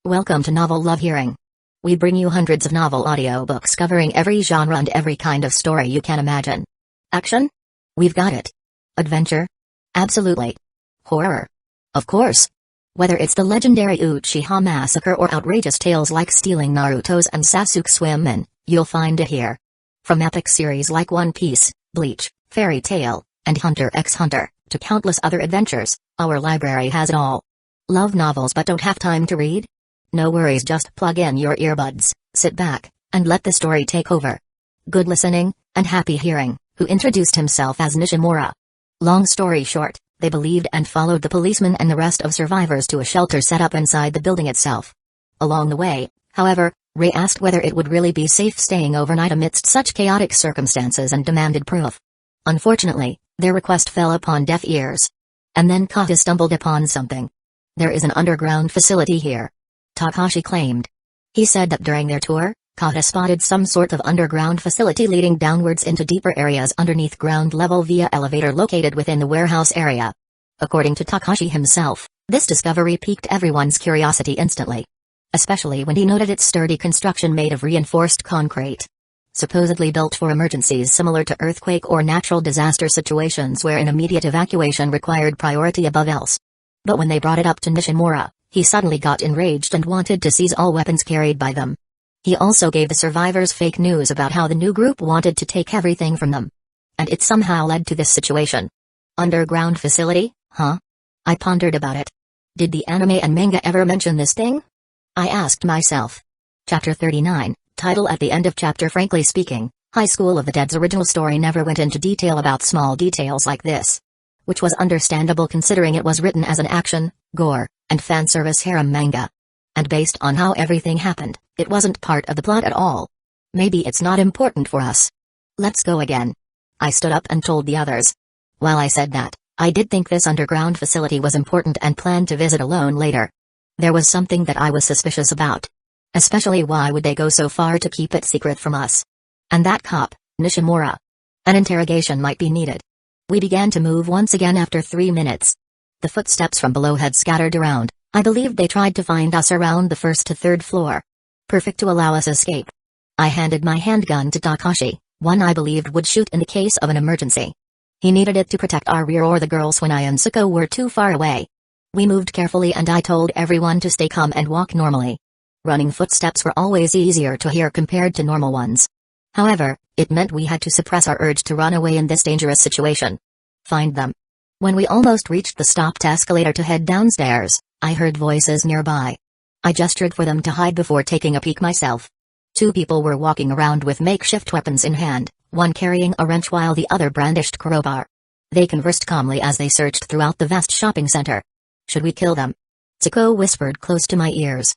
Welcome to Novel Love Hearing. We bring you hundreds of novel audiobooks covering every genre and every kind of story you can imagine. Action? We've got it. Adventure? Absolutely. Horror? Of course. Whether it's the legendary Uchiha massacre or outrageous tales like stealing Naruto's and Sasuke's women, you'll find it here. From epic series like One Piece, Bleach, Fairy Tail, and Hunter x Hunter, to countless other adventures, our library has it all. Love novels but don't have time to read? No worries, just plug in your earbuds, sit back, and let the story take over. Good listening, and happy hearing. Who introduced himself as Nishimura. Long story short, they believed and followed the policeman and the rest of survivors to a shelter set up inside the building itself. Along the way, however, Ray asked whether it would really be safe staying overnight amidst such chaotic circumstances and demanded proof. Unfortunately, their request fell upon deaf ears. And then Kata stumbled upon something. There is an underground facility here. Takashi claimed. He said that during their tour, Kata spotted some sort of underground facility leading downwards into deeper areas underneath ground level via elevator located within the warehouse area. According to Takashi himself, this discovery piqued everyone's curiosity instantly. Especially when he noted its sturdy construction made of reinforced concrete. Supposedly built for emergencies similar to earthquake or natural disaster situations where an immediate evacuation required priority above else. But when they brought it up to Nishimura, he suddenly got enraged and wanted to seize all weapons carried by them. He also gave the survivors fake news about how the new group wanted to take everything from them. And it somehow led to this situation. Underground facility, huh? I pondered about it. Did the anime and manga ever mention this thing? I asked myself. Chapter 39, title at the end of chapter. Frankly speaking, High School of the Dead's original story never went into detail about small details like this. Which was understandable considering it was written as an action, gore, and fanservice harem manga. And based on how everything happened, it wasn't part of the plot at all. Maybe it's not important for us. Let's go again. I stood up and told the others. While I said that, I did think this underground facility was important and planned to visit alone later. There was something that I was suspicious about. Especially why would they go so far to keep it secret from us? And that cop, Nishimura. An interrogation might be needed. We began to move once again after 3 minutes. The footsteps from below had scattered around. I believed they tried to find us around the first to third floor. Perfect to allow us escape. I handed my handgun to Takashi, one I believed would shoot in the case of an emergency. He needed it to protect our rear or the girls when I and Suko were too far away. We moved carefully and I told everyone to stay calm and walk normally. Running footsteps were always easier to hear compared to normal ones. However, it meant we had to suppress our urge to run away in this dangerous situation. Find them. When we almost reached the stopped escalator to head downstairs, I heard voices nearby. I gestured for them to hide before taking a peek myself. 2 people were walking around with makeshift weapons in hand, one carrying a wrench while the other brandished crowbar. They conversed calmly as they searched throughout the vast shopping center. Should we kill them? Tsuko whispered close to my ears.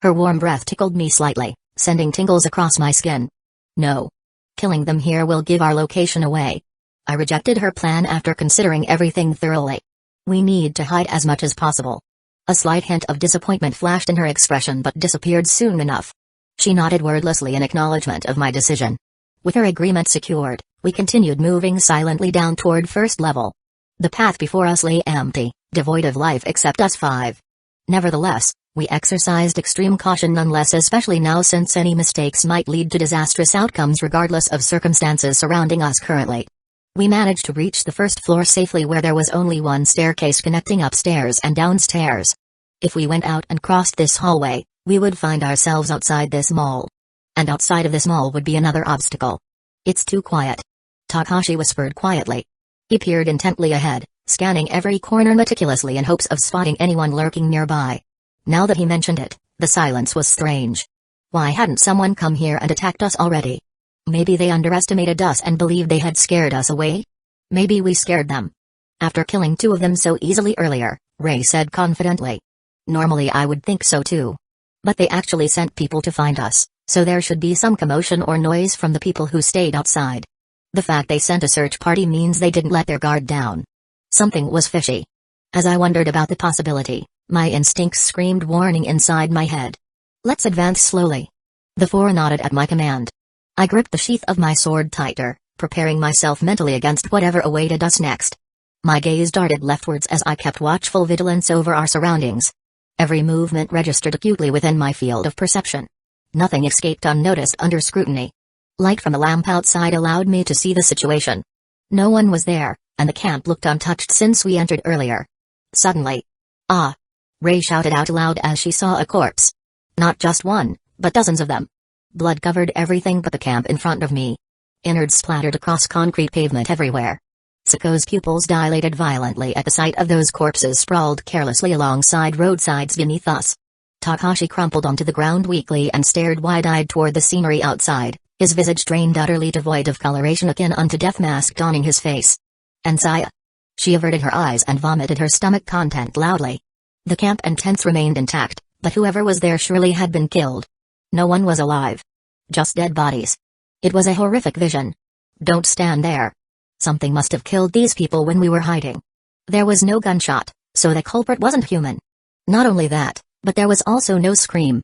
Her warm breath tickled me slightly, sending tingles across my skin. No. Killing them here will give our location away. I rejected her plan after considering everything thoroughly. We need to hide as much as possible. A slight hint of disappointment flashed in her expression but disappeared soon enough. She nodded wordlessly in acknowledgement of my decision. With her agreement secured, we continued moving silently down toward first level. The path before us lay empty, devoid of life except us 5. Nevertheless, we exercised extreme caution nonetheless, especially now since any mistakes might lead to disastrous outcomes regardless of circumstances surrounding us currently. We managed to reach the first floor safely where there was only one staircase connecting upstairs and downstairs. If we went out and crossed this hallway, we would find ourselves outside this mall. And outside of this mall would be another obstacle. It's too quiet. Takashi whispered quietly. He peered intently ahead, scanning every corner meticulously in hopes of spotting anyone lurking nearby. Now that he mentioned it, the silence was strange. Why hadn't someone come here and attacked us already? Maybe they underestimated us and believed they had scared us away? Maybe we scared them. After killing 2 of them so easily earlier, Ray said confidently. Normally I would think so too. But they actually sent people to find us, so there should be some commotion or noise from the people who stayed outside. The fact they sent a search party means they didn't let their guard down. Something was fishy. As I wondered about the possibility, my instincts screamed warning inside my head. Let's advance slowly. The 4 nodded at my command. I gripped the sheath of my sword tighter, preparing myself mentally against whatever awaited us next. My gaze darted leftwards as I kept watchful vigilance over our surroundings. Every movement registered acutely within my field of perception. Nothing escaped unnoticed under scrutiny. Light from the lamp outside allowed me to see the situation. No one was there, and the camp looked untouched since we entered earlier. Suddenly, "Ah!" Ray shouted out loud as she saw a corpse. Not just one, but dozens of them. Blood covered everything but the camp in front of me. Innards splattered across concrete pavement everywhere. Siko's pupils dilated violently at the sight of those corpses sprawled carelessly alongside roadsides beneath us. Takashi crumpled onto the ground weakly and stared wide-eyed toward the scenery outside, his visage drained utterly devoid of coloration akin unto death mask donning his face. And Saya. She averted her eyes and vomited her stomach content loudly. The camp and tents remained intact, but whoever was there surely had been killed. No one was alive. Just dead bodies. It was a horrific vision. Don't stand there. Something must have killed these people when we were hiding. There was no gunshot, so the culprit wasn't human. Not only that, but there was also no scream.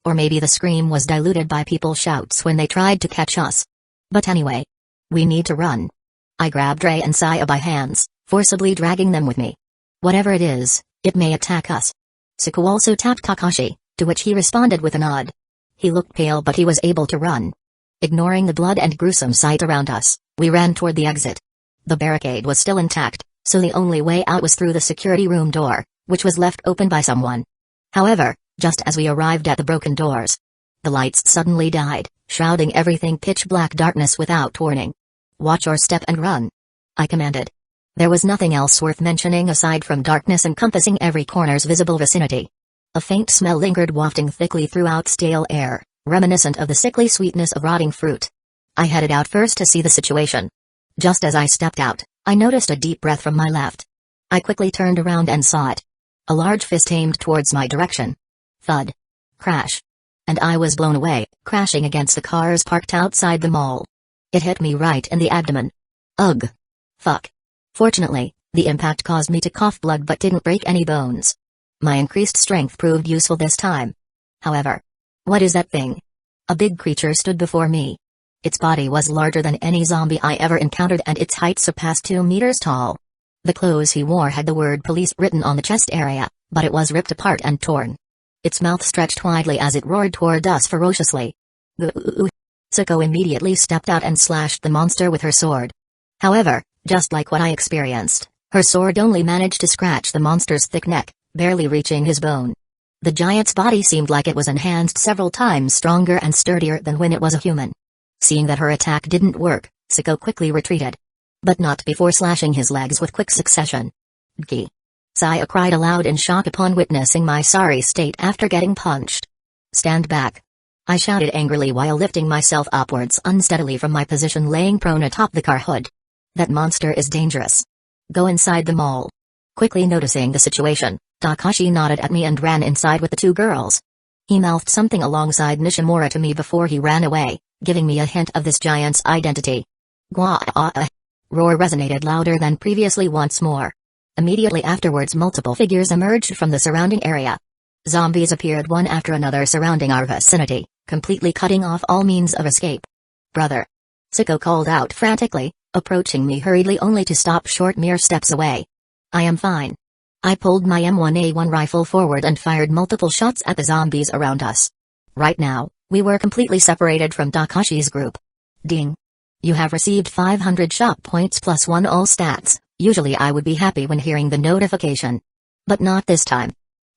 Or maybe the scream was diluted by people's shouts when they tried to catch us. But anyway. We need to run. I grabbed Ray and Saya by hands, forcibly dragging them with me. Whatever it is, it may attack us. Siko also tapped Takashi, to which he responded with a nod. He looked pale but he was able to run. Ignoring the blood and gruesome sight around us, we ran toward the exit. The barricade was still intact, so the only way out was through the security room door, which was left open by someone. However, just as we arrived at the broken doors, the lights suddenly died, shrouding everything pitch-black darkness without warning. "Watch your step and run," I commanded. There was nothing else worth mentioning aside from darkness encompassing every corner's visible vicinity. A faint smell lingered wafting thickly throughout stale air, reminiscent of the sickly sweetness of rotting fruit. I headed out first to see the situation. Just as I stepped out, I noticed a deep breath from my left. I quickly turned around and saw it. A large fist aimed towards my direction. Thud. Crash. And I was blown away, crashing against the cars parked outside the mall. It hit me right in the abdomen. Ugh. Fuck. Fortunately, the impact caused me to cough blood but didn't break any bones. My increased strength proved useful this time. However. What is that thing? A big creature stood before me. Its body was larger than any zombie I ever encountered and its height surpassed 2 meters tall. The clothes he wore had the word police written on the chest area, but it was ripped apart and torn. Its mouth stretched widely as it roared toward us ferociously. Siko immediately stepped out and slashed the monster with her sword. However, just like what I experienced, her sword only managed to scratch the monster's thick neck, barely reaching his bone. The giant's body seemed like it was enhanced several times stronger and sturdier than when it was a human. Seeing that her attack didn't work, Siko quickly retreated. But not before slashing his legs with quick succession. Gee. Saya cried aloud in shock upon witnessing my sorry state after getting punched. Stand back. I shouted angrily while lifting myself upwards unsteadily from my position laying prone atop the car hood. That monster is dangerous. Go inside the mall. Quickly noticing the situation, Takashi nodded at me and ran inside with the 2 girls. He mouthed something alongside Nishimura to me before he ran away, giving me a hint of this giant's identity. Gwaa! Roar resonated louder than previously once more. Immediately afterwards multiple figures emerged from the surrounding area. Zombies appeared one after another surrounding our vicinity, completely cutting off all means of escape. Brother! Siko called out frantically, approaching me hurriedly only to stop short mere steps away. I am fine. I pulled my M1A1 rifle forward and fired multiple shots at the zombies around us. Right now, we were completely separated from Takashi's group. Ding. You have received 500 shop points plus 1 all stats. Usually I would be happy when hearing the notification. But not this time.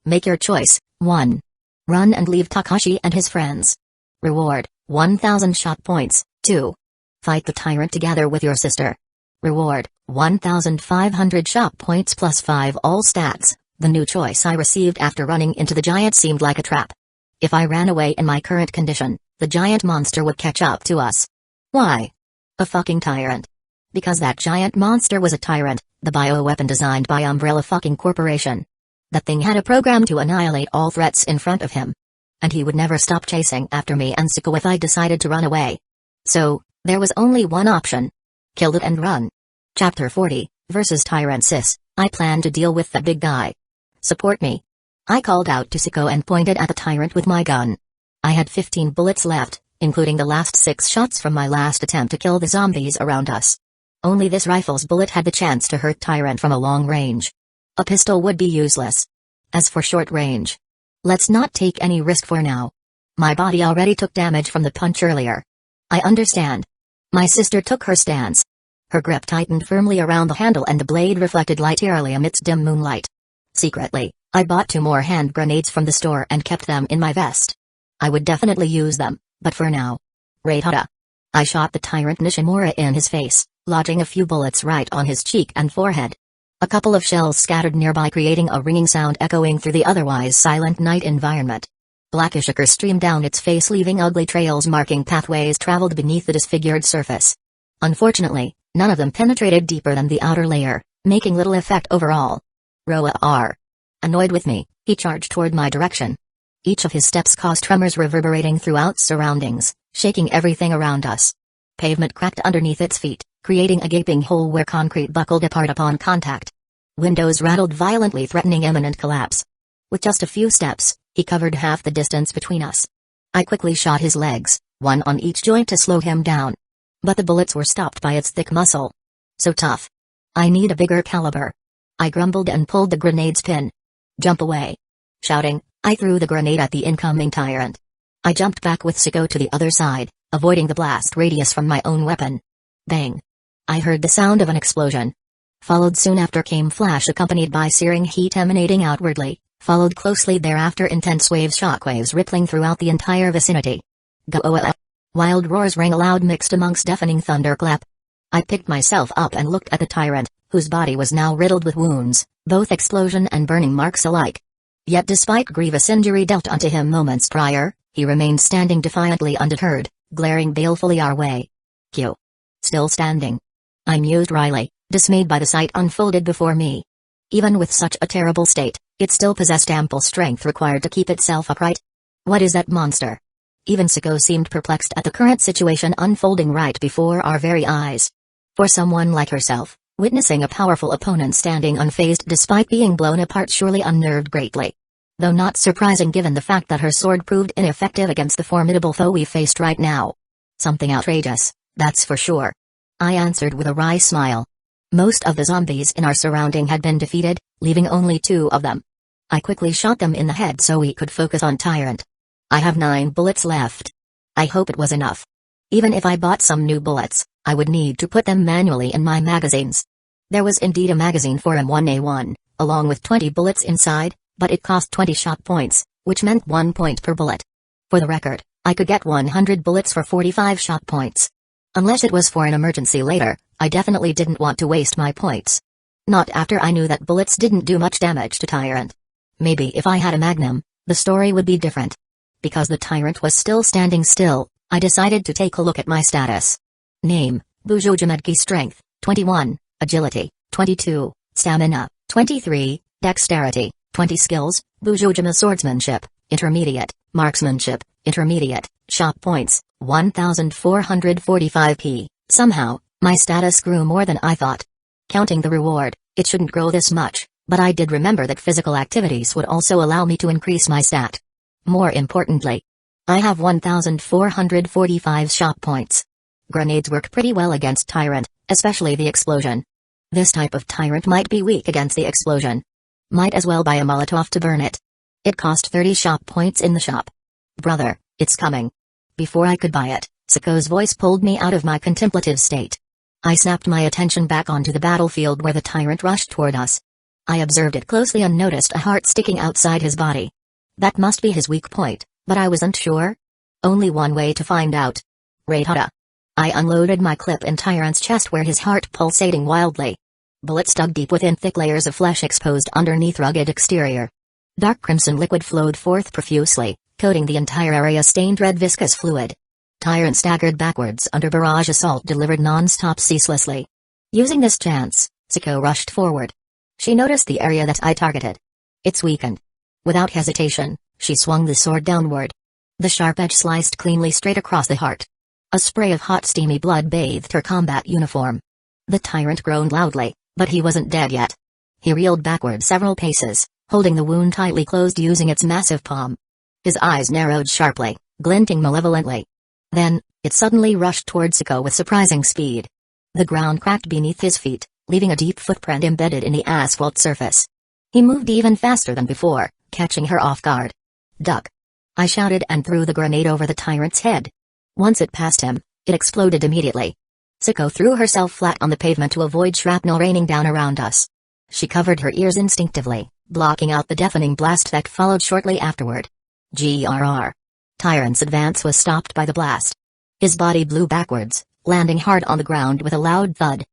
Make your choice. 1. Run and leave Takashi and his friends. Reward, 1000 shop points. 2. Fight the tyrant together with your sister. Reward, 1500 shop points plus 5 all stats. The new choice I received after running into the giant seemed like a trap. If I ran away in my current condition, the giant monster would catch up to us. Why? A fucking tyrant. Because that giant monster was a tyrant, the bioweapon designed by Umbrella fucking Corporation. That thing had a program to annihilate all threats in front of him. And he would never stop chasing after me and Siko if I decided to run away. So, there was only one option. Kill it and run. Chapter 40, versus Tyrant Sis, I plan to deal with that big guy. Support me. I called out to Siko and pointed at the tyrant with my gun. I had 15 bullets left, including the last 6 shots from my last attempt to kill the zombies around us. Only this rifle's bullet had the chance to hurt Tyrant from a long range. A pistol would be useless. As for short range, let's not take any risk for now. My body already took damage from the punch earlier. I understand. My sister took her stance. Her grip tightened firmly around the handle and the blade reflected light eerily amidst dim moonlight. Secretly, I bought 2 more hand grenades from the store and kept them in my vest. I would definitely use them, but for now. Raid-hada. I shot the tyrant Nishimura in his face, lodging a few bullets right on his cheek and forehead. A couple of shells scattered nearby creating a ringing sound echoing through the otherwise silent night environment. Blackish ichor streamed down its face leaving ugly trails marking pathways traveled beneath the disfigured surface. Unfortunately, none of them penetrated deeper than the outer layer, making little effect overall. Roa R. Annoyed with me, he charged toward my direction. Each of his steps caused tremors reverberating throughout surroundings, shaking everything around us. Pavement cracked underneath its feet, creating a gaping hole where concrete buckled apart upon contact. Windows rattled violently threatening imminent collapse. With just a few steps, he covered half the distance between us. I quickly shot his legs, one on each joint to slow him down. But the bullets were stopped by its thick muscle. So tough. I need a bigger caliber. I grumbled and pulled the grenade's pin. Jump away. Shouting, I threw the grenade at the incoming tyrant. I jumped back with Siko to the other side, avoiding the blast radius from my own weapon. Bang. I heard the sound of an explosion. Followed soon after came flash accompanied by searing heat emanating outwardly, followed closely thereafter intense shockwaves rippling throughout the entire vicinity. Go-oh-oh. Wild roars rang aloud mixed amongst deafening thunderclap. I picked myself up and looked at the tyrant, whose body was now riddled with wounds, both explosion and burning marks alike. Yet despite grievous injury dealt unto him moments prior, he remained standing defiantly undeterred, glaring balefully our way. Q. Still standing. I mused wryly, dismayed by the sight unfolded before me. Even with such a terrible state, it still possessed ample strength required to keep itself upright. What is that monster? Even Siko seemed perplexed at the current situation unfolding right before our very eyes. For someone like herself, witnessing a powerful opponent standing unfazed despite being blown apart surely unnerved greatly. Though not surprising given the fact that her sword proved ineffective against the formidable foe we faced right now. Something outrageous, that's for sure. I answered with a wry smile. Most of the zombies in our surrounding had been defeated, leaving only 2 of them. I quickly shot them in the head so we could focus on Tyrant. I have 9 bullets left. I hope it was enough. Even if I bought some new bullets, I would need to put them manually in my magazines. There was indeed a magazine for M1A1, along with 20 bullets inside, but it cost 20 shot points, which meant 1 point per bullet. For the record, I could get 100 bullets for 45 shot points. Unless it was for an emergency later, I definitely didn't want to waste my points. Not after I knew that bullets didn't do much damage to Tyrant. Maybe if I had a magnum, the story would be different. Because the Tyrant was still standing still, I decided to take a look at my status. Name, Busujima Strength, 21, Agility, 22, Stamina, 23, Dexterity, 20 Skills, Busujima Swordsmanship, Intermediate, Marksmanship, Intermediate, Shot Points, 1445p. Somehow, my status grew more than I thought. Counting the reward, it shouldn't grow this much, but I did remember that physical activities would also allow me to increase my stat. More importantly, I have 1445 shot points. Grenades work pretty well against Tyrant, especially the explosion. This type of Tyrant might be weak against the explosion. Might as well buy a Molotov to burn it. It cost 30 shop points in the shop. Brother, it's coming. Before I could buy it, Siko's voice pulled me out of my contemplative state. I snapped my attention back onto the battlefield where the Tyrant rushed toward us. I observed it closely and noticed a heart sticking outside his body. That must be his weak point, but I wasn't sure. Only one way to find out. Raid-hada. I unloaded my clip in Tyrant's chest where his heart pulsating wildly. Bullets dug deep within thick layers of flesh exposed underneath rugged exterior. Dark crimson liquid flowed forth profusely, coating the entire area stained red viscous fluid. Tyrant staggered backwards under barrage assault delivered non-stop ceaselessly. Using this chance, Siko rushed forward. She noticed the area that I targeted. It's weakened. Without hesitation, she swung the sword downward. The sharp edge sliced cleanly straight across the heart. A spray of hot steamy blood bathed her combat uniform. The Tyrant groaned loudly, but he wasn't dead yet. He reeled backward several paces, holding the wound tightly closed using its massive palm. His eyes narrowed sharply, glinting malevolently. Then, it suddenly rushed toward Siko with surprising speed. The ground cracked beneath his feet, leaving a deep footprint embedded in the asphalt surface. He moved even faster than before, catching her off guard. "Duck!" I shouted and threw the grenade over the tyrant's head. Once it passed him, it exploded immediately. Siko threw herself flat on the pavement to avoid shrapnel raining down around us. She covered her ears instinctively, blocking out the deafening blast that followed shortly afterward. Grrr. Tyrant's advance was stopped by the blast. His body blew backwards, landing hard on the ground with a loud thud.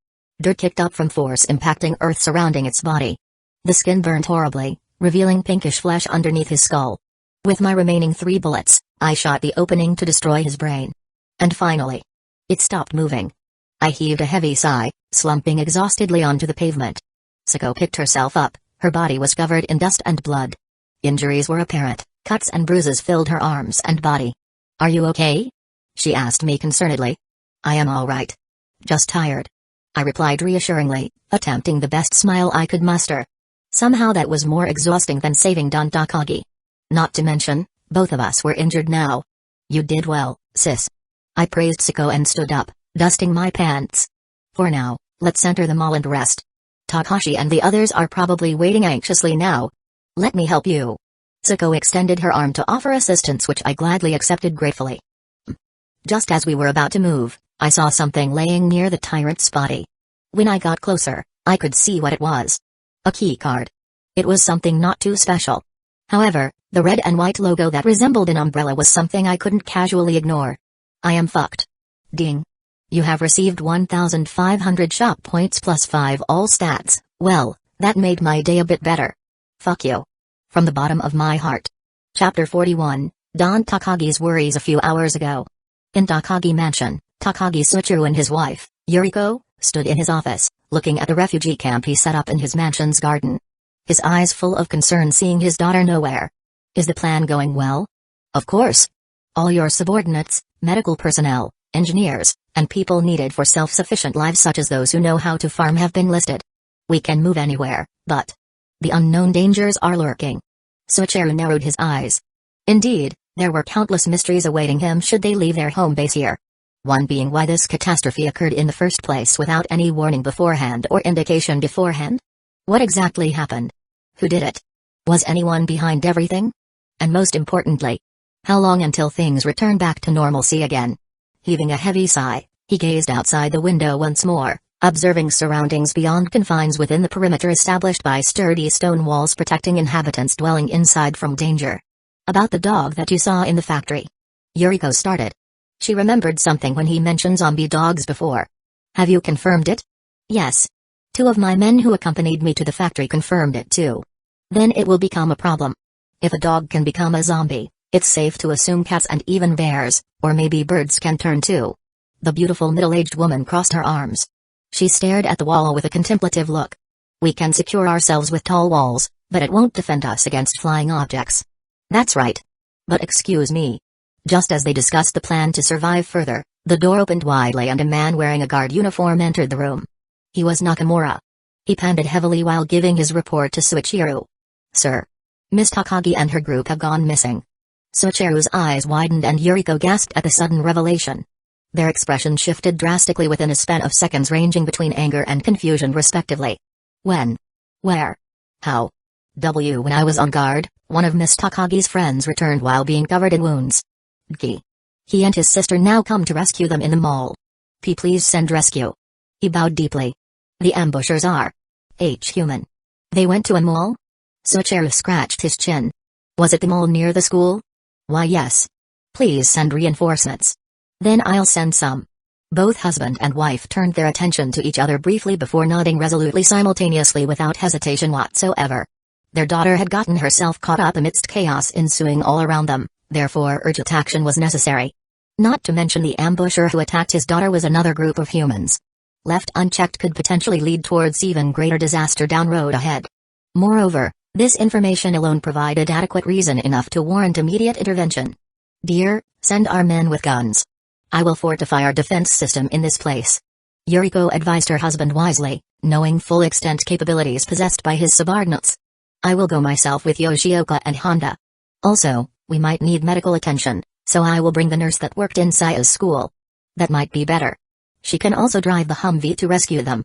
Dirt kicked up from force impacting earth surrounding its body. The skin burned horribly, revealing pinkish flesh underneath his skull. With my remaining 3 bullets, I shot the opening to destroy his brain. And finally, it stopped moving. I heaved a heavy sigh, slumping exhaustedly onto the pavement. Siko picked herself up, her body was covered in dust and blood. Injuries were apparent, cuts and bruises filled her arms and body. "Are you okay?" she asked me concernedly. "I am all right. Just tired," I replied reassuringly, attempting the best smile I could muster. Somehow that was more exhausting than saving Don Takagi. Not to mention, both of us were injured now. "You did well, sis." I praised Siko and stood up, dusting my pants. "For now, let's enter the mall and rest. Takashi and the others are probably waiting anxiously now. Let me help you." Siko extended her arm to offer assistance, which I gladly accepted gratefully. Just as we were about to move, I saw something laying near the tyrant's body. When I got closer, I could see what it was. A key card. It was something not too special. However, the red and white logo that resembled an umbrella was something I couldn't casually ignore. "I am fucked." Ding. "You have received 1,500 shop points plus 5 all stats." Well, that made my day a bit better. Fuck you. From the bottom of my heart. Chapter 41, Don Takagi's worries a few hours ago. In Takagi Mansion, Takagi Suchiro and his wife, Yuriko, stood in his office, looking at the refugee camp he set up in his mansion's garden. His eyes full of concern seeing his daughter nowhere. "Is the plan going well?" "Of course. All your subordinates, medical personnel, engineers, and people needed for self-sufficient lives such as those who know how to farm have been listed. We can move anywhere, but the unknown dangers are lurking." Suchiro narrowed his eyes. Indeed, there were countless mysteries awaiting him should they leave their home base here. One being why this catastrophe occurred in the first place without any warning beforehand or indication beforehand. What exactly happened? Who did it? Was anyone behind everything? And most importantly, how long until things return back to normalcy again? Heaving a heavy sigh, he gazed outside the window once more, observing surroundings beyond confines within the perimeter established by sturdy stone walls protecting inhabitants dwelling inside from danger. "About the dog that you saw in the factory." Yuriko started. She remembered something when he mentioned zombie dogs before. "Have you confirmed it?" "Yes. 2 of my men who accompanied me to the factory confirmed it too." "Then it will become a problem. If a dog can become a zombie, it's safe to assume cats and even bears, or maybe birds can turn too." The beautiful middle-aged woman crossed her arms. She stared at the wall with a contemplative look. "We can secure ourselves with tall walls, but it won't defend us against flying objects." "That's right. But excuse me." Just as they discussed the plan to survive further, the door opened widely and a man wearing a guard uniform entered the room. He was Nakamura. He panted heavily while giving his report to Suichiro. "Sir. Miss Takagi and her group have gone missing." Suichiro's eyes widened and Yuriko gasped at the sudden revelation. Their expression shifted drastically within a span of seconds ranging between anger and confusion respectively. "When? Where? How?" When I was on guard, one of Miss Takagi's friends returned while being covered in wounds. He and his sister now come to rescue them in the mall. Please send rescue." He bowed deeply. "The ambushers are human. They went to a mall?" Suichiro scratched his chin. "Was it the mall near the school?" "Why yes. Please send reinforcements." "Then I'll send some." Both husband and wife turned their attention to each other briefly before nodding resolutely simultaneously without hesitation whatsoever. Their daughter had gotten herself caught up amidst chaos ensuing all around them, therefore urgent action was necessary. Not to mention the ambusher who attacked his daughter was another group of humans. Left unchecked could potentially lead towards even greater disaster down road ahead. Moreover, this information alone provided adequate reason enough to warrant immediate intervention. "Dear, send our men with guns. I will fortify our defense system in this place." Yuriko advised her husband wisely, knowing full extent capabilities possessed by his subordinates. "I will go myself with Yoshioka and Honda. Also, we might need medical attention, so I will bring the nurse that worked in Saya's school. That might be better. She can also drive the Humvee to rescue them.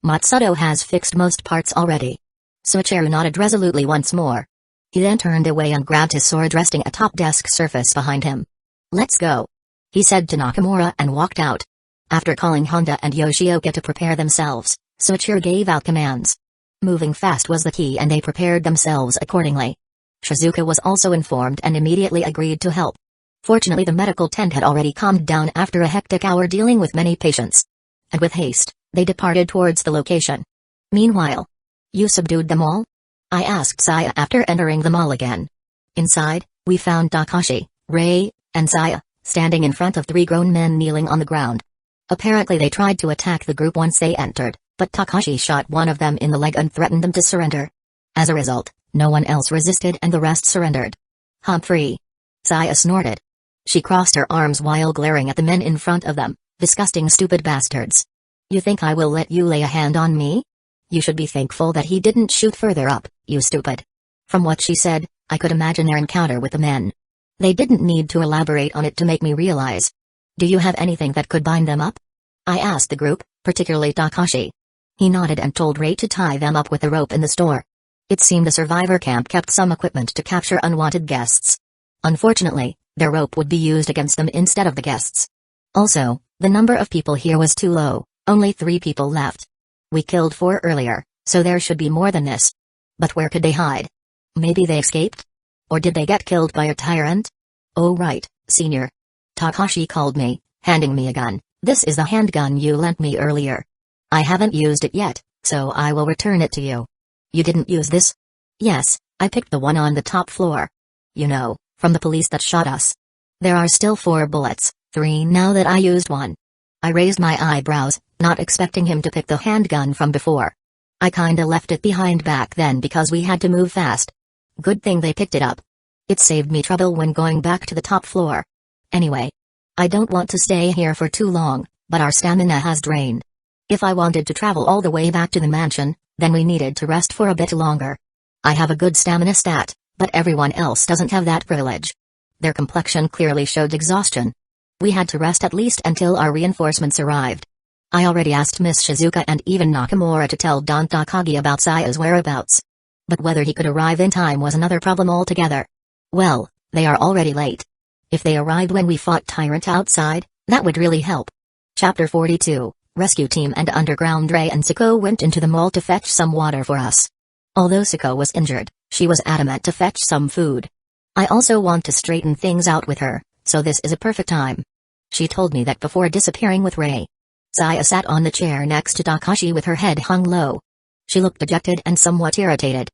Matsudo has fixed most parts already." Soichiro nodded resolutely once more. He then turned away and grabbed his sword resting atop desk surface behind him. "Let's go," he said to Nakamura and walked out. After calling Honda and Yoshioka to prepare themselves, Soichiro gave out commands. Moving fast was the key and they prepared themselves accordingly. Shizuka was also informed and immediately agreed to help. Fortunately the medical tent had already calmed down after a hectic hour dealing with many patients. And with haste, they departed towards the location. Meanwhile, "You subdued them all?" I asked Saya after entering the mall again. Inside, we found Takashi, Rei, and Saya, standing in front of 3 grown men kneeling on the ground. Apparently they tried to attack the group once they entered, but Takashi shot one of them in the leg and threatened them to surrender. As a result, no one else resisted and the rest surrendered. "Humphrey." Saya snorted. She crossed her arms while glaring at the men in front of them. "Disgusting stupid bastards. You think I will let you lay a hand on me? You should be thankful that he didn't shoot further up, you stupid." From what she said, I could imagine their encounter with the men. They didn't need to elaborate on it to make me realize. "Do you have anything that could bind them up?" I asked the group, particularly Takashi. He nodded and told Rei to tie them up with the rope in the store. It seemed the survivor camp kept some equipment to capture unwanted guests. Unfortunately, their rope would be used against them instead of the guests. Also, the number of people here was too low, only 3 people left. We killed 4 earlier, so there should be more than this. But where could they hide? Maybe they escaped? Or did they get killed by a tyrant? "Oh right, senior." Takashi called me, handing me a gun. "This is the handgun you lent me earlier. I haven't used it yet, so I will return it to you." "You didn't use this?" "Yes, I picked the one on the top floor. You know, from the police that shot us. There are still 4 bullets, 3 now that I used one." I raised my eyebrows, not expecting him to pick the handgun from before. "I kinda left it behind back then because we had to move fast. Good thing they picked it up. It saved me trouble when going back to the top floor. Anyway, I don't want to stay here for too long, but our stamina has drained. If I wanted to travel all the way back to the mansion, then we needed to rest for a bit longer. I have a good stamina stat, but everyone else doesn't have that privilege." Their complexion clearly showed exhaustion. We had to rest at least until our reinforcements arrived. I already asked Miss Shizuka and even Nakamura to tell Don Takagi about Saya's whereabouts. But whether he could arrive in time was another problem altogether. Well, they are already late. If they arrived when we fought Tyrant outside, that would really help. Chapter 42, Rescue Team and Underground. Rei and Sako went into the mall to fetch some water for us. Although Sako was injured, she was adamant to fetch some food. I also want to straighten things out with her, so this is a perfect time. She told me that before disappearing with Rei. Saya sat on the chair next to Takashi with her head hung low. She looked dejected and somewhat irritated.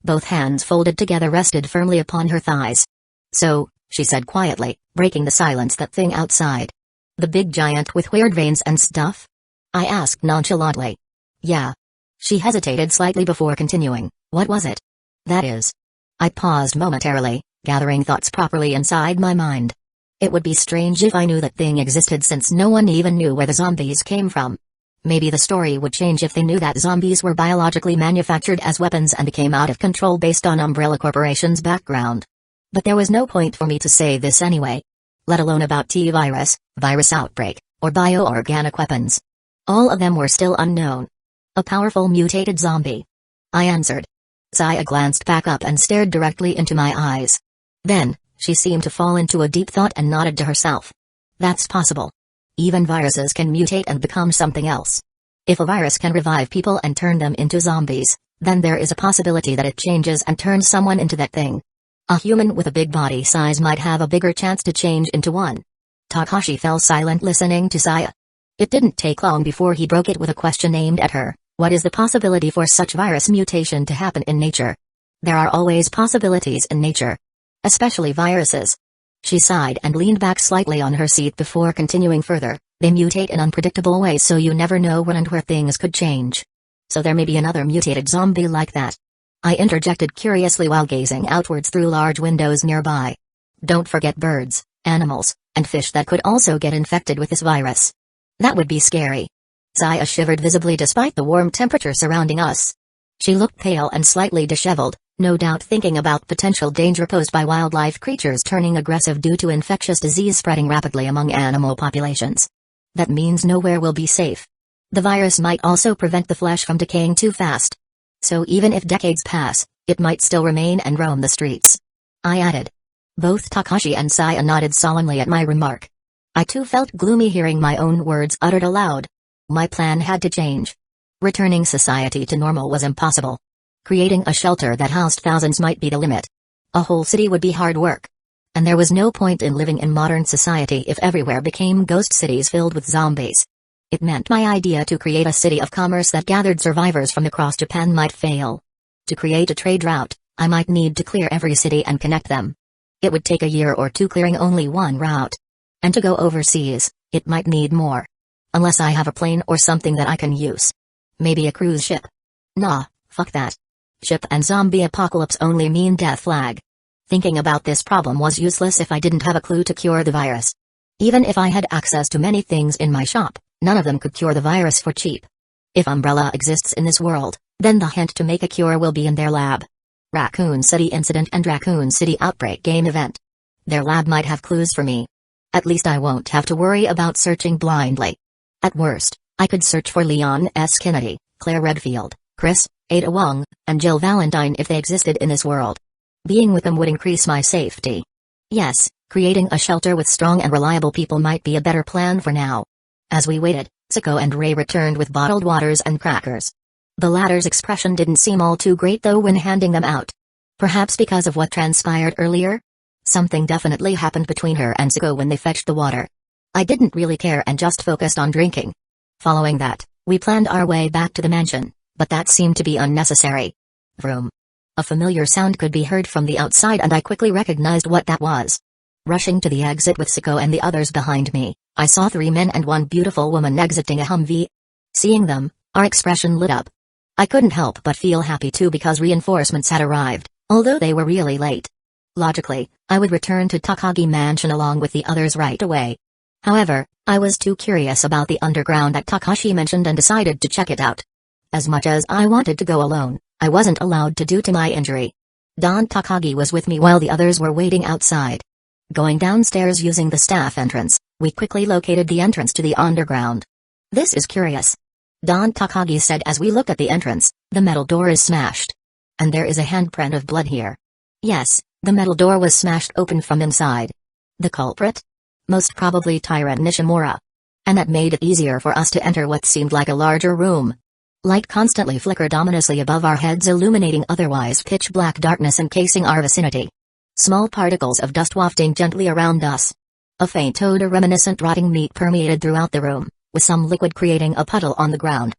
Both hands folded together rested firmly upon her thighs. "So," she said quietly, breaking the silence, "that thing outside. The big giant with weird veins and stuff?" I asked nonchalantly. "Yeah." She hesitated slightly before continuing. "What was it?" "That is." I paused momentarily, gathering thoughts properly inside my mind. It would be strange if I knew that thing existed since no one even knew where the zombies came from. Maybe the story would change if they knew that zombies were biologically manufactured as weapons and became out of control based on Umbrella Corporation's background. But there was no point for me to say this anyway. Let alone about T-virus, virus outbreak, or bioorganic weapons. All of them were still unknown. "A powerful mutated zombie," I answered. Saya glanced back up and stared directly into my eyes. Then, she seemed to fall into a deep thought and nodded to herself. "That's possible. Even viruses can mutate and become something else. If a virus can revive people and turn them into zombies, then there is a possibility that it changes and turns someone into that thing. A human with a big body size might have a bigger chance to change into one." Takashi fell silent listening to Saya. It didn't take long before he broke it with a question aimed at her. "What is the possibility for such virus mutation to happen in nature?" "There are always possibilities in nature. Especially viruses." She sighed and leaned back slightly on her seat before continuing further. "They mutate in unpredictable ways, so you never know when and where things could change. So there may be another mutated zombie like that." I interjected curiously while gazing outwards through large windows nearby. "Don't forget birds, animals, and fish that could also get infected with this virus. That would be scary." Saya shivered visibly despite the warm temperature surrounding us. She looked pale and slightly disheveled, no doubt thinking about potential danger posed by wildlife creatures turning aggressive due to infectious disease spreading rapidly among animal populations. That means nowhere will be safe. The virus might also prevent the flesh from decaying too fast. So even if decades pass, it might still remain and roam the streets. I added. Both Takashi and Saya nodded solemnly at my remark. I too felt gloomy hearing my own words uttered aloud. My plan had to change. Returning society to normal was impossible. Creating a shelter that housed thousands might be the limit. A whole city would be hard work. And there was no point in living in modern society if everywhere became ghost cities filled with zombies. It meant my idea to create a city of commerce that gathered survivors from across Japan might fail. To create a trade route, I might need to clear every city and connect them. It would take a year or two clearing only one route. And to go overseas, it might need more. Unless I have a plane or something that I can use. Maybe a cruise ship. Nah, fuck that. Ship and zombie apocalypse only mean death flag. Thinking about this problem was useless if I didn't have a clue to cure the virus. Even if I had access to many things in my shop, none of them could cure the virus for cheap. If Umbrella exists in this world, then the hint to make a cure will be in their lab. Raccoon City Incident and Raccoon City Outbreak Game Event. Their lab might have clues for me. At least I won't have to worry about searching blindly. At worst, I could search for Leon S. Kennedy, Claire Redfield, Chris, Ada Wong, and Jill Valentine if they existed in this world. Being with them would increase my safety. Yes, creating a shelter with strong and reliable people might be a better plan for now. As we waited, Siko and Ray returned with bottled waters and crackers. The latter's expression didn't seem all too great though when handing them out. Perhaps because of what transpired earlier? Something definitely happened between her and Siko when they fetched the water. I didn't really care and just focused on drinking. Following that, we planned our way back to the mansion, but that seemed to be unnecessary. Vroom. A familiar sound could be heard from the outside and I quickly recognized what that was. Rushing to the exit with Siko and the others behind me, I saw 3 men and 1 beautiful woman exiting a Humvee. Seeing them, our expression lit up. I couldn't help but feel happy too because reinforcements had arrived, although they were really late. Logically, I would return to Takagi Mansion along with the others right away. However, I was too curious about the underground that Takashi mentioned and decided to check it out. As much as I wanted to go alone, I wasn't allowed to due to my injury. Don Takagi was with me while the others were waiting outside. Going downstairs using the staff entrance, we quickly located the entrance to the underground. This is curious. Don Takagi said as we looked at the entrance, the metal door is smashed. And there is a handprint of blood here. Yes, the metal door was smashed open from inside. The culprit? Most probably Tyrant Nishimura. And that made it easier for us to enter what seemed like a larger room. Light constantly flickered ominously above our heads, illuminating otherwise pitch-black darkness encasing our vicinity. Small particles of dust wafting gently around us. A faint odor reminiscent rotting meat permeated throughout the room, with some liquid creating a puddle on the ground.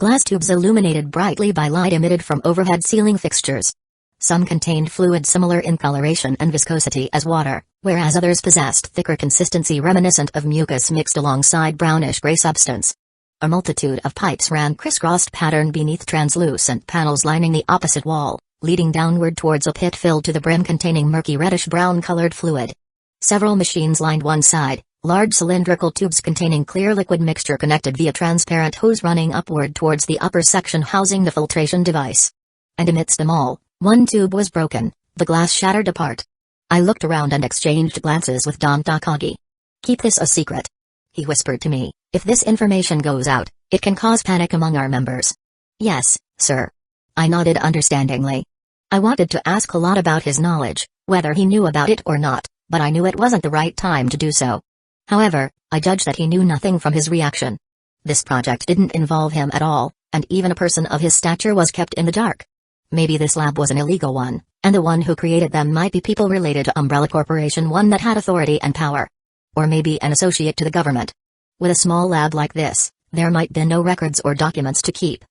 Glass tubes illuminated brightly by light emitted from overhead ceiling fixtures. Some contained fluid similar in coloration and viscosity as water, whereas others possessed thicker consistency reminiscent of mucus mixed alongside brownish-gray substance. A multitude of pipes ran crisscrossed pattern beneath translucent panels lining the opposite wall, leading downward towards a pit filled to the brim containing murky reddish-brown colored fluid. Several machines lined one side, large cylindrical tubes containing clear liquid mixture connected via transparent hose running upward towards the upper section housing the filtration device. And amidst them all, one tube was broken, the glass shattered apart. I looked around and exchanged glances with Don Takagi. "Keep this a secret," he whispered to me. "If this information goes out, it can cause panic among our members." "Yes, sir." I nodded understandingly. I wanted to ask a lot about his knowledge, whether he knew about it or not, but I knew it wasn't the right time to do so. However, I judged that he knew nothing from his reaction. This project didn't involve him at all, and even a person of his stature was kept in the dark. Maybe this lab was an illegal one, and the one who created them might be people related to Umbrella Corporation, one that had authority and power. Or maybe an associate to the government. With a small lab like this, there might be no records or documents to keep.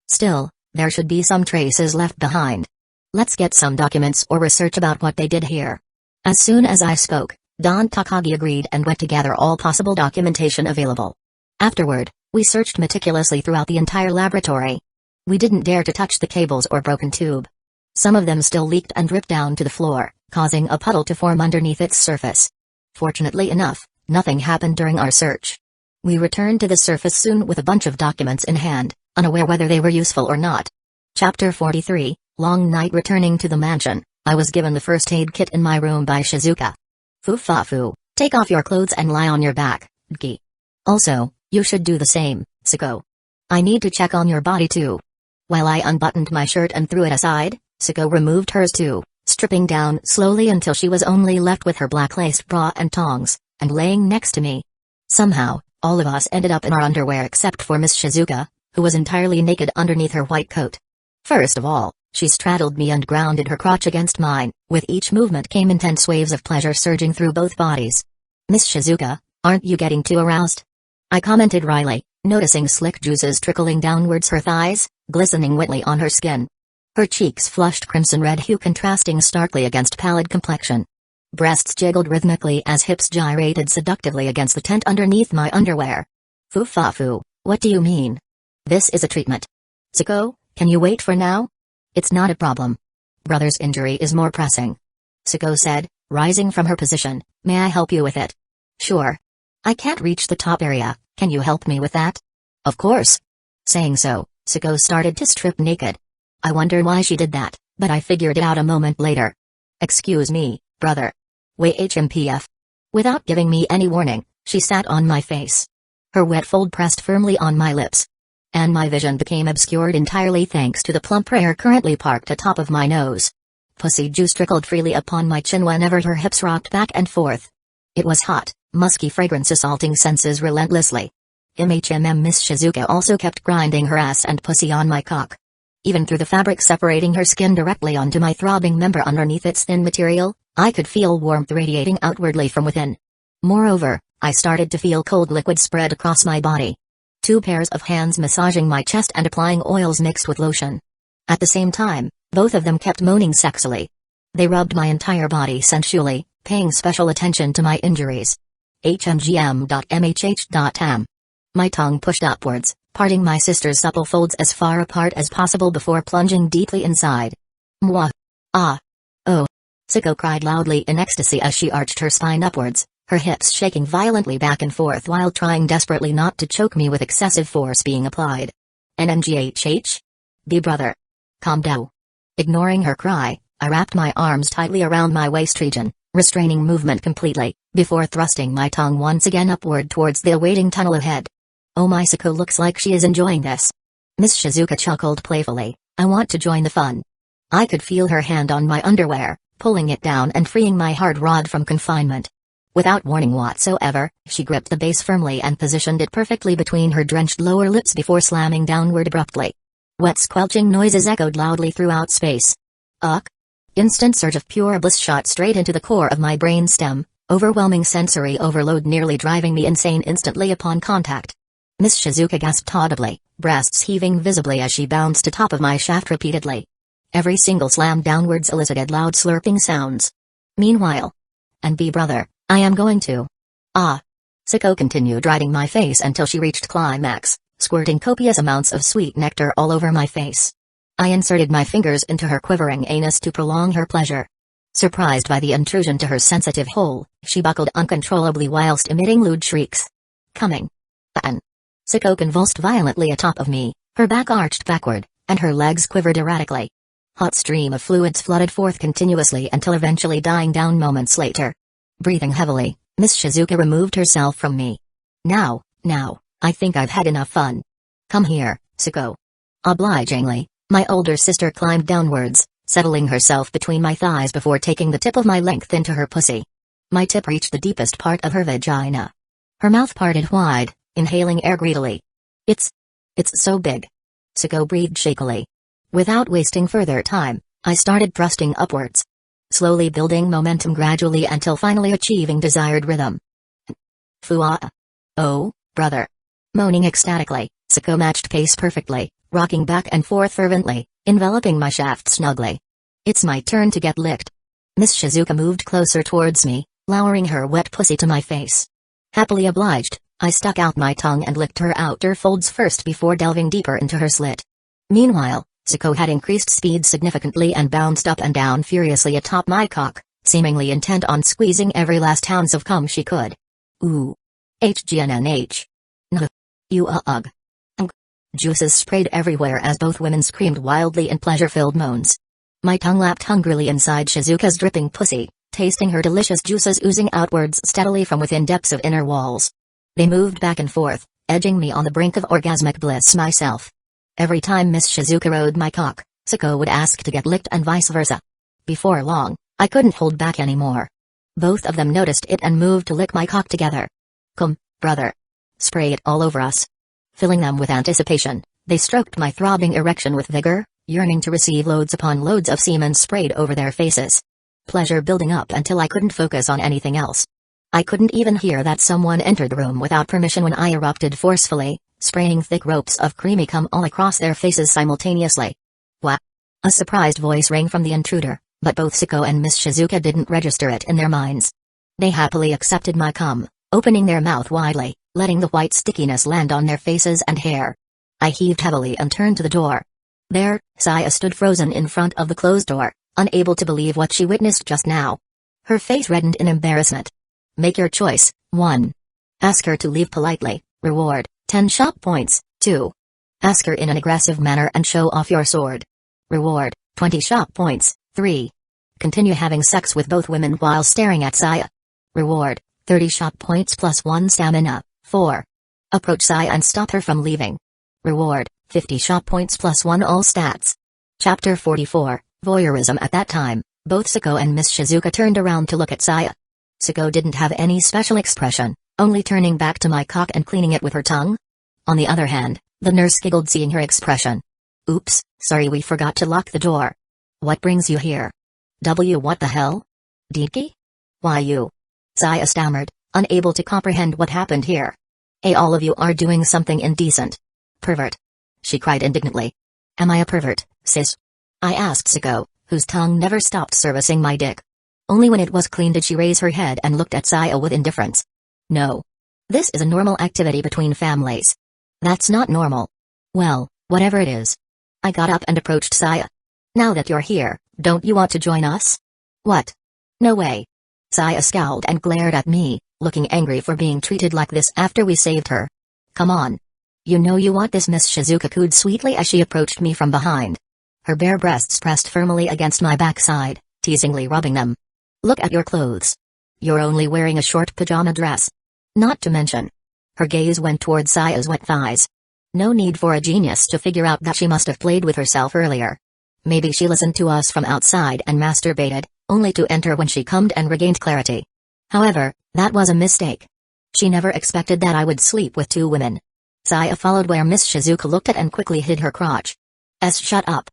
Still, there should be some traces left behind. Let's get some documents or research about what they did here. As soon as I spoke, Don Takagi agreed and went to gather all possible documentation available. Afterward, we searched meticulously throughout the entire laboratory. We didn't dare to touch the cables or broken tube. Some of them still leaked and dripped down to the floor, causing a puddle to form underneath its surface. Fortunately enough, nothing happened during our search. We returned to the surface soon with a bunch of documents in hand, unaware whether they were useful or not. Chapter 43, Long Night. Returning to the mansion, I was given the first aid kit in my room by Shizuka. "Fufafu, take off your clothes and lie on your back, Gi. Also, you should do the same, Siko. I need to check on your body too." While I unbuttoned my shirt and threw it aside, Siko removed hers too, stripping down slowly until she was only left with her black-laced bra and tongs, and laying next to me. Somehow, all of us ended up in our underwear except for Miss Shizuka, who was entirely naked underneath her white coat. First of all, she straddled me and grounded her crotch against mine. With each movement came intense waves of pleasure surging through both bodies. "Miss Shizuka, aren't you getting too aroused?" I commented wryly, noticing slick juices trickling downwards her thighs, glistening wetly on her skin. Her cheeks flushed crimson red hue contrasting starkly against pallid complexion. Breasts jiggled rhythmically as hips gyrated seductively against the tent underneath my underwear. "Foo-fa-foo, what do you mean? This is a treatment. Siko, can you wait for now?" "It's not a problem. Brother's injury is more pressing," Siko said, rising from her position. "May I help you with it?" "Sure. I can't reach the top area, can you help me with that?" "Of course." Saying so, Siko started to strip naked. I wonder why she did that, but I figured it out a moment later. "Excuse me, brother. Wait HMPF. Without giving me any warning, she sat on my face. Her wet fold pressed firmly on my lips. And my vision became obscured entirely thanks to the plump hair currently parked atop of my nose. Pussy juice trickled freely upon my chin whenever her hips rocked back and forth. It was hot, musky fragrance assaulting senses relentlessly. Miss Shizuka also kept grinding her ass and pussy on my cock. Even through the fabric separating her skin directly onto my throbbing member underneath its thin material, I could feel warmth radiating outwardly from within. Moreover, I started to feel cold liquid spread across my body. Two pairs of hands massaging my chest and applying oils mixed with lotion. At the same time, both of them kept moaning sexily. They rubbed my entire body sensually, paying special attention to my injuries. hmgm.mhh.am. My tongue pushed upwards, parting my sister's supple folds as far apart as possible before plunging deeply inside. "Mwah! Ah! Oh!" Siko cried loudly in ecstasy as she arched her spine upwards, her hips shaking violently back and forth while trying desperately not to choke me with excessive force being applied. "NMGHH? Be brother. Calm down." Ignoring her cry, I wrapped my arms tightly around my waist region, restraining movement completely, before thrusting my tongue once again upward towards the awaiting tunnel ahead. "Oh, my Siko looks like she is enjoying this." Miss Shizuka chuckled playfully. "I want to join the fun." I could feel her hand on my underwear, pulling it down and freeing my hard rod from confinement. Without warning whatsoever, she gripped the base firmly and positioned it perfectly between her drenched lower lips before slamming downward abruptly. Wet squelching noises echoed loudly throughout space. Ugh! Instant surge of pure bliss shot straight into the core of my brainstem, overwhelming sensory overload nearly driving me insane instantly upon contact. Miss Shizuka gasped audibly, breasts heaving visibly as she bounced atop of my shaft repeatedly. Every single slam downwards elicited loud slurping sounds. Meanwhile, "And be brother, I am going to." "Ah." Siko continued riding my face until she reached climax, squirting copious amounts of sweet nectar all over my face. I inserted my fingers into her quivering anus to prolong her pleasure. Surprised by the intrusion to her sensitive hole, she buckled uncontrollably whilst emitting lewd shrieks. "Coming. And." Siko convulsed violently atop of me, her back arched backward, and her legs quivered erratically. Hot stream of fluids flooded forth continuously until eventually dying down moments later. Breathing heavily, Miss Shizuka removed herself from me. Now, I think I've had enough fun. Come here, Siko." Obligingly, my older sister climbed downwards, settling herself between my thighs before taking the tip of my length into her pussy. My tip reached the deepest part of her vagina. Her mouth parted wide, inhaling air greedily. It's so big." Siko breathed shakily. Without wasting further time, I started thrusting upwards. Slowly building momentum gradually until finally achieving desired rhythm. "Fua! Oh, brother." Moaning ecstatically, Siko matched pace perfectly, rocking back and forth fervently, enveloping my shaft snugly. "It's my turn to get licked." Miss Shizuka moved closer towards me, lowering her wet pussy to my face. Happily obliged, I stuck out my tongue and licked her outer folds first before delving deeper into her slit. Meanwhile, Siko had increased speed significantly and bounced up and down furiously atop my cock, seemingly intent on squeezing every last ounce of cum she could. "Ooh. HGNNH. Nuh. You ugh. Juices sprayed everywhere as both women screamed wildly in pleasure-filled moans. My tongue lapped hungrily inside Shizuka's dripping pussy, tasting her delicious juices oozing outwards steadily from within depths of inner walls. They moved back and forth, edging me on the brink of orgasmic bliss myself. Every time Miss Shizuka rode my cock, Sako would ask to get licked and vice versa. Before long, I couldn't hold back anymore. Both of them noticed it and moved to lick my cock together. Come, brother. Spray it all over us. Filling them with anticipation, they stroked my throbbing erection with vigor, yearning to receive loads upon loads of semen sprayed over their faces. Pleasure building up until I couldn't focus on anything else. I couldn't even hear that someone entered the room without permission when I erupted forcefully, spraying thick ropes of creamy cum all across their faces simultaneously. What? A surprised voice rang from the intruder, but both Sako and Miss Shizuka didn't register it in their minds. They happily accepted my cum, opening their mouth widely, letting the white stickiness land on their faces and hair. I heaved heavily and turned to the door. There, Saya stood frozen in front of the closed door, unable to believe what she witnessed just now. Her face reddened in embarrassment. Make your choice. 1. Ask her to leave politely. Reward, 10 shop points. 2. Ask her in an aggressive manner and show off your sword. Reward, 20 shop points. 3. Continue having sex with both women while staring at Saya. Reward, 30 shop points plus 1 stamina. 4. Approach Saya and stop her from leaving. Reward, 50 shop points plus 1 all stats. Chapter 44, Voyeurism. At that time, both Sako and Miss Shizuka turned around to look at Saya. Sako didn't have any special expression, only turning back to my cock and cleaning it with her tongue. On the other hand, the nurse giggled seeing her expression. Oops, sorry, we forgot to lock the door. What brings you here? What the hell? Deeki? Why you? Saya stammered, unable to comprehend what happened here. Hey, all of you are doing something indecent. Pervert. She cried indignantly. Am I a pervert, sis? I asked Sako, whose tongue never stopped servicing my dick. Only when it was clean did she raise her head and looked at Saya with indifference. No. This is a normal activity between families. That's not normal. Well, whatever it is. I got up and approached Saya. Now that you're here, don't you want to join us? What? No way. Saya scowled and glared at me, looking angry for being treated like this after we saved her. Come on. You know you want this, Miss Shizuka cooed sweetly as she approached me from behind. Her bare breasts pressed firmly against my backside, teasingly rubbing them. Look at your clothes. You're only wearing a short pajama dress. Not to mention. Her gaze went toward Saya's wet thighs. No need for a genius to figure out that she must have played with herself earlier. Maybe she listened to us from outside and masturbated, only to enter when she cummed and regained clarity. However, that was a mistake. She never expected that I would sleep with 2 women. Saya followed where Miss Shizuka looked at and quickly hid her crotch. Shut up.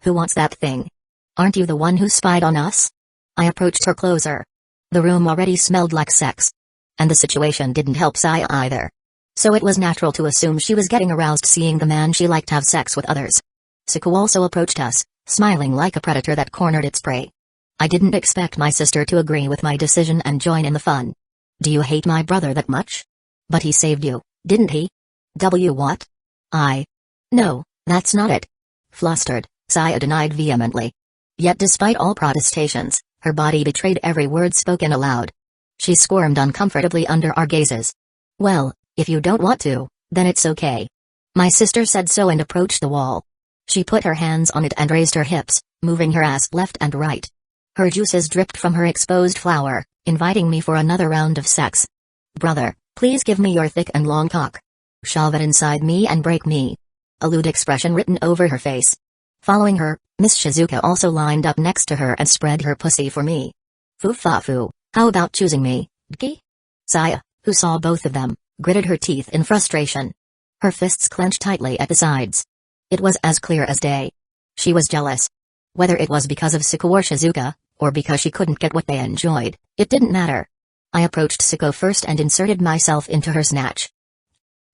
Who wants that thing? Aren't you the one who spied on us? I approached her closer. The room already smelled like sex. And the situation didn't help Saya either. So it was natural to assume she was getting aroused seeing the man she liked have sex with others. Sako also approached us, smiling like a predator that cornered its prey. I didn't expect my sister to agree with my decision and join in the fun. Do you hate my brother that much? But he saved you, didn't he? What? No, that's not it. Flustered, Saya denied vehemently. Yet despite all protestations, her body betrayed every word spoken aloud. She squirmed uncomfortably under our gazes. Well, if you don't want to, then it's okay. My sister said so and approached the wall. She put her hands on it and raised her hips, moving her ass left and right. Her juices dripped from her exposed flower, inviting me for another round of sex. Brother, please give me your thick and long cock. Shove it inside me and break me. A lewd expression written over her face. Following her, Miss Shizuka also lined up next to her and spread her pussy for me. Foo-fa-foo, how about choosing me, Dki? Saya, who saw both of them, gritted her teeth in frustration. Her fists clenched tightly at the sides. It was as clear as day. She was jealous. Whether it was because of Sako or Shizuka, or because she couldn't get what they enjoyed, it didn't matter. I approached Sako first and inserted myself into her snatch.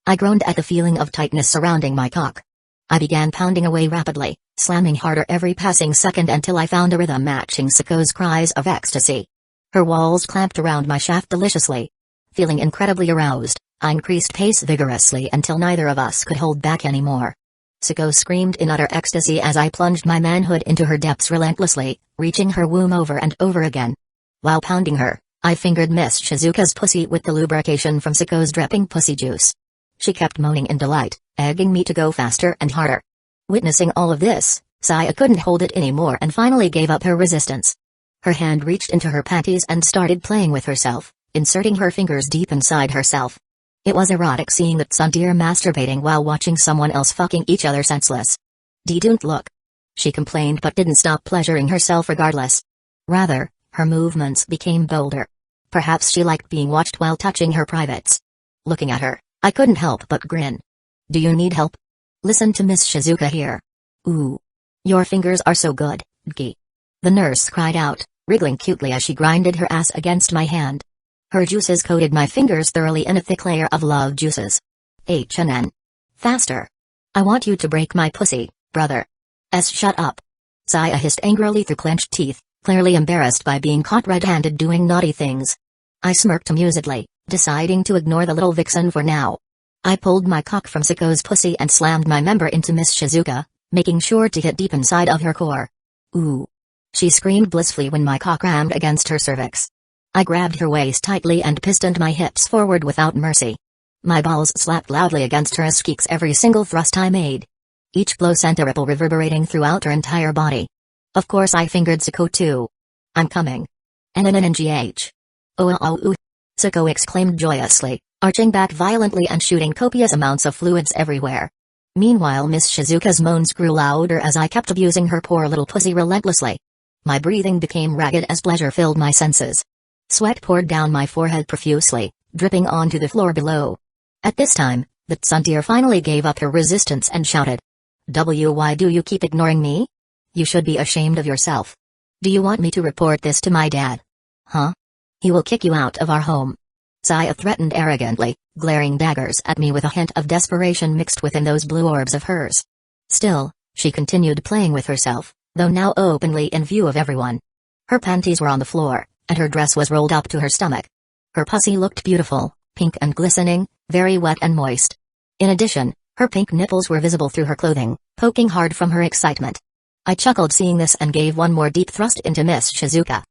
I groaned at the feeling of tightness surrounding my cock. I began pounding away rapidly, slamming harder every passing second until I found a rhythm matching Sako's cries of ecstasy. Her walls clamped around my shaft deliciously. Feeling incredibly aroused, I increased pace vigorously until neither of us could hold back anymore. Sako screamed in utter ecstasy as I plunged my manhood into her depths relentlessly, reaching her womb over and over again. While pounding her, I fingered Miss Shizuka's pussy with the lubrication from Sako's dripping pussy juice. She kept moaning in delight, egging me to go faster and harder. Witnessing all of this, Saya couldn't hold it anymore and finally gave up her resistance. Her hand reached into her panties and started playing with herself, inserting her fingers deep inside herself. It was erotic seeing that Sundeer masturbating while watching someone else fucking each other senseless. Don't look. She complained but didn't stop pleasuring herself regardless. Rather, her movements became bolder. Perhaps she liked being watched while touching her privates. Looking at her, I couldn't help but grin. Do you need help? Listen to Miss Shizuka here. Ooh. Your fingers are so good, Gi. The nurse cried out, wriggling cutely as she grinded her ass against my hand. Her juices coated my fingers thoroughly in a thick layer of love juices. HNN. Faster. I want you to break my pussy, brother. Shut up. Saya hissed angrily through clenched teeth, clearly embarrassed by being caught red-handed doing naughty things. I smirked amusedly, deciding to ignore the little vixen for now. I pulled my cock from Siko's pussy and slammed my member into Miss Shizuka, making sure to hit deep inside of her core. Ooh. She screamed blissfully when my cock rammed against her cervix. I grabbed her waist tightly and pistoned my hips forward without mercy. My balls slapped loudly against her ass cheeks every single thrust I made. Each blow sent a ripple reverberating throughout her entire body. Of course I fingered Siko too. I'm coming. NNNGH. Oh. Siko exclaimed joyously, arching back violently and shooting copious amounts of fluids everywhere. Meanwhile Miss Shizuka's moans grew louder as I kept abusing her poor little pussy relentlessly. My breathing became ragged as pleasure filled my senses. Sweat poured down my forehead profusely, dripping onto the floor below. At this time, the Sundeer finally gave up her resistance and shouted. Why do you keep ignoring me? You should be ashamed of yourself. Do you want me to report this to my dad? Huh? He will kick you out of our home. Saya threatened arrogantly, glaring daggers at me with a hint of desperation mixed within those blue orbs of hers. Still, she continued playing with herself, though now openly in view of everyone. Her panties were on the floor, and her dress was rolled up to her stomach. Her pussy looked beautiful, pink and glistening, very wet and moist. In addition, her pink nipples were visible through her clothing, poking hard from her excitement. I chuckled seeing this and gave one more deep thrust into Miss Shizuka.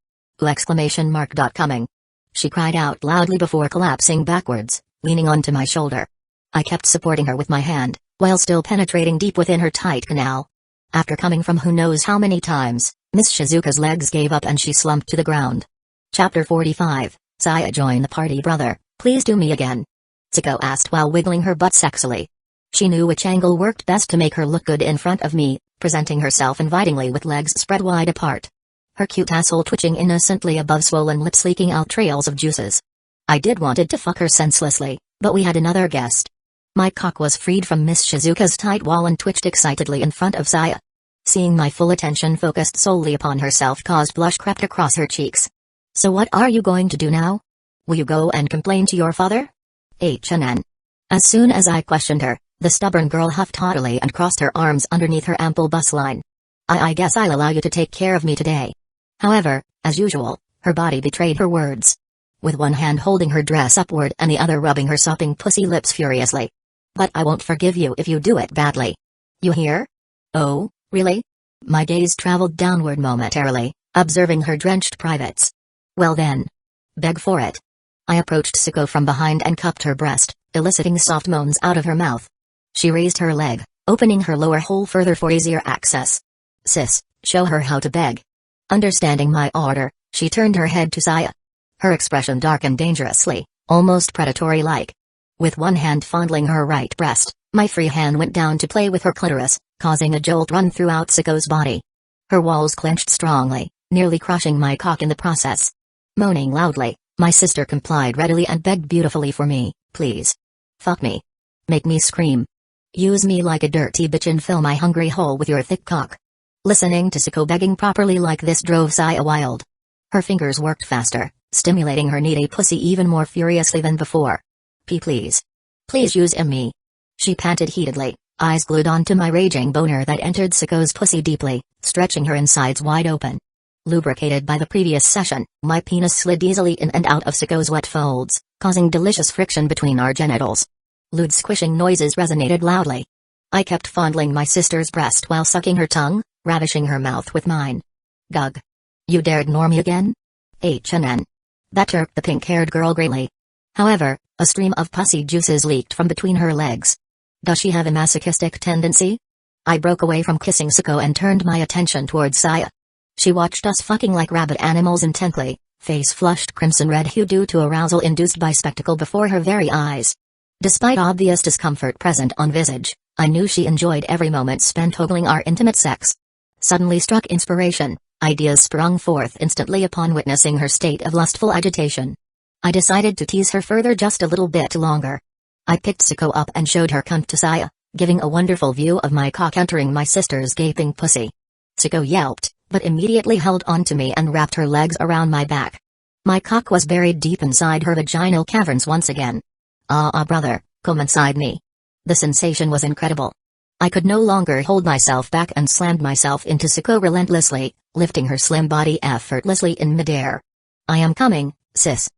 Coming. She cried out loudly before collapsing backwards, leaning onto my shoulder. I kept supporting her with my hand, while still penetrating deep within her tight canal. After coming from who knows how many times, Miss Shizuka's legs gave up and she slumped to the ground. Chapter 45, Saya join the party brother, please do me again. Siko asked while wiggling her butt sexily. She knew which angle worked best to make her look good in front of me, presenting herself invitingly with legs spread wide apart. Her cute asshole twitching innocently above swollen lips leaking out trails of juices. I did wanted to fuck her senselessly, but we had another guest. My cock was freed from Miss Shizuka's tight wall and twitched excitedly in front of Saya. Seeing my full attention focused solely upon herself caused blush crept across her cheeks. So what are you going to do now? Will you go and complain to your father? HNN. As soon as I questioned her, the stubborn girl huffed haughtily and crossed her arms underneath her ample bust line. I guess I'll allow you to take care of me today. However, as usual, her body betrayed her words. With one hand holding her dress upward and the other rubbing her sopping pussy lips furiously. But I won't forgive you if you do it badly. You hear? Oh, really? My gaze traveled downward momentarily, observing her drenched privates. Well then. Beg for it. I approached Siko from behind and cupped her breast, eliciting soft moans out of her mouth. She raised her leg, opening her lower hole further for easier access. Sis, show her how to beg. Understanding my order, she turned her head to Saya. Her expression darkened dangerously, almost predatory-like. With one hand fondling her right breast, my free hand went down to play with her clitoris, causing a jolt run throughout Siko's body. Her walls clenched strongly, nearly crushing my cock in the process. Moaning loudly, my sister complied readily and begged beautifully for me, please. Fuck me. Make me scream. Use me like a dirty bitch and fill my hungry hole with your thick cock. Listening to Siko begging properly like this drove Saya wild. Her fingers worked faster, stimulating her needy pussy even more furiously than before. Please. Please use me. She panted heatedly, eyes glued onto my raging boner that entered Siko's pussy deeply, stretching her insides wide open. Lubricated by the previous session, my penis slid easily in and out of Siko's wet folds, causing delicious friction between our genitals. Lewd squishing noises resonated loudly. I kept fondling my sister's breast while sucking her tongue, ravishing her mouth with mine. Gug. You dared ignore me again? HNN. That irked the pink-haired girl greatly. However, a stream of pussy juices leaked from between her legs. Does she have a masochistic tendency? I broke away from kissing Siko and turned my attention towards Saya. She watched us fucking like rabid animals intently, face flushed crimson red hue due to arousal induced by spectacle before her very eyes. Despite obvious discomfort present on visage, I knew she enjoyed every moment spent ogling our intimate sex. Suddenly struck inspiration, ideas sprung forth instantly upon witnessing her state of lustful agitation. I decided to tease her further just a little bit longer. I picked Siko up and showed her cunt to Saya, giving a wonderful view of my cock entering my sister's gaping pussy. Siko yelped, but immediately held on to me and wrapped her legs around my back. My cock was buried deep inside her vaginal caverns once again. Ah, brother, come inside me. The sensation was incredible. I could no longer hold myself back and slammed myself into Siko relentlessly, lifting her slim body effortlessly in midair. I am coming, sis.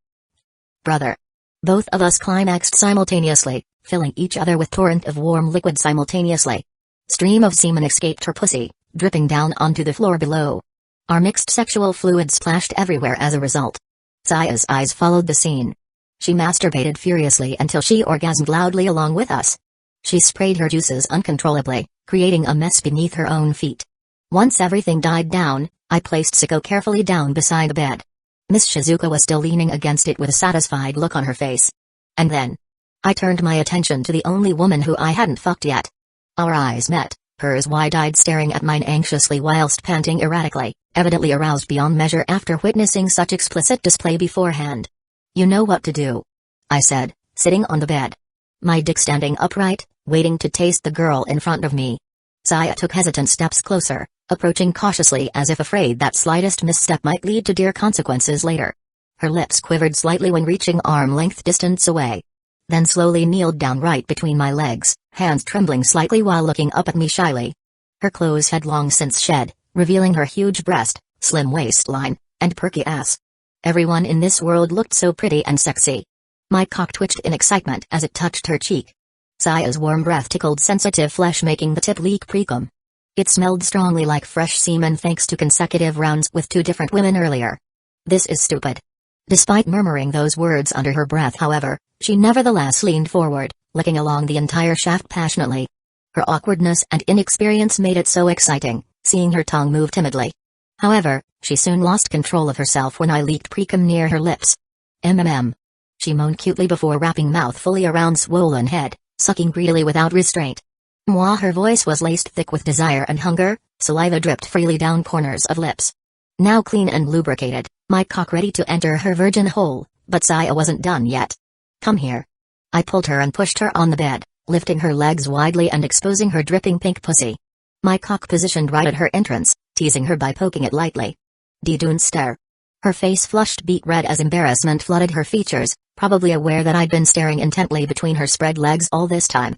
Brother. Both of us climaxed simultaneously, filling each other with torrent of warm liquid simultaneously. Stream of semen escaped her pussy, dripping down onto the floor below. Our mixed sexual fluid splashed everywhere as a result. Saya's eyes followed the scene. She masturbated furiously until she orgasmed loudly along with us. She sprayed her juices uncontrollably, creating a mess beneath her own feet. Once everything died down, I placed Siko carefully down beside the bed. Miss Shizuka was still leaning against it with a satisfied look on her face. And then, I turned my attention to the only woman who I hadn't fucked yet. Our eyes met, hers wide-eyed staring at mine anxiously whilst panting erratically, evidently aroused beyond measure after witnessing such explicit display beforehand. You know what to do, I said, sitting on the bed. My dick standing upright, waiting to taste the girl in front of me. Saya took hesitant steps closer, approaching cautiously as if afraid that slightest misstep might lead to dire consequences later. Her lips quivered slightly when reaching arm-length distance away. Then slowly kneeled down right between my legs, hands trembling slightly while looking up at me shyly. Her clothes had long since shed, revealing her huge breast, slim waistline, and perky ass. Everyone in this world looked so pretty and sexy. My cock twitched in excitement as it touched her cheek. Saya's warm breath tickled sensitive flesh, making the tip leak precum. It smelled strongly like fresh semen thanks to consecutive rounds with 2 different women earlier. This is stupid. Despite murmuring those words under her breath, however, she nevertheless leaned forward, licking along the entire shaft passionately. Her awkwardness and inexperience made it so exciting, seeing her tongue move timidly. However, she soon lost control of herself when I leaked precum near her lips. MMM. She moaned cutely before wrapping mouth fully around swollen head, sucking greedily without restraint. Mwah, her voice was laced thick with desire and hunger, saliva dripped freely down corners of lips. Now clean and lubricated, my cock ready to enter her virgin hole, but Saya wasn't done yet. Come here. I pulled her and pushed her on the bed, lifting her legs widely and exposing her dripping pink pussy. My cock positioned right at her entrance, teasing her by poking it lightly. Don't stare. Her face flushed beet red as embarrassment flooded her features, probably aware that I'd been staring intently between her spread legs all this time.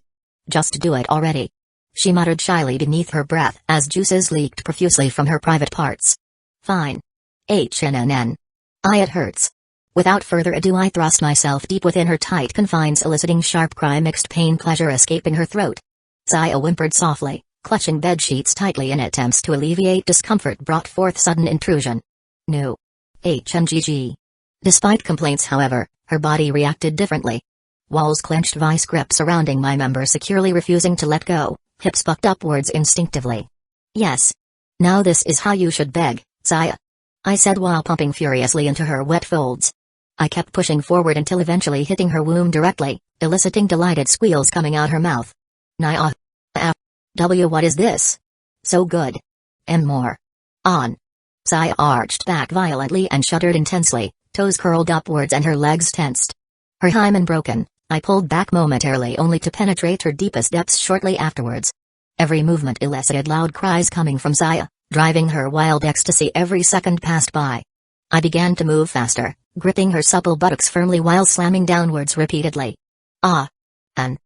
Just do it already. She muttered shyly beneath her breath as juices leaked profusely from her private parts. Fine. HNNN. It hurts. Without further ado I thrust myself deep within her tight confines, eliciting sharp cry mixed pain pleasure escaping her throat. Saya whimpered softly, clutching bedsheets tightly in attempts to alleviate discomfort brought forth sudden intrusion. No. HMGG. Despite complaints, however, her body reacted differently. Walls clenched vice grip surrounding my member, securely refusing to let go, hips bucked upwards instinctively. Yes. Now this is how you should beg, Saya, I said while pumping furiously into her wet folds. I kept pushing forward until eventually hitting her womb directly, eliciting delighted squeals coming out her mouth. Nya. What is this? So good. And more. On. Saya arched back violently and shuddered intensely, toes curled upwards and her legs tensed. Her hymen broken, I pulled back momentarily only to penetrate her deepest depths shortly afterwards. Every movement elicited loud cries coming from Saya, driving her wild ecstasy every second passed by. I began to move faster, gripping her supple buttocks firmly while slamming downwards repeatedly. Ah. And.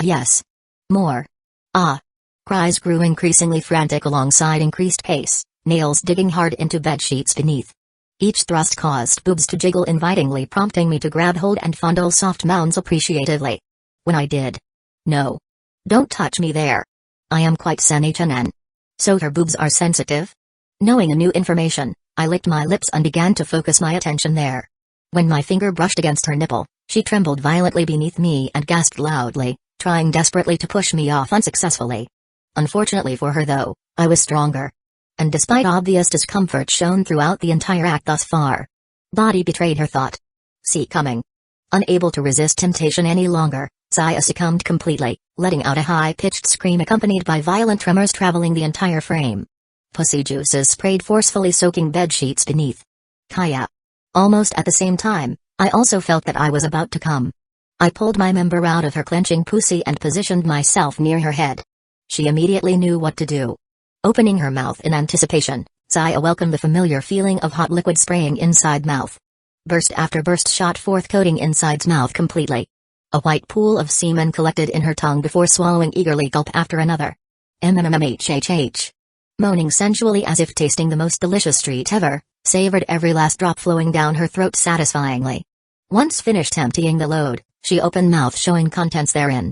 Yes. More. Ah. Cries grew increasingly frantic alongside increased pace, nails digging hard into bedsheets beneath. Each thrust caused boobs to jiggle invitingly, prompting me to grab hold and fondle soft mounds appreciatively. When I did. No. Don't touch me there. I am quite senHNN. So her boobs are sensitive? Knowing a new information, I licked my lips and began to focus my attention there. When my finger brushed against her nipple, she trembled violently beneath me and gasped loudly, trying desperately to push me off unsuccessfully. Unfortunately for her though, I was stronger. And despite obvious discomfort shown throughout the entire act thus far, body betrayed her thought. See coming. Unable to resist temptation any longer, Saya succumbed completely, letting out a high-pitched scream accompanied by violent tremors traveling the entire frame. Pussy juices sprayed forcefully, soaking bedsheets beneath. Kaya. Almost at the same time, I also felt that I was about to come. I pulled my member out of her clenching pussy and positioned myself near her head. She immediately knew what to do. Opening her mouth in anticipation, Saya welcomed the familiar feeling of hot liquid spraying inside mouth. Burst after burst shot forth, coating inside's mouth completely. A white pool of semen collected in her tongue before swallowing eagerly, gulp after another. MMMHHH. Moaning sensually as if tasting the most delicious treat ever, savored every last drop flowing down her throat satisfyingly. Once finished emptying the load, she opened mouth showing contents therein.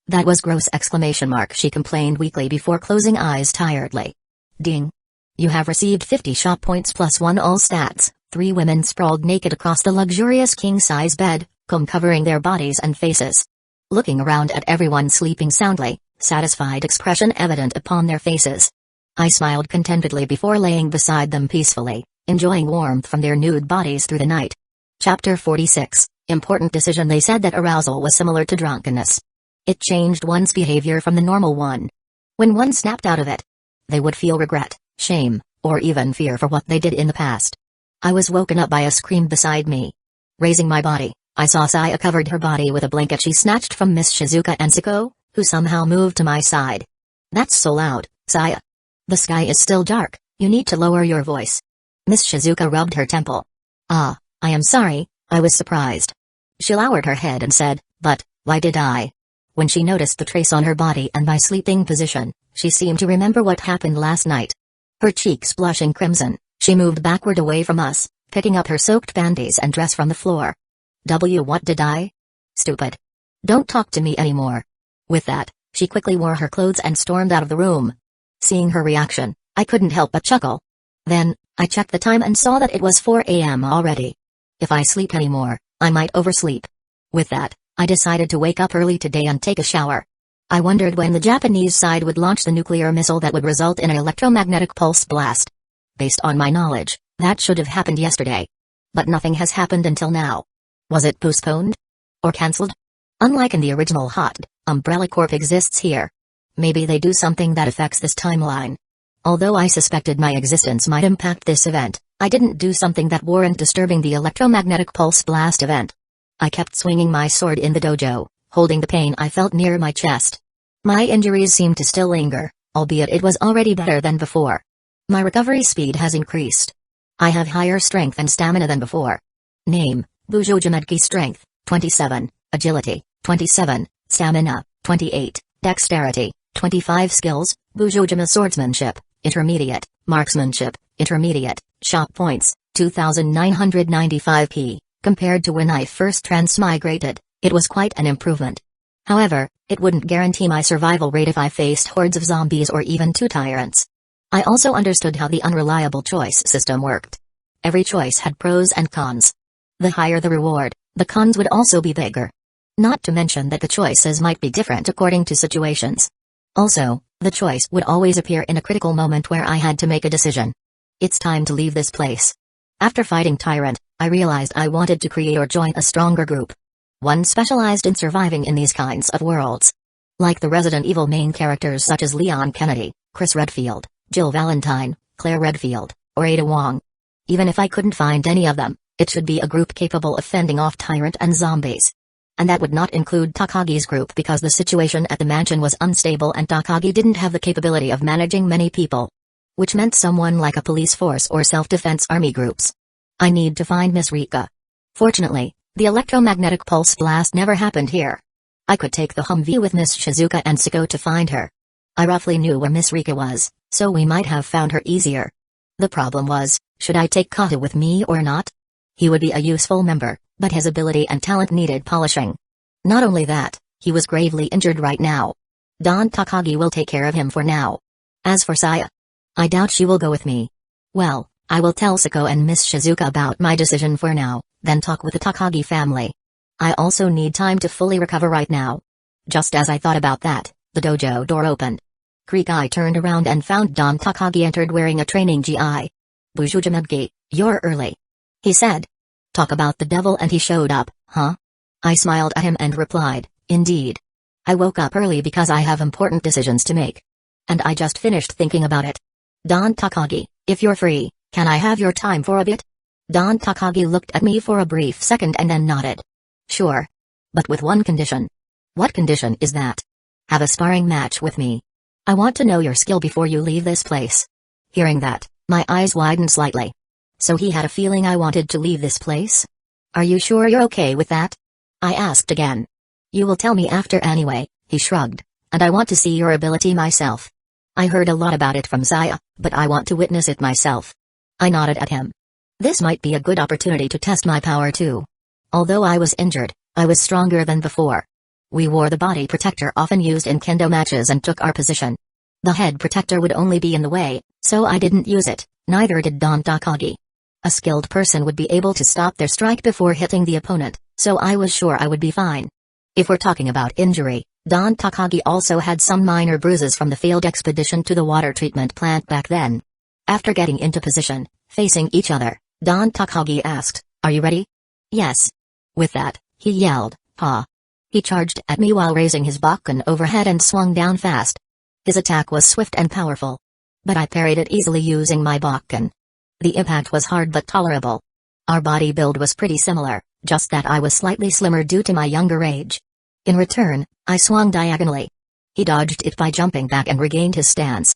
"That was gross!" She complained weakly before closing eyes tiredly. Ding. You have received 50 shop points plus 1 all stats. 3 women sprawled naked across the luxurious king-size bed, comb covering their bodies and faces. Looking around at everyone sleeping soundly, satisfied expression evident upon their faces. I smiled contentedly before laying beside them peacefully, enjoying warmth from their nude bodies through the night. Chapter 46, Important Decision. They said that arousal was similar to drunkenness. It changed one's behavior from the normal one. When one snapped out of it, they would feel regret, shame, or even fear for what they did in the past. I was woken up by a scream beside me. Raising my body, I saw Saya covered her body with a blanket she snatched from Miss Shizuka and Sako, who somehow moved to my side. "That's so loud, Saya. The sky is still dark, you need to lower your voice." Miss Shizuka rubbed her temple. "Ah, I am sorry," I was surprised. She lowered her head and said, "But, why did I?" When she noticed the trace on her body and my sleeping position, she seemed to remember what happened last night. Her cheeks blushing crimson, she moved backward away from us, picking up her soaked panties and dress from the floor. What did I? Stupid. Don't talk to me anymore." With that, she quickly wore her clothes and stormed out of the room. Seeing her reaction, I couldn't help but chuckle. Then, I checked the time and saw that it was 4 a.m. already. If I sleep anymore, I might oversleep. With that, I decided to wake up early today and take a shower. I wondered when the Japanese side would launch the nuclear missile that would result in an electromagnetic pulse blast. Based on my knowledge, that should have happened yesterday. But nothing has happened until now. Was it postponed? Or cancelled? Unlike in the original HOTD, Umbrella Corp exists here. Maybe they do something that affects this timeline. Although I suspected my existence might impact this event, I didn't do something that warranted disturbing the electromagnetic pulse blast event. I kept swinging my sword in the dojo, holding the pain I felt near my chest. My injuries seemed to still linger, albeit it was already better than before. My recovery speed has increased. I have higher strength and stamina than before. Name, Busujima Strength, 27, Agility, 27, Stamina, 28, Dexterity, 25 Skills, Busujima Swordsmanship, Intermediate, Marksmanship, Intermediate, Shop Points, 2,995 P. Compared to when I first transmigrated, it was quite an improvement. However, it wouldn't guarantee my survival rate if I faced hordes of zombies or even 2 tyrants. I also understood how the unreliable choice system worked. Every choice had pros and cons. The higher the reward, the cons would also be bigger. Not to mention that the choices might be different according to situations. Also, the choice would always appear in a critical moment where I had to make a decision. It's time to leave this place. After fighting Tyrant, I realized I wanted to create or join a stronger group. One specialized in surviving in these kinds of worlds. Like the Resident Evil main characters such as Leon Kennedy, Chris Redfield, Jill Valentine, Claire Redfield, or Ada Wong. Even if I couldn't find any of them, it should be a group capable of fending off Tyrant and zombies. And that would not include Takagi's group because the situation at the mansion was unstable and Takagi didn't have the capability of managing many people. Which meant someone like a police force or self-defense army groups. I need to find Miss Rika. Fortunately, the electromagnetic pulse blast never happened here. I could take the Humvee with Miss Shizuka and Sako to find her. I roughly knew where Miss Rika was, so we might have found her easier. The problem was, should I take Kata with me or not? He would be a useful member, but his ability and talent needed polishing. Not only that, he was gravely injured right now. Don Takagi will take care of him for now. As for Saya, I doubt she will go with me. Well, I will tell Sako and Miss Shizuka about my decision for now, then talk with the Takagi family. I also need time to fully recover right now. Just as I thought about that, the dojo door opened. Krikai turned around and found Don Takagi entered wearing a training GI. Busujima, you're early. He said. Talk about the devil and he showed up, huh? I smiled at him and replied, indeed. I woke up early because I have important decisions to make. And I just finished thinking about it. Don Takagi, if you're free, can I have your time for a bit? Don Takagi looked at me for a brief second and then nodded. Sure. But with one condition. What condition is that? Have a sparring match with me. I want to know your skill before you leave this place. Hearing that, my eyes widened slightly. So he had a feeling I wanted to leave this place? Are you sure you're okay with that? I asked again. You will tell me after anyway, he shrugged, and I want to see your ability myself. I heard a lot about it from Zaya, but I want to witness it myself. I nodded at him. This might be a good opportunity to test my power too. Although I was injured, I was stronger than before. We wore the body protector often used in kendo matches and took our position. The head protector would only be in the way, so I didn't use it, neither did Don Takagi. A skilled person would be able to stop their strike before hitting the opponent, so I was sure I would be fine. If we're talking about injury, Don Takagi also had some minor bruises from the failed expedition to the water treatment plant back then. After getting into position, facing each other, Don Takagi asked, "Are you ready?" "Yes." With that, he yelled, "Ha!" He charged at me while raising his bakken overhead and swung down fast. His attack was swift and powerful. But I parried it easily using my bakken. The impact was hard but tolerable. Our body build was pretty similar, just that I was slightly slimmer due to my younger age. In return, I swung diagonally. He dodged it by jumping back and regained his stance.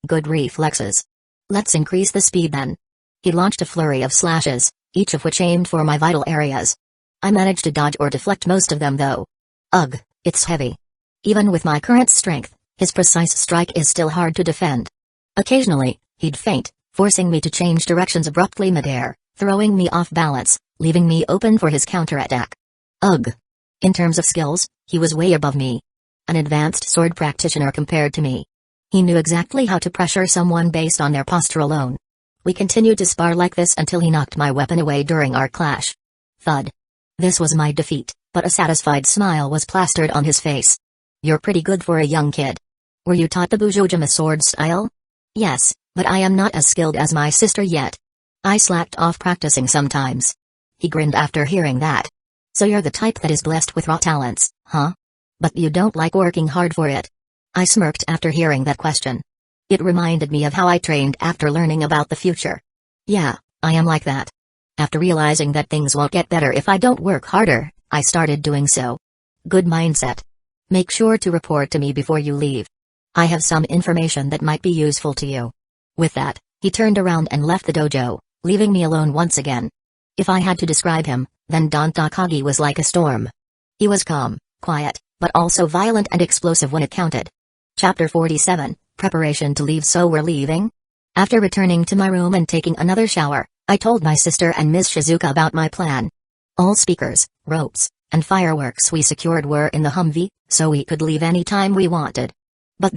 Good reflexes. Let's increase the speed then. He launched a flurry of slashes, each of which aimed for my vital areas. I managed to dodge or deflect most of them though. Ugh, it's heavy. Even with my current strength, his precise strike is still hard to defend. Occasionally, he'd feint, forcing me to change directions abruptly midair, throwing me off balance, leaving me open for his counterattack. Ugh. In terms of skills, he was way above me. An advanced sword practitioner compared to me. He knew exactly how to pressure someone based on their posture alone. We continued to spar like this until he knocked my weapon away during our clash. Thud. This was my defeat, but a satisfied smile was plastered on his face. You're pretty good for a young kid. Were you taught the Busujima sword style? Yes, but I am not as skilled as my sister yet. I slacked off practicing sometimes. He grinned after hearing that. So you're the type that is blessed with raw talents, huh? But you don't like working hard for it. I smirked after hearing that question. It reminded me of how I trained after learning about the future. Yeah, I am like that. After realizing that things won't get better if I don't work harder, I started doing so. Good mindset. Make sure to report to me before you leave. I have some information that might be useful to you. With that, he turned around and left the dojo, leaving me alone once again. If I had to describe him, then Don Takagi was like a storm. He was calm, quiet, but also violent and explosive when it counted. Chapter 47, Preparation to leave. So we're leaving? After returning to my room and taking another shower, I told my sister and Ms. Shizuka about my plan. All speakers, ropes, and fireworks we secured were in the Humvee, so we could leave any time we wanted. But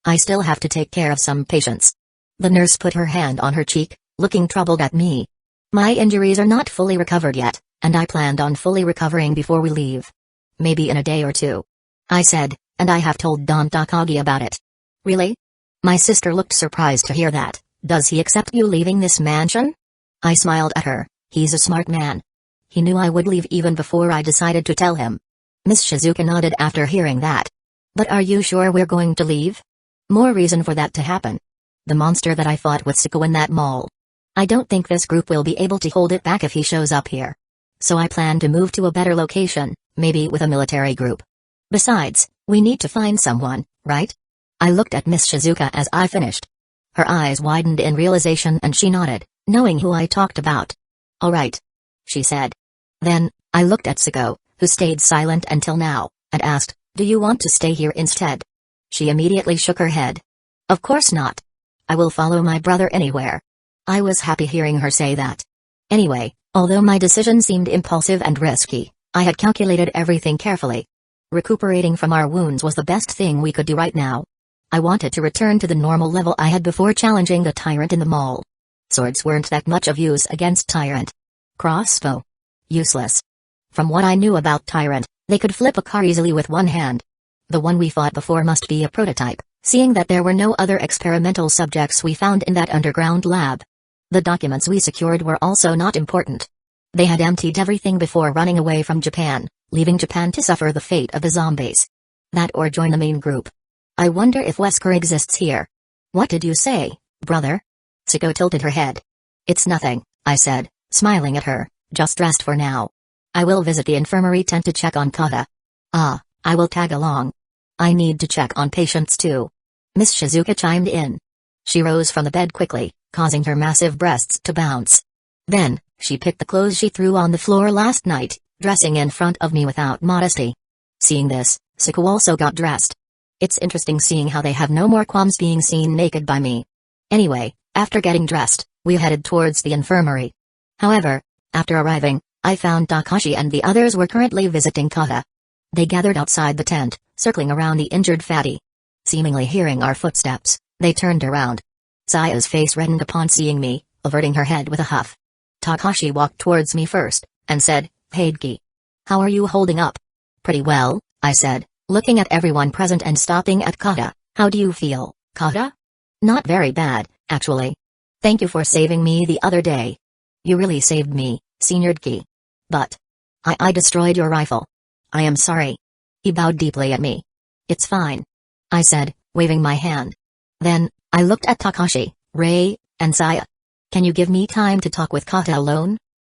I still have to take care of some patients. The nurse put her hand on her cheek, looking troubled at me. My injuries are not fully recovered yet, and I planned on fully recovering before we leave. Maybe in a day or two. I said, and I have told Don Takagi about it. Really? My sister looked surprised to hear that. Does he accept you leaving this mansion? I smiled at her. He's a smart man. He knew I would leave even before I decided to tell him. Miss Shizuka nodded after hearing that. But are you sure we're going to leave? More reason for that to happen. The monster that I fought with Suko in that mall. I don't think this group will be able to hold it back if he shows up here. So I plan to move to a better location, maybe with a military group. Besides, we need to find someone, right? I looked at Miss Shizuka as I finished. Her eyes widened in realization and she nodded, knowing who I talked about. All right, she said. Then, I looked at Suko, who stayed silent until now, and asked, do you want to stay here instead? She immediately shook her head. Of course not. I will follow my brother anywhere. I was happy hearing her say that. Anyway, although my decision seemed impulsive and risky, I had calculated everything carefully. Recuperating from our wounds was the best thing we could do right now. I wanted to return to the normal level I had before challenging the tyrant in the mall. Swords weren't that much of use against tyrant. Crossbow. Useless. From what I knew about tyrant, they could flip a car easily with one hand. The one we fought before must be a prototype, seeing that there were no other experimental subjects we found in that underground lab. The documents we secured were also not important. They had emptied everything before running away from Japan, leaving Japan to suffer the fate of the zombies. That or join the main group. I wonder if Wesker exists here. What did you say, brother? Siko tilted her head. It's nothing, I said, smiling at her, just dressed for now. I will visit the infirmary tent to check on Kata. Ah, I will tag along. I need to check on patients too. Miss Shizuka chimed in. She rose from the bed quickly, causing her massive breasts to bounce. Then, she picked the clothes she threw on the floor last night, dressing in front of me without modesty. Seeing this, Siko also got dressed. It's interesting seeing how they have no more qualms being seen naked by me. Anyway, after getting dressed, we headed towards the infirmary. However, after arriving, I found Takashi and the others were currently visiting Kata. They gathered outside the tent, circling around the injured fatty. Seemingly hearing our footsteps, they turned around. Saya's face reddened upon seeing me, averting her head with a huff. Takashi walked towards me first, and said, "Heidki. How are you holding up?" "Pretty well," I said, looking at everyone present and stopping at Kata. "How do you feel, Kata?" "Not very bad, actually. Thank you for saving me the other day." "You really saved me, Senior Ki. But I destroyed your rifle. I am sorry." He bowed deeply at me. "It's fine," I said, waving my hand. Then, I looked at Takashi, Rei, and Saya. "Can you give me time to talk with Kata alone?"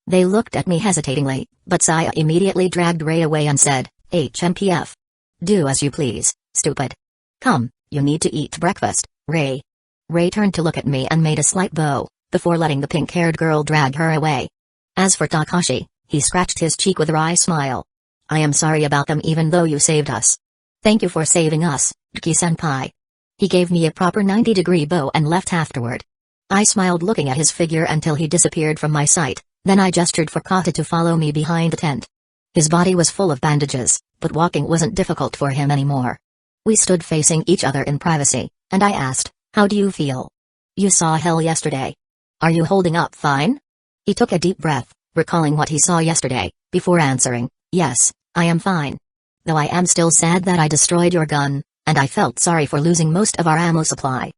They looked at me hesitatingly, but Saya immediately dragged Rei away and said, "HMPF. Do as you please, stupid. Come, you need to eat breakfast, Rei." Rei turned to look at me and made a slight bow, before letting the pink-haired girl drag her away. As for Takashi, he scratched his cheek with a wry smile. "I am sorry about them even though you saved us." "Thank you for saving us, Ki-senpai." He gave me a proper 90-degree bow and left afterward. I smiled looking at his figure until he disappeared from my sight, then I gestured for Kata to follow me behind the tent. His body was full of bandages, but walking wasn't difficult for him anymore. We stood facing each other in privacy, and I asked, "How do you feel? You saw hell yesterday. Are you holding up fine?" He took a deep breath, recalling what he saw yesterday, before answering, "Yes, I am fine. Though I am still sad that I destroyed your gun, and I felt sorry for losing most of our ammo supply."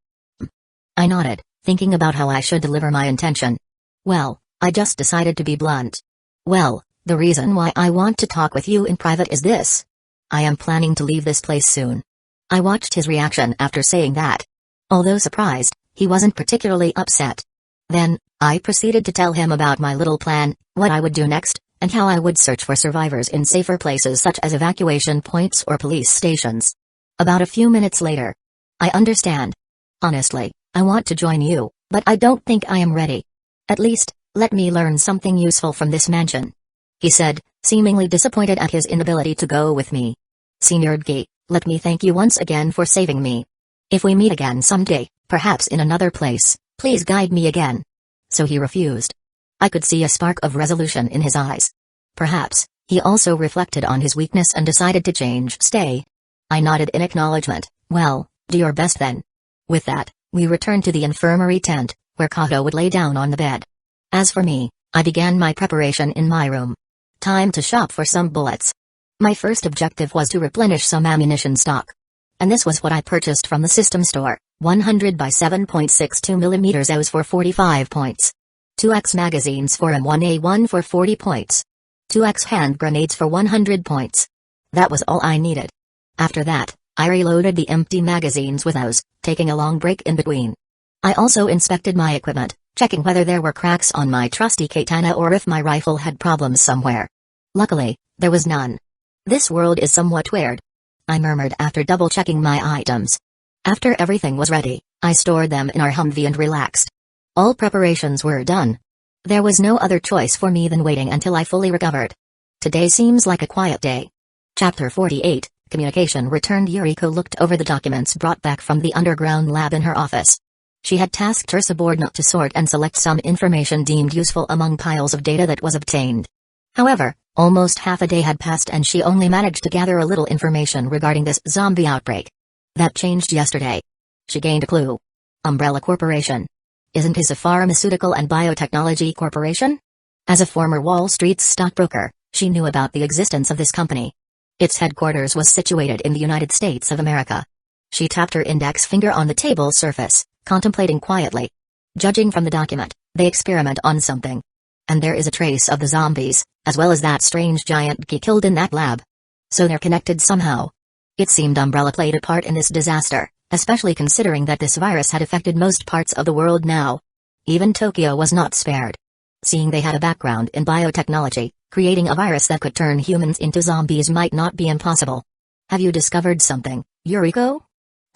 I nodded, thinking about how I should deliver my intention. "Well, I just decided to be blunt. Well, the reason why I want to talk with you in private is this. I am planning to leave this place soon." I watched his reaction after saying that. Although surprised, he wasn't particularly upset. Then, I proceeded to tell him about my little plan, what I would do next, and how I would search for survivors in safer places such as evacuation points or police stations. About a few minutes later. "I understand. Honestly, I want to join you, but I don't think I am ready. At least, let me learn something useful from this mansion," he said, seemingly disappointed at his inability to go with me. "Senior Gi, let me thank you once again for saving me. If we meet again someday, perhaps in another place, please guide me again." So he refused. I could see a spark of resolution in his eyes. Perhaps, he also reflected on his weakness and decided to stay. I nodded in acknowledgement. "Well, do your best then." With that, we returned to the infirmary tent, where Kato would lay down on the bed. As for me, I began my preparation in my room. Time to shop for some bullets. My first objective was to replenish some ammunition stock. And this was what I purchased from the system store, 100 by 7.62mm AUs for 45 points. 2x magazines for M1A1 for 40 points. 2x hand grenades for 100 points. That was all I needed. After that, I reloaded the empty magazines with AUs, taking a long break in between. I also inspected my equipment, checking whether there were cracks on my trusty katana or if my rifle had problems somewhere. Luckily, there was none. "This world is somewhat weird," I murmured after double-checking my items. After everything was ready, I stored them in our Humvee and relaxed. All preparations were done. There was no other choice for me than waiting until I fully recovered. Today seems like a quiet day. Chapter 48, Communication returned. Yuriko looked over the documents brought back from the underground lab in her office. She had tasked her subordinate to sort and select some information deemed useful among piles of data that was obtained. However, almost half a day had passed and she only managed to gather a little information regarding this zombie outbreak. That changed yesterday. She gained a clue. Umbrella Corporation. Isn't his a pharmaceutical and biotechnology corporation? As a former Wall Street stockbroker, she knew about the existence of this company. Its headquarters was situated in the United States of America. She tapped her index finger on the table surface, contemplating quietly. Judging from the document, they experiment on something. And there is a trace of the zombies, as well as that strange giant geek killed in that lab. So they're connected somehow. It seemed Umbrella played a part in this disaster, especially considering that this virus had affected most parts of the world now. Even Tokyo was not spared. Seeing they had a background in biotechnology, creating a virus that could turn humans into zombies might not be impossible. Have you discovered something, Yuriko?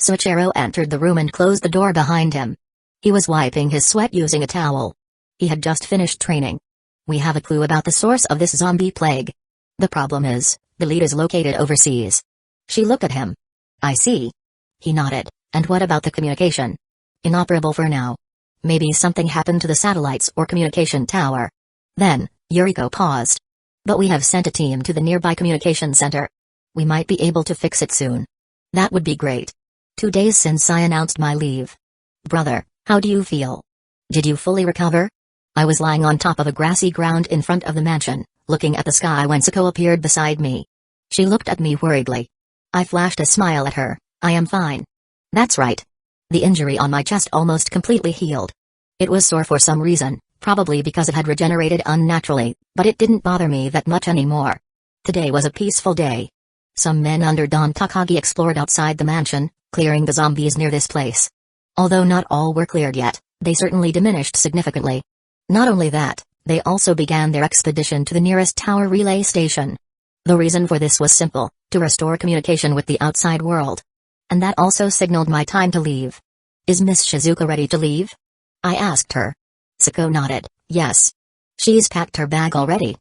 Soichiro entered the room and closed the door behind him. He was wiping his sweat using a towel. He had just finished training. We have a clue about the source of this zombie plague. The problem is, the lead is located overseas. She looked at him. I see. He nodded. And what about the communication? Inoperable for now. Maybe something happened to the satellites or communication tower. Then, Yuriko paused. But we have sent a team to the nearby communication center. We might be able to fix it soon. That would be great. 2 days since I announced my leave. Brother, how do you feel? Did you fully recover? I was lying on top of a grassy ground in front of the mansion, looking at the sky when Sako appeared beside me. She looked at me worriedly. I flashed a smile at her. I am fine. That's right. The injury on my chest almost completely healed. It was sore for some reason, probably because it had regenerated unnaturally, but it didn't bother me that much anymore. Today was a peaceful day. Some men under Don Takagi explored outside the mansion, clearing the zombies near this place. Although not all were cleared yet, they certainly diminished significantly. Not only that, they also began their expedition to the nearest tower relay station. The reason for this was simple, to restore communication with the outside world. And that also signaled my time to leave. Is Miss Shizuka ready to leave? I asked her. Sako nodded, yes. She's packed her bag already.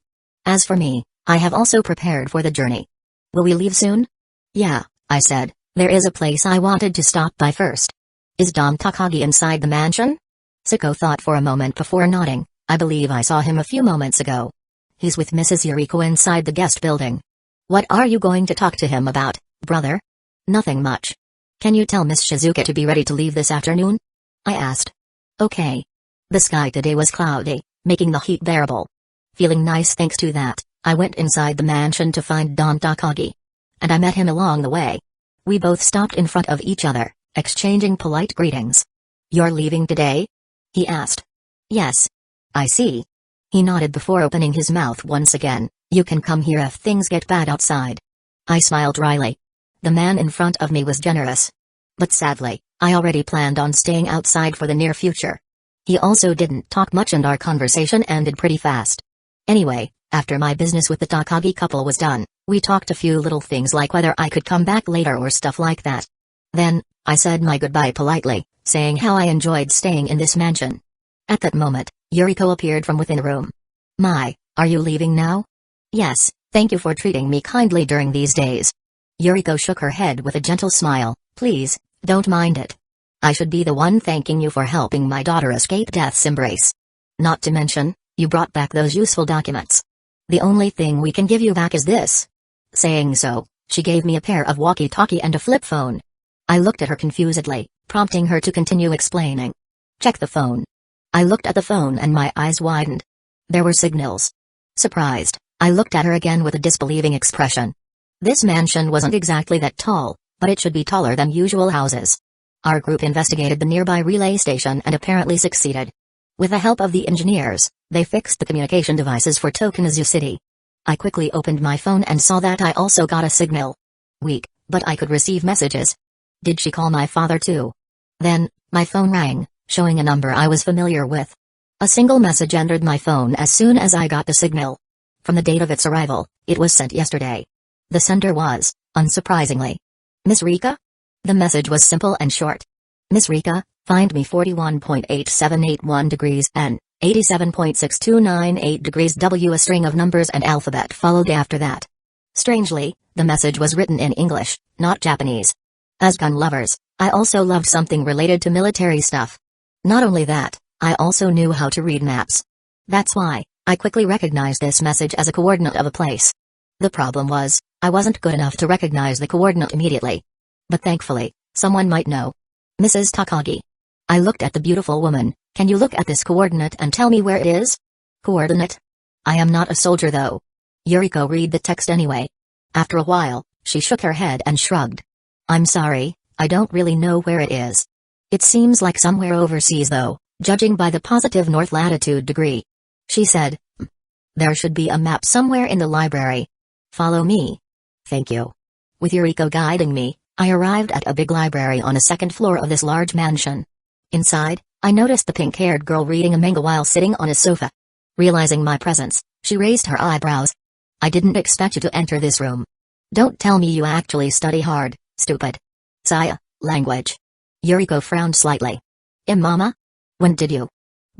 As for me, I have also prepared for the journey. Will we leave soon? Yeah, I said, there is a place I wanted to stop by first. Is Dom Takagi inside the mansion? Sako thought for a moment before nodding. I believe I saw him a few moments ago. He's with Mrs. Yuriko inside the guest building. What are you going to talk to him about, brother? Nothing much. Can you tell Miss Shizuka to be ready to leave this afternoon? I asked. Okay. The sky today was cloudy, making the heat bearable. Feeling nice thanks to that, I went inside the mansion to find Don Takagi. And I met him along the way. We both stopped in front of each other, exchanging polite greetings. You're leaving today? He asked. Yes. I see. He nodded before opening his mouth once again. You can come here if things get bad outside. I smiled wryly. The man in front of me was generous. But sadly, I already planned on staying outside for the near future. He also didn't talk much and our conversation ended pretty fast. Anyway, after my business with the Takagi couple was done, we talked a few little things like whether I could come back later or stuff like that. Then, I said my goodbye politely, saying how I enjoyed staying in this mansion. At that moment, Yuriko appeared from within the room. My, are you leaving now? Yes, thank you for treating me kindly during these days. Yuriko shook her head with a gentle smile. Please, don't mind it. I should be the one thanking you for helping my daughter escape death's embrace. Not to mention, you brought back those useful documents. The only thing we can give you back is this. Saying so, she gave me a pair of walkie-talkie and a flip phone. I looked at her confusedly, prompting her to continue explaining. Check the phone. I looked at the phone and my eyes widened. There were signals. Surprised, I looked at her again with a disbelieving expression. This mansion wasn't exactly that tall, but it should be taller than usual houses. Our group investigated the nearby relay station and apparently succeeded. With the help of the engineers, they fixed the communication devices for Tokunazu City. I quickly opened my phone and saw that I also got a signal. Weak, but I could receive messages. Did she call my father too? Then, my phone rang, showing a number I was familiar with. A single message entered my phone as soon as I got the signal. From the date of its arrival, it was sent yesterday. The sender was, unsurprisingly, Miss Rika? The message was simple and short. Miss Rika, find me 41.8781 degrees N, 87.6298 degrees W. A string of numbers and alphabet followed after that. Strangely, the message was written in English, not Japanese. As gun lovers, I also loved something related to military stuff. Not only that, I also knew how to read maps. That's why, I quickly recognized this message as a coordinate of a place. The problem was, I wasn't good enough to recognize the coordinate immediately. But thankfully, someone might know. Mrs. Takagi. I looked at the beautiful woman. Can you look at this coordinate and tell me where it is? Coordinate? I am not a soldier though. Yuriko read the text anyway. After a while, she shook her head and shrugged. I'm sorry, I don't really know where it is. It seems like somewhere overseas though, judging by the positive north latitude degree. She said. There should be a map somewhere in the library. Follow me. Thank you. With Yuriko guiding me, I arrived at a big library on a second floor of this large mansion. Inside, I noticed the pink-haired girl reading a manga while sitting on a sofa. Realizing my presence, she raised her eyebrows. I didn't expect you to enter this room. Don't tell me you actually study hard, stupid. Saya, language. Yuriko frowned slightly. Mama? When did you?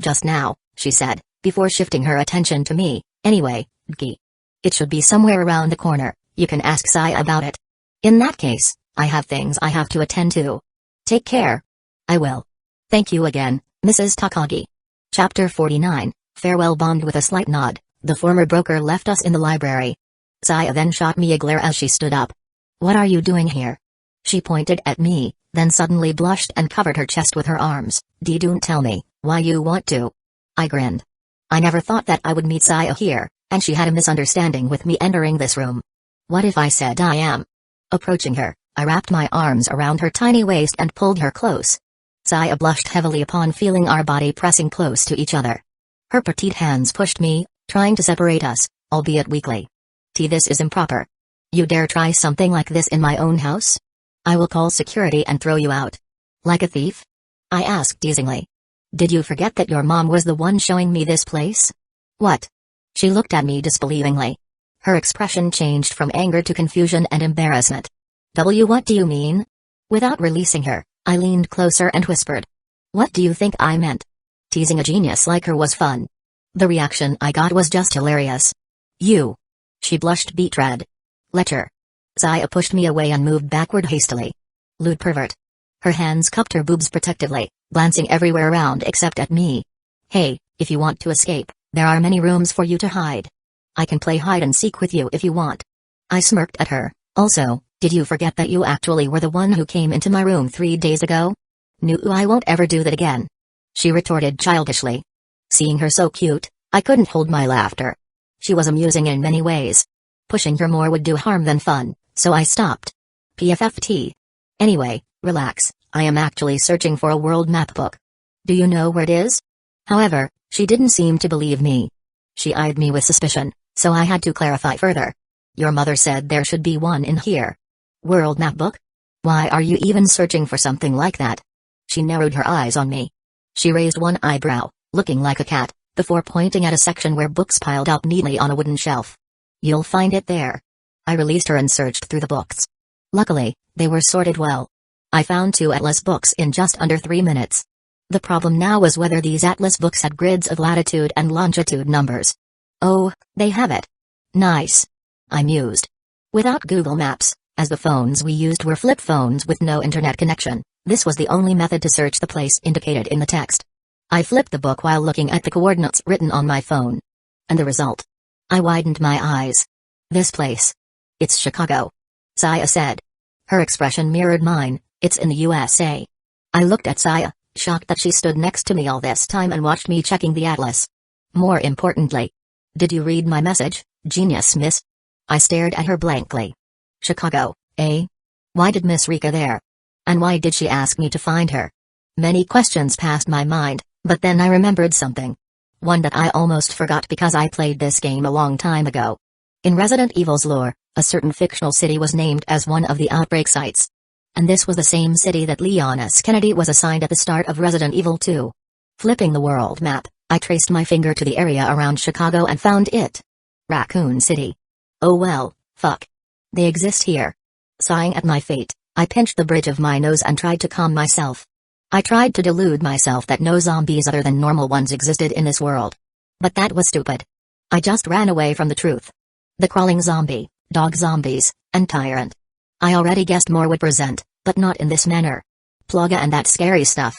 Just now, she said, before shifting her attention to me. Anyway, Gi. It should be somewhere around the corner. You can ask Saya about it. In that case, I have things I have to attend to. Take care. I will. Thank you again, Mrs. Takagi. Chapter 49, Farewell Bond. With a slight nod, the former broker left us in the library. Saya then shot me a glare as she stood up. What are you doing here? She pointed at me, then suddenly blushed and covered her chest with her arms. Don't tell me why you want to. I grinned. I never thought that I would meet Saya here, and she had a misunderstanding with me entering this room. What if I said I am? Approaching her, I wrapped my arms around her tiny waist and pulled her close. Saya blushed heavily upon feeling our body pressing close to each other. Her petite hands pushed me, trying to separate us, albeit weakly. This is improper. You dare try something like this in my own house? I will call security and throw you out. Like a thief? I asked teasingly. Did you forget that your mom was the one showing me this place? What? She looked at me disbelievingly. Her expression changed from anger to confusion and embarrassment. What do you mean? Without releasing her, I leaned closer and whispered. What do you think I meant? Teasing a genius like her was fun. The reaction I got was just hilarious. You. She blushed beet red. Letcher. Saya pushed me away and moved backward hastily. Lewd pervert. Her hands cupped her boobs protectively, glancing everywhere around except at me. Hey, if you want to escape, there are many rooms for you to hide. I can play hide and seek with you if you want. I smirked at her. Also, did you forget that you actually were the one who came into my room 3 days ago? No, I won't ever do that again. She retorted childishly. Seeing her so cute, I couldn't hold my laughter. She was amusing in many ways. Pushing her more would do harm than fun, so I stopped. PFFT. Anyway, relax, I am actually searching for a world map book. Do you know where it is? However, she didn't seem to believe me. She eyed me with suspicion, so I had to clarify further. Your mother said there should be one in here. World map book? Why are you even searching for something like that? She narrowed her eyes on me. She raised one eyebrow, looking like a cat, before pointing at a section where books piled up neatly on a wooden shelf. You'll find it there. I released her and searched through the books. Luckily, they were sorted well. I found 2 atlas books in just under 3 minutes. The problem now was whether these atlas books had grids of latitude and longitude numbers. Oh, they have it. Nice. I mused. Without Google Maps, as the phones we used were flip phones with no internet connection, this was the only method to search the place indicated in the text. I flipped the book while looking at the coordinates written on my phone. And the result? I widened my eyes. This place. It's Chicago. Saya said. Her expression mirrored mine. It's in the USA. I looked at Saya, shocked that she stood next to me all this time and watched me checking the atlas. More importantly. Did you read my message, genius miss? I stared at her blankly. Chicago, eh? Why did Miss Rika there? And why did she ask me to find her? Many questions passed my mind, but then I remembered something. One that I almost forgot because I played this game a long time ago. In Resident Evil's lore, a certain fictional city was named as one of the outbreak sites. And this was the same city that Leon S. Kennedy was assigned at the start of Resident Evil 2. Flipping the world map, I traced my finger to the area around Chicago and found it. Raccoon City. Oh well, fuck. They exist here. Sighing at my fate, I pinched the bridge of my nose and tried to calm myself. I tried to delude myself that no zombies other than normal ones existed in this world. But that was stupid. I just ran away from the truth. The crawling zombie, dog zombies, and tyrant. I already guessed more would present, but not in this manner. Plaga and that scary stuff.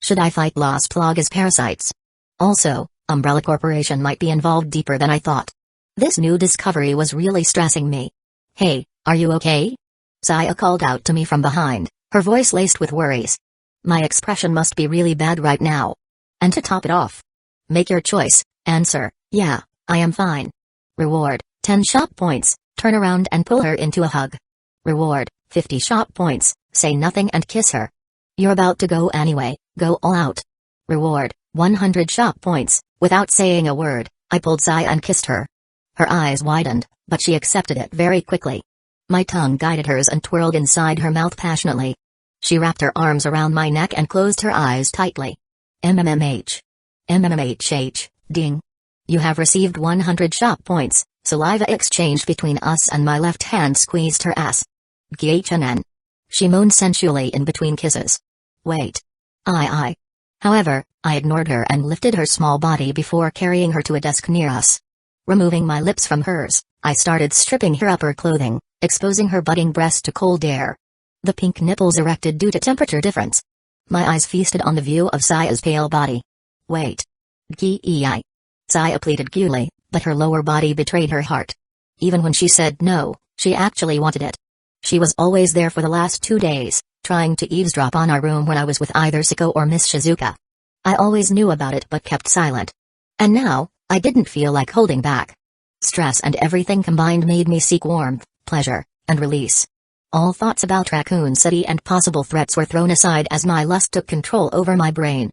Should I fight Las Plagas parasites? Also, Umbrella Corporation might be involved deeper than I thought. This new discovery was really stressing me. Hey, are you okay? Saya called out to me from behind, her voice laced with worries. My expression must be really bad right now. And to top it off. Make your choice, answer, yeah, I am fine. Reward, 10 shop points, turn around and pull her into a hug. Reward, 50 shop points, say nothing and kiss her. You're about to go anyway, go all out. Reward, 100 shop points, without saying a word, I pulled Saya and kissed her. Her eyes widened, but she accepted it very quickly. My tongue guided hers and twirled inside her mouth passionately. She wrapped her arms around my neck and closed her eyes tightly. MMMH. MMMHH, ding. You have received 100 shop points. Saliva exchanged between us and my left hand squeezed her ass. GHNN. She moaned sensually in between kisses. Wait. I. However, I ignored her and lifted her small body before carrying her to a desk near us. Removing my lips from hers, I started stripping her upper clothing, exposing her budding breast to cold air. The pink nipples erected due to temperature difference. My eyes feasted on the view of Saya's pale body. Wait. GEI. Saya pleaded gully, but her lower body betrayed her heart. Even when she said no, she actually wanted it. She was always there for the last 2 days, trying to eavesdrop on our room when I was with either Siko or Miss Shizuka. I always knew about it but kept silent. And now, I didn't feel like holding back. Stress and everything combined made me seek warmth, pleasure, and release. All thoughts about Raccoon City and possible threats were thrown aside as my lust took control over my brain.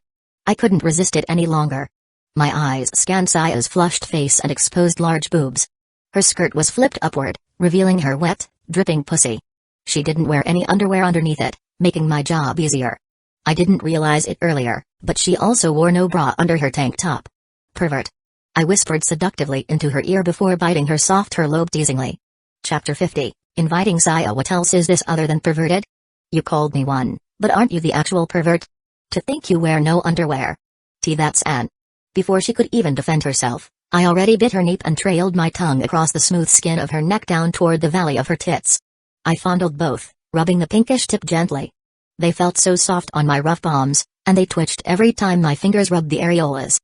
I couldn't resist it any longer. My eyes scanned Saya's flushed face and exposed large boobs. Her skirt was flipped upward, revealing her wet, dripping pussy. She didn't wear any underwear underneath it, making my job easier. I didn't realize it earlier, but she also wore no bra under her tank top. Pervert. I whispered seductively into her ear before biting her soft earlobe teasingly. Chapter 50, Inviting Saya. What else is this other than perverted? You called me one, but aren't you the actual pervert? To think you wear no underwear. That's Anne. Before she could even defend herself, I already bit her nape and trailed my tongue across the smooth skin of her neck down toward the valley of her tits. I fondled both, rubbing the pinkish tip gently. They felt so soft on my rough palms, and they twitched every time my fingers rubbed the areolas.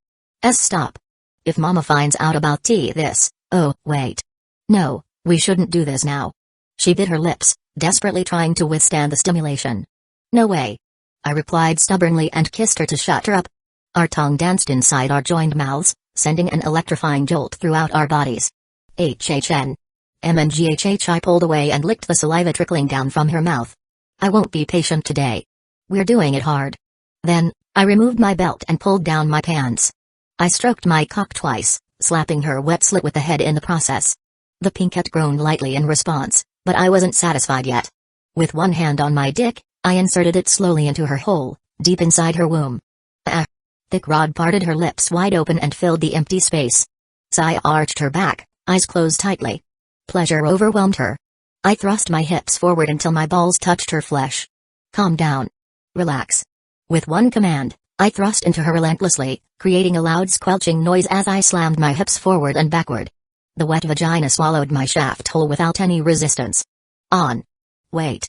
Stop. If Mama finds out about this, oh, wait. No, we shouldn't do this now. She bit her lips, desperately trying to withstand the stimulation. No way. I replied stubbornly and kissed her to shut her up. Our tongue danced inside our joined mouths, sending an electrifying jolt throughout our bodies. HHN. MNGHH. I pulled away and licked the saliva trickling down from her mouth. I won't be patient today. We're doing it hard. Then, I removed my belt and pulled down my pants. I stroked my cock twice, slapping her wet slit with the head in the process. The pinkette groaned lightly in response, but I wasn't satisfied yet. With one hand on my dick, I inserted it slowly into her hole, deep inside her womb. Thick rod parted her lips wide open and filled the empty space. Saya arched her back, eyes closed tightly. Pleasure overwhelmed her. I thrust my hips forward until my balls touched her flesh. Calm down. Relax. With one command, I thrust into her relentlessly, creating a loud squelching noise as I slammed my hips forward and backward. The wet vagina swallowed my shaft hole without any resistance. On. Wait.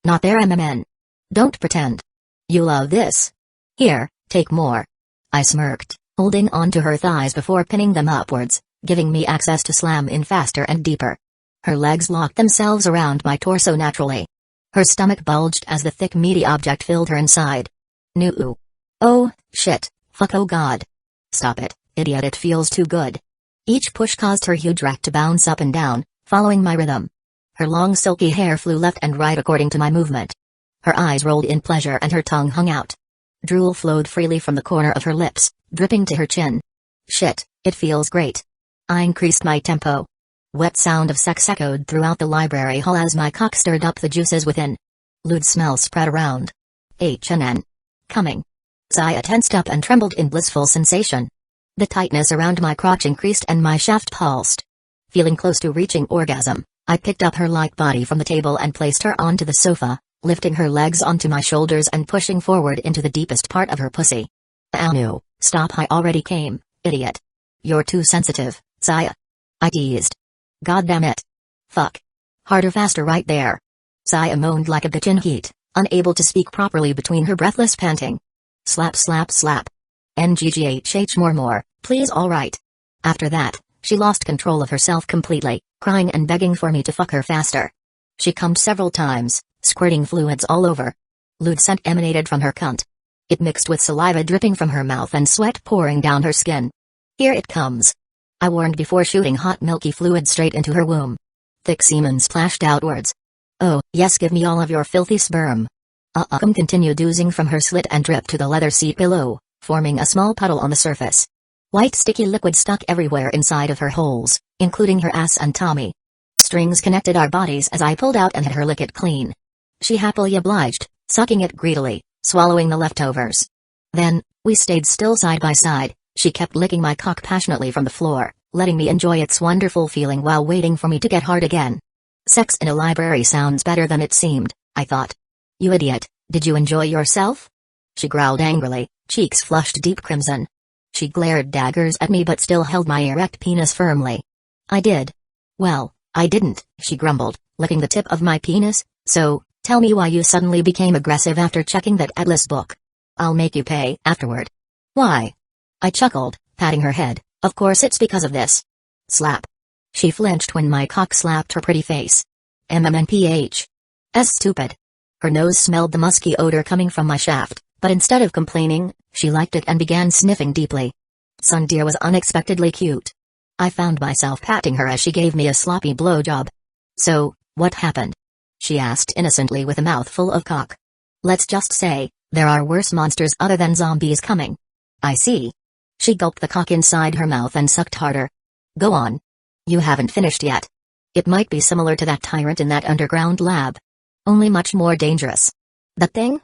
Not there, MMN. Don't pretend. You love this. Here, take more. I smirked, holding onto her thighs before pinning them upwards, giving me access to slam in faster and deeper. Her legs locked themselves around my torso naturally. Her stomach bulged as the thick meaty object filled her inside. New. Oh, shit, fuck, oh god. Stop it, idiot, it feels too good. Each push caused her huge rack to bounce up and down, following my rhythm. Her long silky hair flew left and right according to my movement. Her eyes rolled in pleasure and her tongue hung out. Drool flowed freely from the corner of her lips, dripping to her chin. Shit, it feels great. I increased my tempo. Wet sound of sex echoed throughout the library hall as my cock stirred up the juices within. Lewd smell spread around. HNN. Coming. Saya tensed up and trembled in blissful sensation. The tightness around my crotch increased and my shaft pulsed. Feeling close to reaching orgasm, I picked up her light body from the table and placed her onto the sofa, lifting her legs onto my shoulders and pushing forward into the deepest part of her pussy. No, stop, I already came, idiot. You're too sensitive, Saya. I teased. God damn it. Fuck. Harder, faster, right there. Saya moaned like a bitch in heat, unable to speak properly between her breathless panting. Slap, slap, slap. NGGHH, more, please, alright. After that, she lost control of herself completely, crying and begging for me to fuck her faster. She cummed several times, squirting fluids all over. Lewd scent emanated from her cunt. It mixed with saliva dripping from her mouth and sweat pouring down her skin. Here it comes. I warned before shooting hot milky fluid straight into her womb. Thick semen splashed outwards. Oh, yes, give me all of your filthy sperm. Cum continued oozing from her slit and dripped to the leather seat below, forming a small puddle on the surface. White sticky liquid stuck everywhere inside of her holes, including her ass and tummy. Strings connected our bodies as I pulled out and had her lick it clean. She happily obliged, sucking it greedily, swallowing the leftovers. Then, we stayed still side by side. She kept licking my cock passionately from the floor, letting me enjoy its wonderful feeling while waiting for me to get hard again. Sex in a library sounds better than it seemed, I thought. You idiot, did you enjoy yourself? She growled angrily, cheeks flushed deep crimson. She glared daggers at me but still held my erect penis firmly. I did. Well, I didn't, she grumbled, licking the tip of my penis. So, tell me why you suddenly became aggressive after checking that Atlas book. I'll make you pay afterward. Why? I chuckled, patting her head. Of course it's because of this. Slap. She flinched when my cock slapped her pretty face. MMNPH. Stupid. Her nose smelled the musky odor coming from my shaft, but instead of complaining, she liked it and began sniffing deeply. Sun Deer was unexpectedly cute. I found myself patting her as she gave me a sloppy blowjob. So, what happened? She asked innocently with a mouthful of cock. Let's just say, there are worse monsters other than zombies coming. I see. She gulped the cock inside her mouth and sucked harder. Go on. You haven't finished yet. It might be similar to that tyrant in that underground lab. Only much more dangerous. That thing?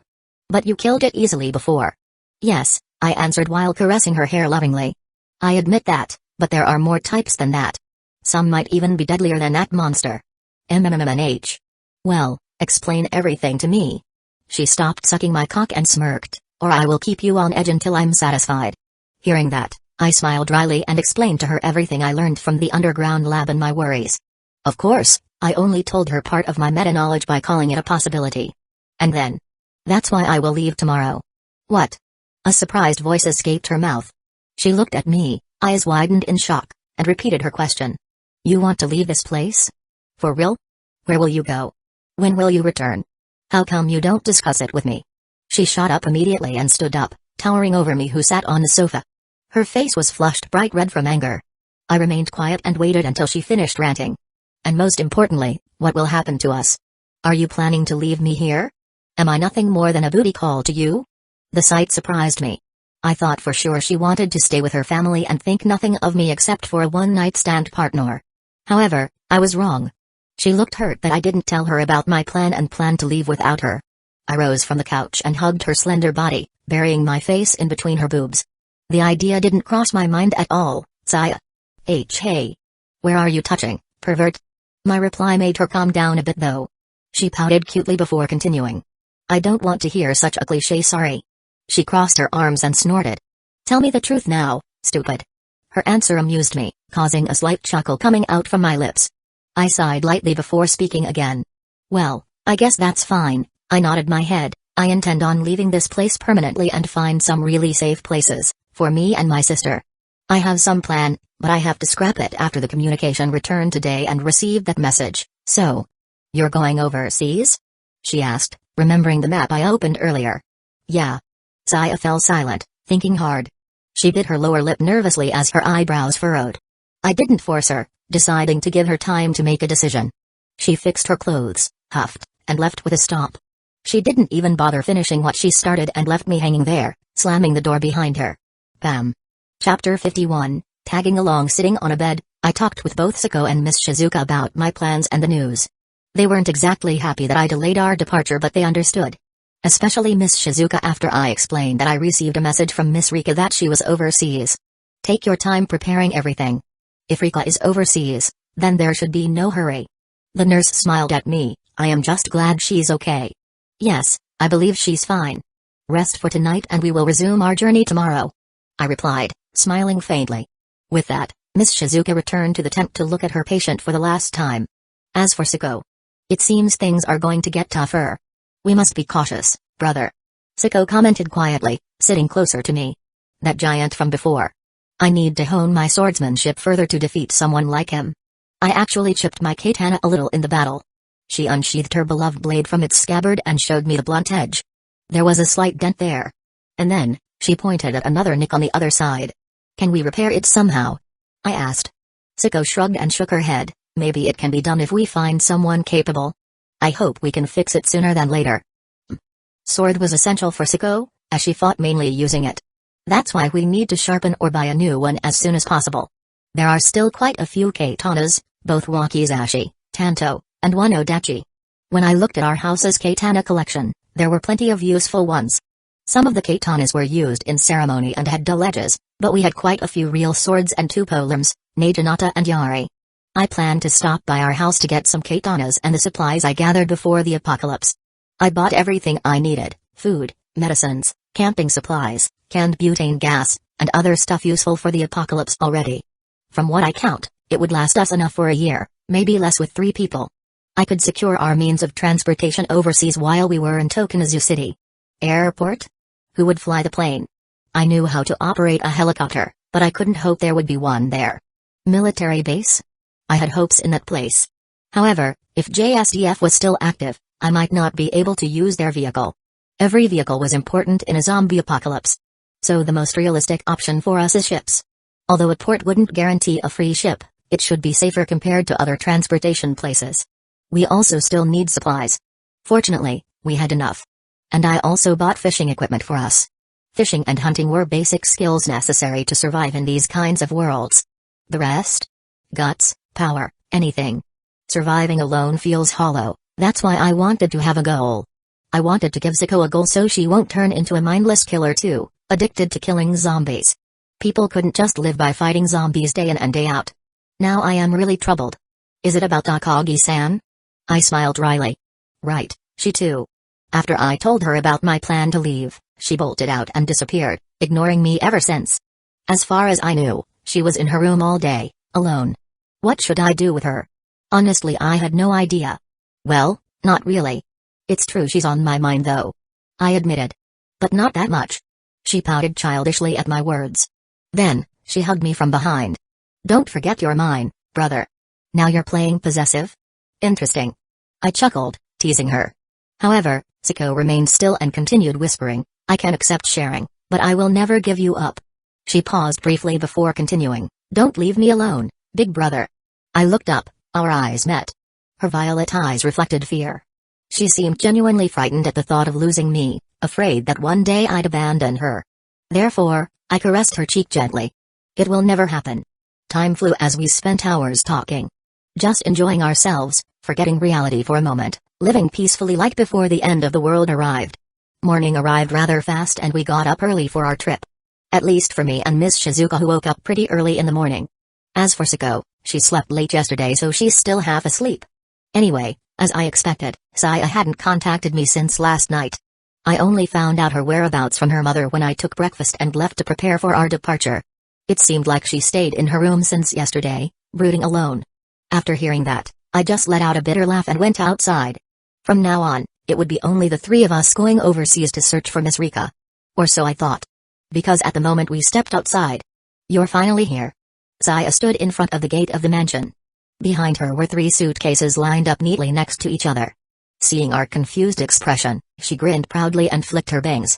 But you killed it easily before. Yes, I answered while caressing her hair lovingly. I admit that, but there are more types than that. Some might even be deadlier than that monster. MMMNH. Well, explain everything to me. She stopped sucking my cock and smirked, or I will keep you on edge until I'm satisfied. Hearing that, I smiled dryly and explained to her everything I learned from the underground lab and my worries. Of course, I only told her part of my meta-knowledge by calling it a possibility. And then. That's why I will leave tomorrow. What? A surprised voice escaped her mouth. She looked at me, eyes widened in shock, and repeated her question. You want to leave this place? For real? Where will you go? When will you return? How come you don't discuss it with me? She shot up immediately and stood up, towering over me who sat on the sofa. Her face was flushed bright red from anger. I remained quiet and waited until she finished ranting. And most importantly, what will happen to us? Are you planning to leave me here? Am I nothing more than a booty call to you? The sight surprised me. I thought for sure she wanted to stay with her family and think nothing of me except for a one-night stand partner. However, I was wrong. She looked hurt that I didn't tell her about my plan and planned to leave without her. I rose from the couch and hugged her slender body, burying my face in between her boobs. The idea didn't cross my mind at all. Saya. Hey. Where are you touching, pervert? My reply made her calm down a bit though. She pouted cutely before continuing. I don't want to hear such a cliché sorry. She crossed her arms and snorted. Tell me the truth now, stupid. Her answer amused me, causing a slight chuckle coming out from my lips. I sighed lightly before speaking again. Well, I guess that's fine. I nodded my head. I intend on leaving this place permanently and find some really safe places, for me and my sister. I have some plan, but I have to scrap it after the communication returned today and received that message, so. You're going overseas? She asked, remembering the map I opened earlier. Yeah. Saya fell silent, thinking hard. She bit her lower lip nervously as her eyebrows furrowed. I didn't force her, deciding to give her time to make a decision. She fixed her clothes, huffed, and left with a stomp. She didn't even bother finishing what she started and left me hanging there, slamming the door behind her. Bam. Chapter 51, tagging along sitting on a bed, I talked with both Sako and Miss Shizuka about my plans and the news. They weren't exactly happy that I delayed our departure but they understood. Especially Miss Shizuka after I explained that I received a message from Miss Rika that she was overseas. Take your time preparing everything. If Rika is overseas, then there should be no hurry. The nurse smiled at me, I am just glad she's okay. Yes, I believe she's fine. Rest for tonight and we will resume our journey tomorrow. I replied, smiling faintly. With that, Miss Shizuka returned to the tent to look at her patient for the last time. As for Sako, it seems things are going to get tougher. We must be cautious, brother. Sako commented quietly, sitting closer to me. That giant from before. I need to hone my swordsmanship further to defeat someone like him. I actually chipped my katana a little in the battle. She unsheathed her beloved blade from its scabbard and showed me the blunt edge. There was a slight dent there. And then, she pointed at another nick on the other side. Can we repair it somehow? I asked. Sako shrugged and shook her head. Maybe it can be done if we find someone capable. I hope we can fix it sooner than later. Sword was essential for Sako, as she fought mainly using it. That's why we need to sharpen or buy a new one as soon as possible. There are still quite a few katanas, both wakizashi, tanto, and one odachi. When I looked at our house's katana collection, there were plenty of useful ones. Some of the katanas were used in ceremony and had dull edges, but we had quite a few real swords and two polearms, naginata and yari. I planned to stop by our house to get some katanas and the supplies I gathered before the apocalypse. I bought everything I needed: food, medicines, camping supplies, canned butane gas, and other stuff useful for the apocalypse already. From what I count, it would last us enough for a year, maybe less with 3 people. I could secure our means of transportation overseas while we were in Tokunazu City. Airport? Who would fly the plane? I knew how to operate a helicopter, but I couldn't hope there would be one there. Military base? I had hopes in that place. However, if JSDF was still active, I might not be able to use their vehicle. Every vehicle was important in a zombie apocalypse. So the most realistic option for us is ships. Although a port wouldn't guarantee a free ship, it should be safer compared to other transportation places. We also still need supplies. Fortunately, we had enough. And I also bought fishing equipment for us. Fishing and hunting were basic skills necessary to survive in these kinds of worlds. The rest? Guts, power, anything. Surviving alone feels hollow, that's why I wanted to have a goal. I wanted to give Zuko a goal so she won't turn into a mindless killer too, addicted to killing zombies. People couldn't just live by fighting zombies day in and day out. Now I am really troubled. Is it about Takagi-san? I smiled wryly. Right, she too. After I told her about my plan to leave, she bolted out and disappeared, ignoring me ever since. As far as I knew, she was in her room all day, alone. What should I do with her? Honestly, I had no idea. Well, not really. It's true she's on my mind though. I admitted. But not that much. She pouted childishly at my words. Then, she hugged me from behind. Don't forget you're mine, brother. Now you're playing possessive? Interesting. I chuckled, teasing her. However, Zuko remained still and continued whispering, I can accept sharing, but I will never give you up. She paused briefly before continuing, don't leave me alone, big brother. I looked up, our eyes met. Her violet eyes reflected fear. She seemed genuinely frightened at the thought of losing me, afraid that one day I'd abandon her. Therefore, I caressed her cheek gently. It will never happen. Time flew as we spent hours talking. Just enjoying ourselves, forgetting reality for a moment, living peacefully like before the end of the world arrived. Morning arrived rather fast and we got up early for our trip. At least for me and Miss Shizuka, who woke up pretty early in the morning. As for Zuko, she slept late yesterday so she's still half asleep. Anyway, as I expected, Saya hadn't contacted me since last night. I only found out her whereabouts from her mother when I took breakfast and left to prepare for our departure. It seemed like she stayed in her room since yesterday, brooding alone. After hearing that, I just let out a bitter laugh and went outside. From now on, it would be only the 3 of us going overseas to search for Miss Rika. Or so I thought. Because at the moment we stepped outside. You're finally here. Saya stood in front of the gate of the mansion. Behind her were 3 suitcases lined up neatly next to each other. Seeing our confused expression, she grinned proudly and flicked her bangs.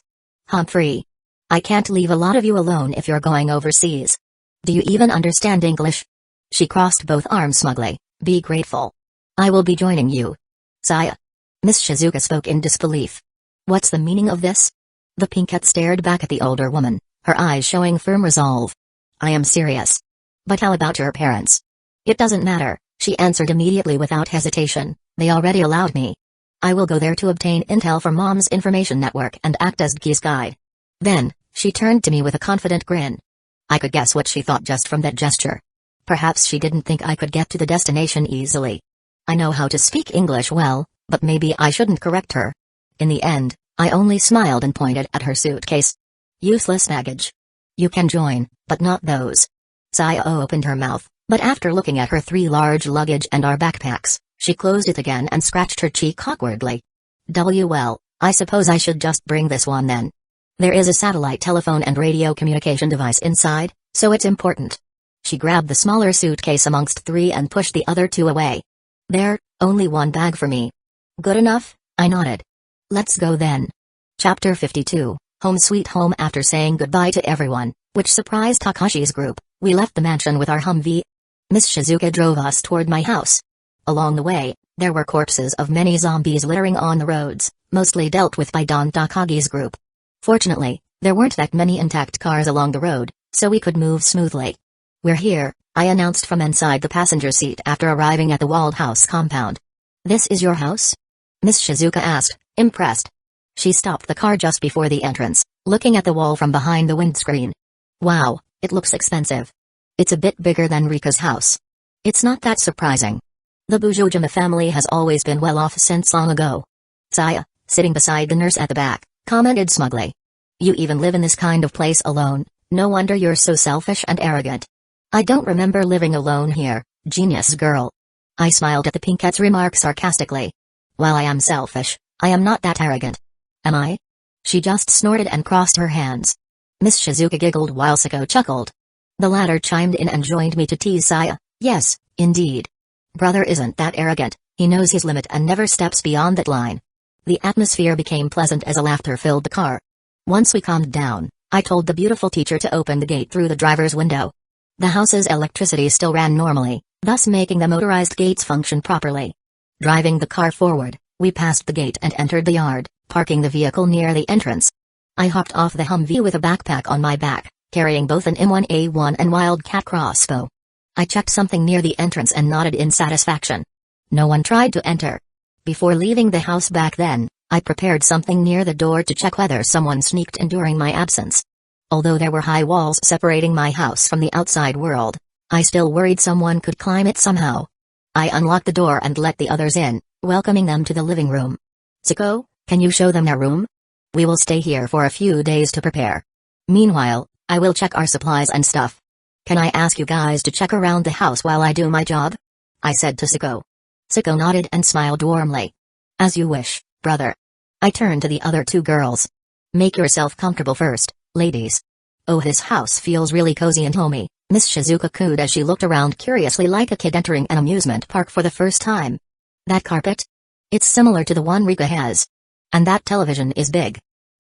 Humphrey. I can't leave a lot of you alone if you're going overseas. Do you even understand English? She crossed both arms smugly. Be grateful. I will be joining you. Saya. Miss Shizuka spoke in disbelief. What's the meaning of this? The pinkette stared back at the older woman, her eyes showing firm resolve. I am serious. But how about your parents? It doesn't matter, she answered immediately without hesitation. They already allowed me. I will go there to obtain intel from Mom's information network and act as Ki's guide. Then, she turned to me with a confident grin. I could guess what she thought just from that gesture. Perhaps she didn't think I could get to the destination easily. I know how to speak English well, but maybe I shouldn't correct her. In the end, I only smiled and pointed at her suitcase. Useless baggage. You can join, but not those. Saya opened her mouth, but after looking at her 3 large luggage and our backpacks, she closed it again and scratched her cheek awkwardly. Well, I suppose I should just bring this one then. There is a satellite telephone and radio communication device inside, so it's important. She grabbed the smaller suitcase amongst 3 and pushed the other 2 away. There, only 1 bag for me. Good enough, I nodded. Let's go then. Chapter 52, Home Sweet Home. After saying goodbye to everyone, which surprised Takashi's group, we left the mansion with our Humvee. Miss Shizuka drove us toward my house. Along the way, there were corpses of many zombies littering on the roads, mostly dealt with by Don Takagi's group. Fortunately, There weren't that many intact cars along the road, so we could move smoothly. "We're here," I announced from inside the passenger seat after arriving at the walled house compound. "This is your house?" Miss Shizuka asked, impressed. She stopped the car just before the entrance, looking at the wall from behind the windscreen. "Wow, it looks expensive. It's a bit bigger than Rika's house." "It's not that surprising. The Busujima family has always been well off since long ago." Saya, sitting beside the nurse at the back, commented smugly. "You even live in this kind of place alone, no wonder you're so selfish and arrogant." "I don't remember living alone here, genius girl." I smiled at the Pinkette's remark sarcastically. "While I am selfish, I am not that arrogant. Am I?" She just snorted and crossed her hands. Miss Shizuka giggled while Sako chuckled. The latter chimed in and joined me to tease Saya. "Yes, indeed. Brother isn't that arrogant, he knows his limit and never steps beyond that line." The atmosphere became pleasant as a laughter filled the car. Once we calmed down, I told the beautiful teacher to open the gate through the driver's window. The house's electricity still ran normally, thus making the motorized gates function properly. Driving the car forward, we passed the gate and entered the yard, parking the vehicle near the entrance. I hopped off the Humvee with a backpack on my back, carrying both an M1A1 and Wildcat crossbow. I checked something near the entrance and nodded in satisfaction. No one tried to enter. Before leaving the house back then, I prepared something near the door to check whether someone sneaked in during my absence. Although there were high walls separating my house from the outside world, I still worried someone could climb it somehow. I unlocked the door and let the others in, welcoming them to the living room. "Sako, can you show them their room? We will stay here for a few days to prepare. Meanwhile, I will check our supplies and stuff. Can I ask you guys to check around the house while I do my job?" I said to Sako. Sako nodded and smiled warmly. "As you wish, brother." I turned to the other two girls. "Make yourself comfortable first, ladies." "Oh, this house feels really cozy and homey," Miss Shizuka cooed as she looked around curiously like a kid entering an amusement park for the first time. "That carpet? It's similar to the one Rika has. And that television is big."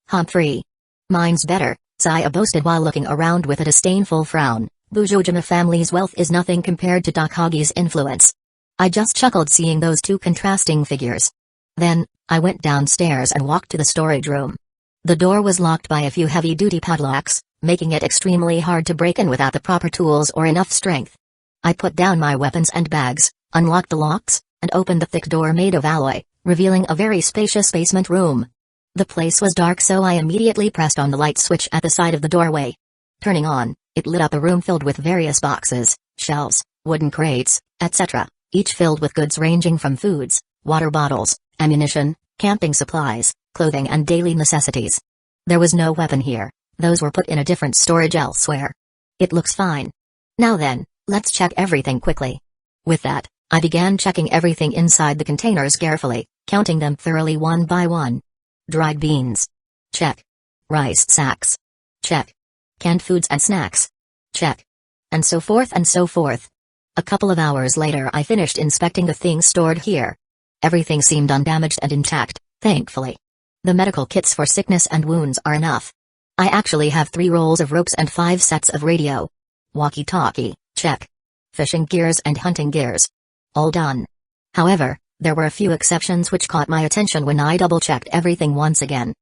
"Humphrey. Mine's better," Saya boasted while looking around with a disdainful frown. "Busujima family's wealth is nothing compared to Takagi's influence." I just chuckled seeing those two contrasting figures. Then, I went downstairs and walked to the storage room. The door was locked by a few heavy-duty padlocks, making it extremely hard to break in without the proper tools or enough strength. I put down my weapons and bags, unlocked the locks, and opened the thick door made of alloy, revealing a very spacious basement room. The place was dark, so I immediately pressed on the light switch at the side of the doorway. Turning on, it lit up a room filled with various boxes, shelves, wooden crates, etc., each filled with goods ranging from foods, water bottles, ammunition, camping supplies, clothing and daily necessities. There was no weapon here, those were put in a different storage elsewhere. "It looks fine. Now then, let's check everything quickly." With that, I began checking everything inside the containers carefully, counting them thoroughly one by one. Dried beans. Check. Rice sacks. Check. Canned foods and snacks. Check. And so forth and so forth. A couple of hours later I finished inspecting the things stored here. Everything seemed undamaged and intact, thankfully. The medical kits for sickness and wounds are enough. I actually have 3 rolls of ropes and 5 sets of radio. Walkie-talkie, check. Fishing gears and hunting gears. All done. However, there were a few exceptions which caught my attention when I double-checked everything once again.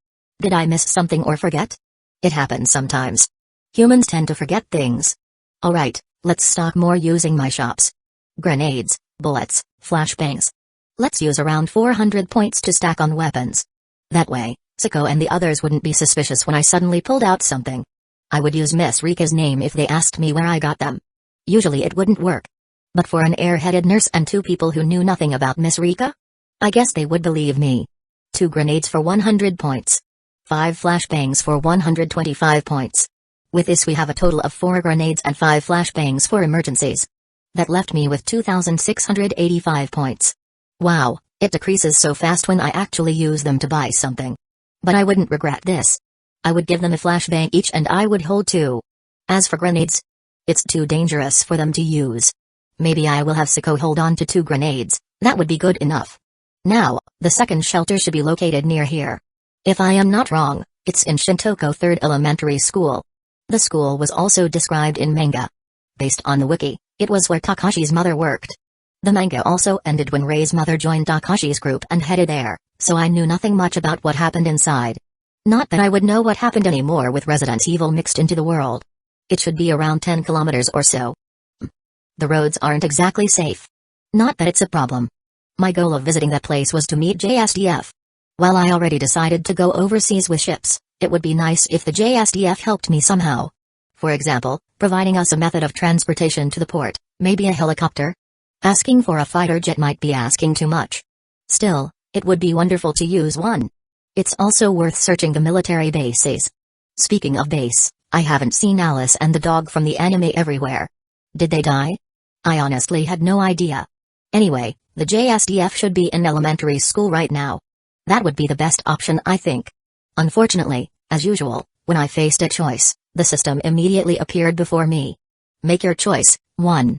Did I miss something or forget? It happens sometimes. Humans tend to forget things. Alright, let's stock more using my shops. Grenades, bullets, flashbangs. Let's use around 400 points to stack on weapons. That way, Sako and the others wouldn't be suspicious when I suddenly pulled out something. I would use Miss Rika's name if they asked me where I got them. Usually it wouldn't work. But for an airheaded nurse and 2 people who knew nothing about Miss Rika? I guess they would believe me. 2 grenades for 100 points. 5 flashbangs for 125 points. With this we have a total of 4 grenades and 5 flashbangs for emergencies. That left me with 2,685 points. Wow, it decreases so fast when I actually use them to buy something. But I wouldn't regret this. I would give them a flashbang each and I would hold 2. As for grenades, it's too dangerous for them to use. Maybe I will have Sako hold on to 2 grenades, that would be good enough. Now, the second shelter should be located near here. If I am not wrong, it's in Shintoko 3rd Elementary School. The school was also described in manga. Based on the wiki, it was where Takashi's mother worked. The manga also ended when Rei's mother joined Takashi's group and headed there, so I knew nothing much about what happened inside. Not that I would know what happened anymore with Resident Evil mixed into the world. It should be around 10 kilometers or so. The roads aren't exactly safe. Not that it's a problem. My goal of visiting that place was to meet JSDF. While I already decided to go overseas with ships, it would be nice if the JSDF helped me somehow. For example, providing us a method of transportation to the port, maybe a helicopter. Asking for a fighter jet might be asking too much. Still, it would be wonderful to use one. It's also worth searching the military bases. Speaking of base, I haven't seen Alice and the dog from the anime everywhere. Did they die? I honestly had no idea. Anyway, the JSDF should be in elementary school right now. That would be the best option, I think. Unfortunately, as usual, when I faced a choice, the system immediately appeared before me. Make your choice. 1.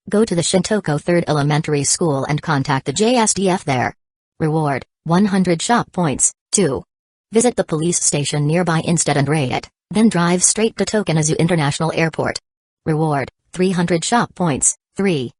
Go to the Shintoko 3rd Elementary School and contact the JSDF there. Reward, 100 shop points. 2. Visit the police station nearby instead and raid it, then drive straight to Tokenazu International Airport. Reward, 300 shop points. 3.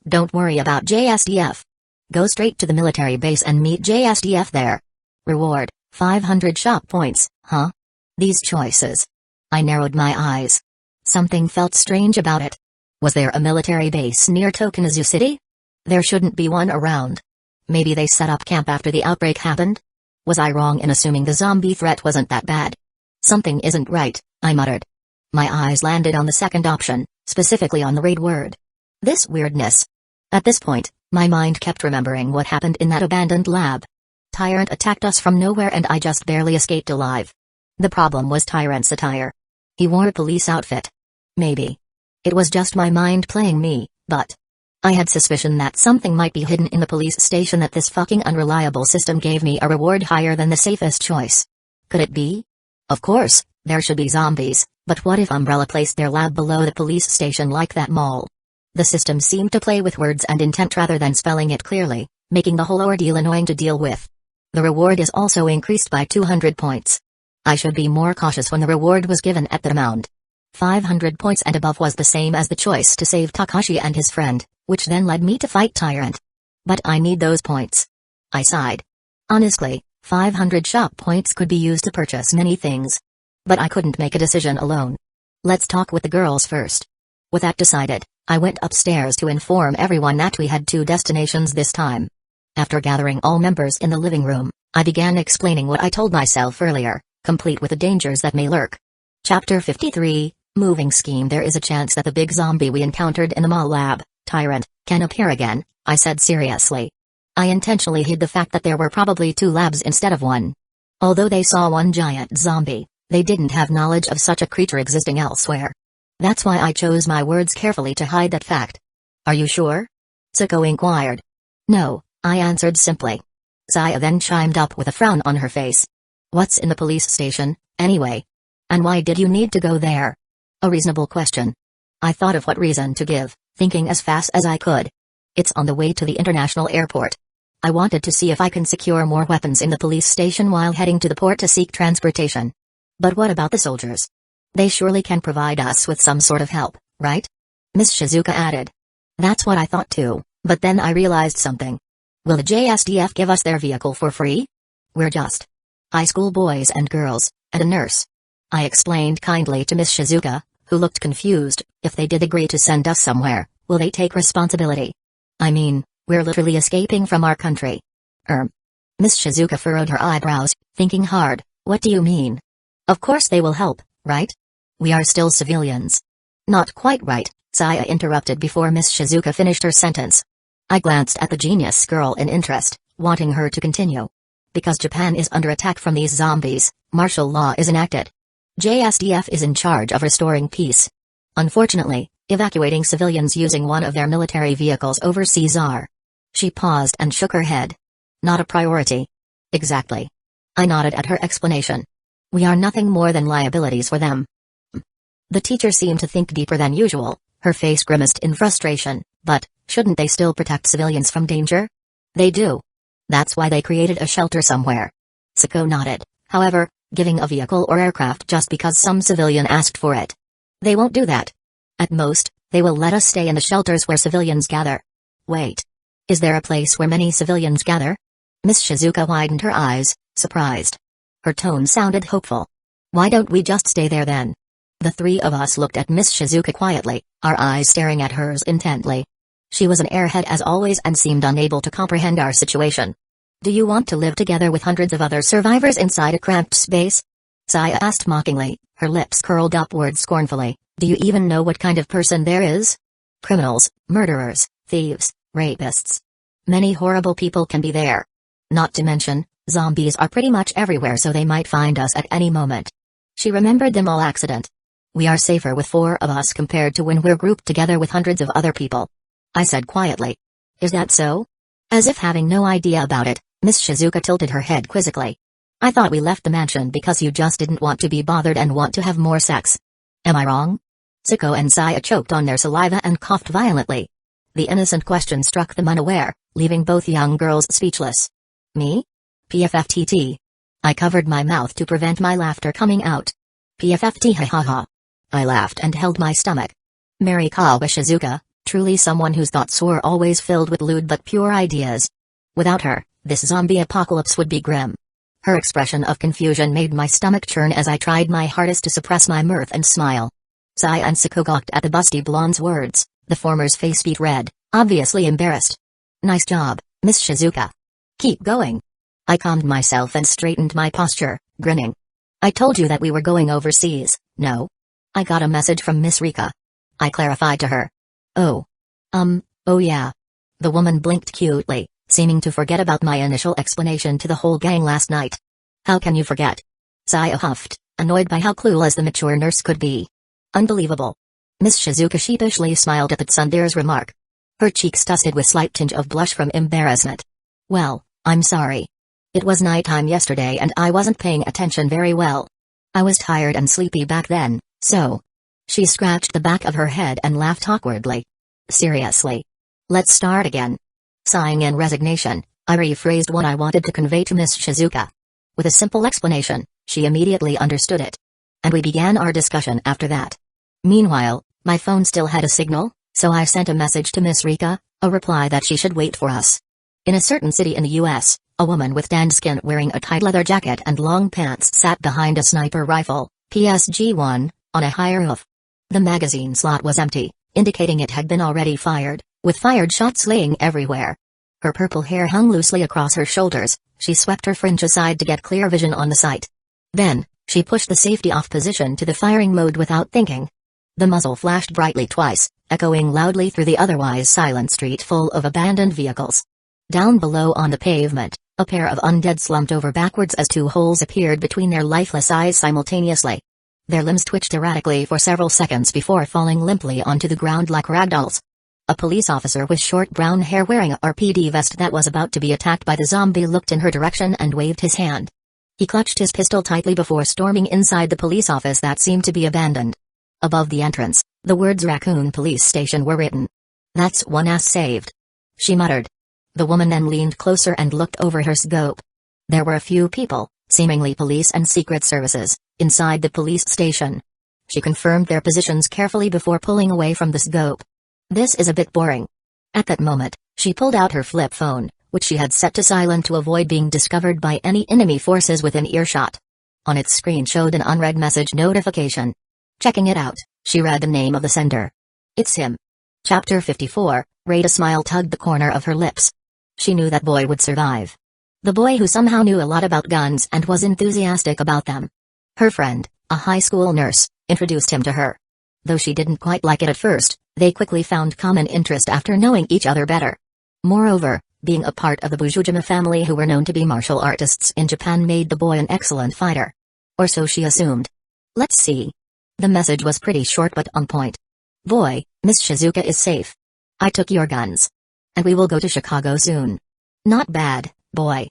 Don't worry about JSDF. Go straight to the military base and meet JSDF there. Reward, 500 shop points. Huh? These choices. I narrowed my eyes. Something felt strange about it. Was there a military base near Tokenazu City? There shouldn't be one around. Maybe they set up camp after the outbreak happened? Was I wrong in assuming the zombie threat wasn't that bad? Something isn't right, I muttered. My eyes landed on the second option, specifically on the raid word. This weirdness. At this point, my mind kept remembering what happened in that abandoned lab. Tyrant attacked us from nowhere and I just barely escaped alive. The problem was Tyrant's attire. He wore a police outfit. Maybe. It was just my mind playing me, but I had suspicion that something might be hidden in the police station, that this fucking unreliable system gave me a reward higher than the safest choice. Could it be? Of course, there should be zombies, but what if Umbrella placed their lab below the police station like that mall? The system seemed to play with words and intent rather than spelling it clearly, making the whole ordeal annoying to deal with. The reward is also increased by 200 points. I should be more cautious when the reward was given at that amount. 500 points and above was the same as the choice to save Takashi and his friend, which then led me to fight Tyrant. But I need those points. I sighed. Honestly, 500 shop points could be used to purchase many things. But I couldn't make a decision alone. Let's talk with the girls first. With that decided, I went upstairs to inform everyone that we had 2 destinations this time. After gathering all members in the living room, I began explaining what I told myself earlier, complete with the dangers that may lurk. Chapter 53, Moving Scheme. There is a chance that the big zombie we encountered in the mall lab, Tyrant, can appear again, I said seriously. I intentionally hid the fact that there were probably 2 labs instead of 1. Although they saw one giant zombie, they didn't have knowledge of such a creature existing elsewhere. That's why I chose my words carefully to hide that fact. Are you sure? Tsuko inquired. No, I answered simply. Saya then chimed up with a frown on her face. What's in the police station, anyway? And why did you need to go there? A reasonable question. I thought of what reason to give, thinking as fast as I could. It's on the way to the international airport. I wanted to see if I can secure more weapons in the police station while heading to the port to seek transportation. But what about the soldiers? They surely can provide us with some sort of help, right? Miss Shizuka added. That's what I thought too, but then I realized something. Will the JSDF give us their vehicle for free? We're just high school boys and girls, and a nurse. I explained kindly to Miss Shizuka, who looked confused. If they did agree to send us somewhere, will they take responsibility? I mean, we're literally escaping from our country. Miss Shizuka furrowed her eyebrows, thinking hard. What do you mean? Of course they will help, right? We are still civilians. Not quite right, Saya interrupted before Miss Shizuka finished her sentence. I glanced at the genius girl in interest, wanting her to continue. Because Japan is under attack from these zombies, martial law is enacted. JSDF is in charge of restoring peace. Unfortunately, evacuating civilians using one of their military vehicles overseas are. She paused and shook her head. Not a priority. Exactly. I nodded at her explanation. We are nothing more than liabilities for them. The teacher seemed to think deeper than usual, her face grimaced in frustration, but, shouldn't they still protect civilians from danger? They do. That's why they created a shelter somewhere. Tsuko nodded, however, giving a vehicle or aircraft just because some civilian asked for it. They won't do that. At most, they will let us stay in the shelters where civilians gather. Wait. Is there a place where many civilians gather? Miss Shizuka widened her eyes, surprised. Her tone sounded hopeful. Why don't we just stay there then? The three of us looked at Miss Shizuka quietly, our eyes staring at hers intently. She was an airhead as always and seemed unable to comprehend our situation. Do you want to live together with hundreds of other survivors inside a cramped space? Saya asked mockingly, her lips curled upward scornfully. Do you even know what kind of person there is? Criminals, murderers, thieves, rapists. Many horrible people can be there. Not to mention, zombies are pretty much everywhere, so they might find us at any moment. She remembered them all accident. We are safer with 4 of us compared to when we're grouped together with hundreds of other people. I said quietly. Is that so? As if having no idea about it, Miss Shizuka tilted her head quizzically. I thought we left the mansion because you just didn't want to be bothered and want to have more sex. Am I wrong? Siko and Saya choked on their saliva and coughed violently. The innocent question struck them unaware, leaving both young girls speechless. Me? PFFTT. I covered my mouth to prevent my laughter coming out. PFFT ha ha ha. I laughed and held my stomach. Marikawa Shizuka, truly someone whose thoughts were always filled with lewd but pure ideas. Without her, this zombie apocalypse would be grim. Her expression of confusion made my stomach churn as I tried my hardest to suppress my mirth and smile. Saya and Siko gawked at the busty blonde's words, the former's face beat red, obviously embarrassed. Nice job, Miss Shizuka. Keep going. I calmed myself and straightened my posture, grinning. I told you that we were going overseas, no? I got a message from Miss Rika. I clarified to her. Oh yeah. The woman blinked cutely, seeming to forget about my initial explanation to the whole gang last night. How can you forget? Saya huffed, annoyed by how clueless the mature nurse could be. Unbelievable. Miss Shizuka sheepishly smiled at the tsundere's remark. Her cheeks dusted with slight tinge of blush from embarrassment. Well, I'm sorry. It was nighttime yesterday and I wasn't paying attention very well. I was tired and sleepy back then, so. She scratched the back of her head and laughed awkwardly. Seriously. Let's start again. Sighing in resignation, I rephrased what I wanted to convey to Miss Shizuka. With a simple explanation, she immediately understood it. And we began our discussion after that. Meanwhile, my phone still had a signal, so I sent a message to Miss Rika, a reply that she should wait for us. In a certain city in the US, a woman with tanned skin wearing a tight leather jacket and long pants sat behind a sniper rifle, PSG-1, on a high roof. The magazine slot was empty, indicating it had been already fired, with fired shots laying everywhere. Her purple hair hung loosely across her shoulders, she swept her fringe aside to get clear vision on the sight. Then, she pushed the safety off position to the firing mode without thinking. The muzzle flashed brightly twice, echoing loudly through the otherwise silent street full of abandoned vehicles. Down below on the pavement, a pair of undead slumped over backwards as 2 holes appeared between their lifeless eyes simultaneously. Their limbs twitched erratically for several seconds before falling limply onto the ground like ragdolls. A police officer with short brown hair wearing a RPD vest that was about to be attacked by the zombie looked in her direction and waved his hand. He clutched his pistol tightly before storming inside the police office that seemed to be abandoned. Above the entrance, the words Raccoon Police Station were written. That's one ass saved. She muttered. The woman then leaned closer and looked over her scope. There were a few people, seemingly police and secret services, inside the police station. She confirmed their positions carefully before pulling away from the scope. This is a bit boring. At that moment, she pulled out her flip phone, which she had set to silent to avoid being discovered by any enemy forces within earshot. On its screen showed an unread message notification. Checking it out, she read the name of the sender. It's him. Chapter 54, Rada smile tugged the corner of her lips. She knew that boy would survive. The boy who somehow knew a lot about guns and was enthusiastic about them. Her friend, a high school nurse, introduced him to her. Though she didn't quite like it at first, they quickly found common interest after knowing each other better. Moreover, being a part of the Busujima family who were known to be martial artists in Japan made the boy an excellent fighter. Or so she assumed. Let's see. The message was pretty short but on point. Boy, Miss Shizuka is safe. I took your guns. And we will go to Chicago soon. Not bad, boy.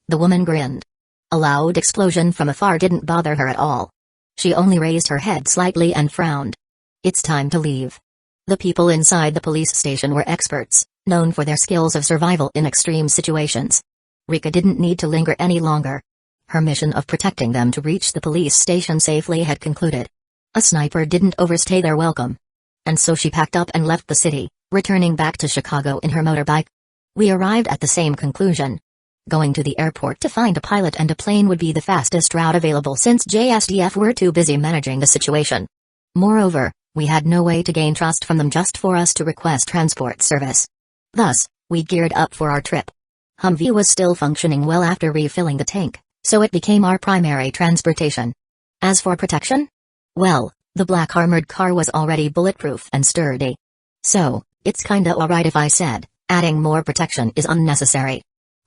The woman grinned. A loud explosion from afar didn't bother her at all. She only raised her head slightly and frowned. It's time to leave. The people inside the police station were experts, known for their skills of survival in extreme situations. Rika didn't need to linger any longer. Her mission of protecting them to reach the police station safely had concluded. A sniper didn't overstay their welcome. And so she packed up and left the city, returning back to Chicago in her motorbike. We arrived at the same conclusion. Going to the airport to find a pilot and a plane would be the fastest route available since JSDF were too busy managing the situation. Moreover, we had no way to gain trust from them just for us to request transport service. Thus, we geared up for our trip. Humvee was still functioning well after refilling the tank, so it became our primary transportation. As for protection? Well, the black armored car was already bulletproof and sturdy. So, it's kinda alright if I said, adding more protection is unnecessary.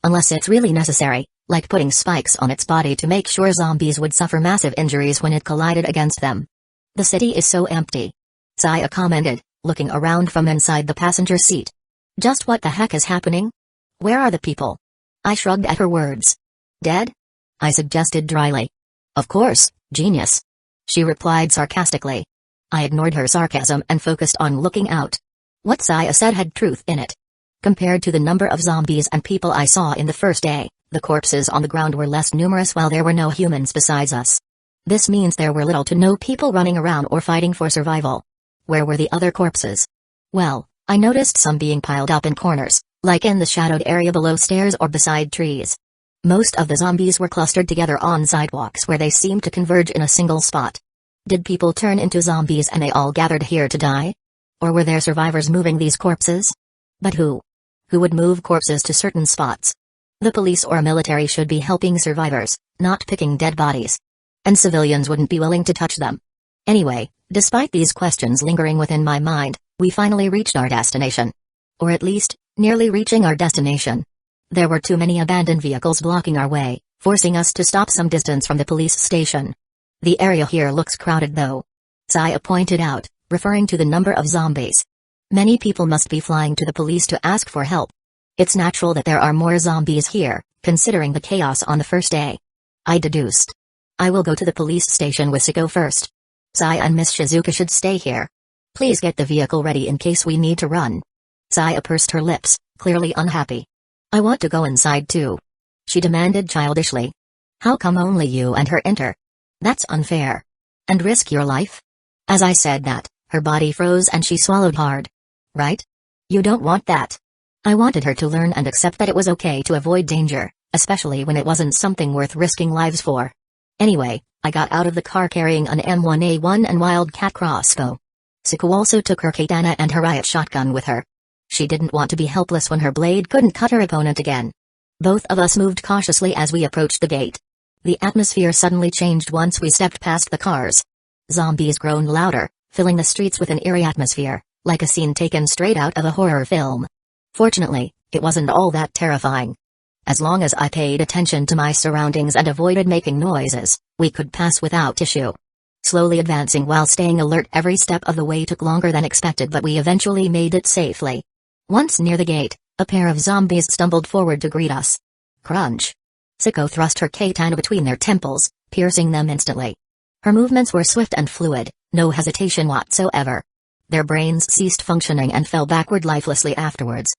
Unless it's really necessary, like putting spikes on its body to make sure zombies would suffer massive injuries when it collided against them. The city is so empty. Saya commented, looking around from inside the passenger seat. Just what the heck is happening? Where are the people? I shrugged at her words. Dead? I suggested dryly. Of course, genius. She replied sarcastically. I ignored her sarcasm and focused on looking out. What Saya said had truth in it. Compared to the number of zombies and people I saw in the first day, the corpses on the ground were less numerous while there were no humans besides us. This means there were little to no people running around or fighting for survival. Where were the other corpses? Well, I noticed some being piled up in corners, like in the shadowed area below stairs or beside trees. Most of the zombies were clustered together on sidewalks where they seemed to converge in a single spot. Did people turn into zombies and they all gathered here to die? Or were there survivors moving these corpses? But who? Who would move corpses to certain spots? The police or military should be helping survivors, not picking dead bodies. And civilians wouldn't be willing to touch them. Anyway, despite these questions lingering within my mind, we finally reached our destination. Or at least, nearly reaching our destination. There were too many abandoned vehicles blocking our way, forcing us to stop some distance from the police station. The area here looks crowded though. Saya pointed out, referring to the number of zombies. Many people must be flying to the police to ask for help. It's natural that there are more zombies here, considering the chaos on the first day. I deduced. I will go to the police station with Siko first. Saya and Miss Shizuka should stay here. Please get the vehicle ready in case we need to run. Saya pursed her lips, clearly unhappy. I want to go inside too. She demanded childishly. How come only you and her enter? That's unfair. And risk your life? As I said that, her body froze and she swallowed hard. Right? You don't want that. I wanted her to learn and accept that it was okay to avoid danger, especially when it wasn't something worth risking lives for. Anyway, I got out of the car carrying an M1A1 and Wildcat crossbow. Siko also took her katana and her riot shotgun with her. She didn't want to be helpless when her blade couldn't cut her opponent again. Both of us moved cautiously as we approached the gate. The atmosphere suddenly changed once we stepped past the cars. Zombies groaned louder, filling the streets with an eerie atmosphere, like a scene taken straight out of a horror film. Fortunately, it wasn't all that terrifying. As long as I paid attention to my surroundings and avoided making noises, we could pass without issue. Slowly advancing while staying alert every step of the way took longer than expected, but we eventually made it safely. Once near the gate, a pair of zombies stumbled forward to greet us. Crunch. Siko thrust her katana between their temples, piercing them instantly. Her movements were swift and fluid, no hesitation whatsoever. Their brains ceased functioning and fell backward lifelessly afterwards.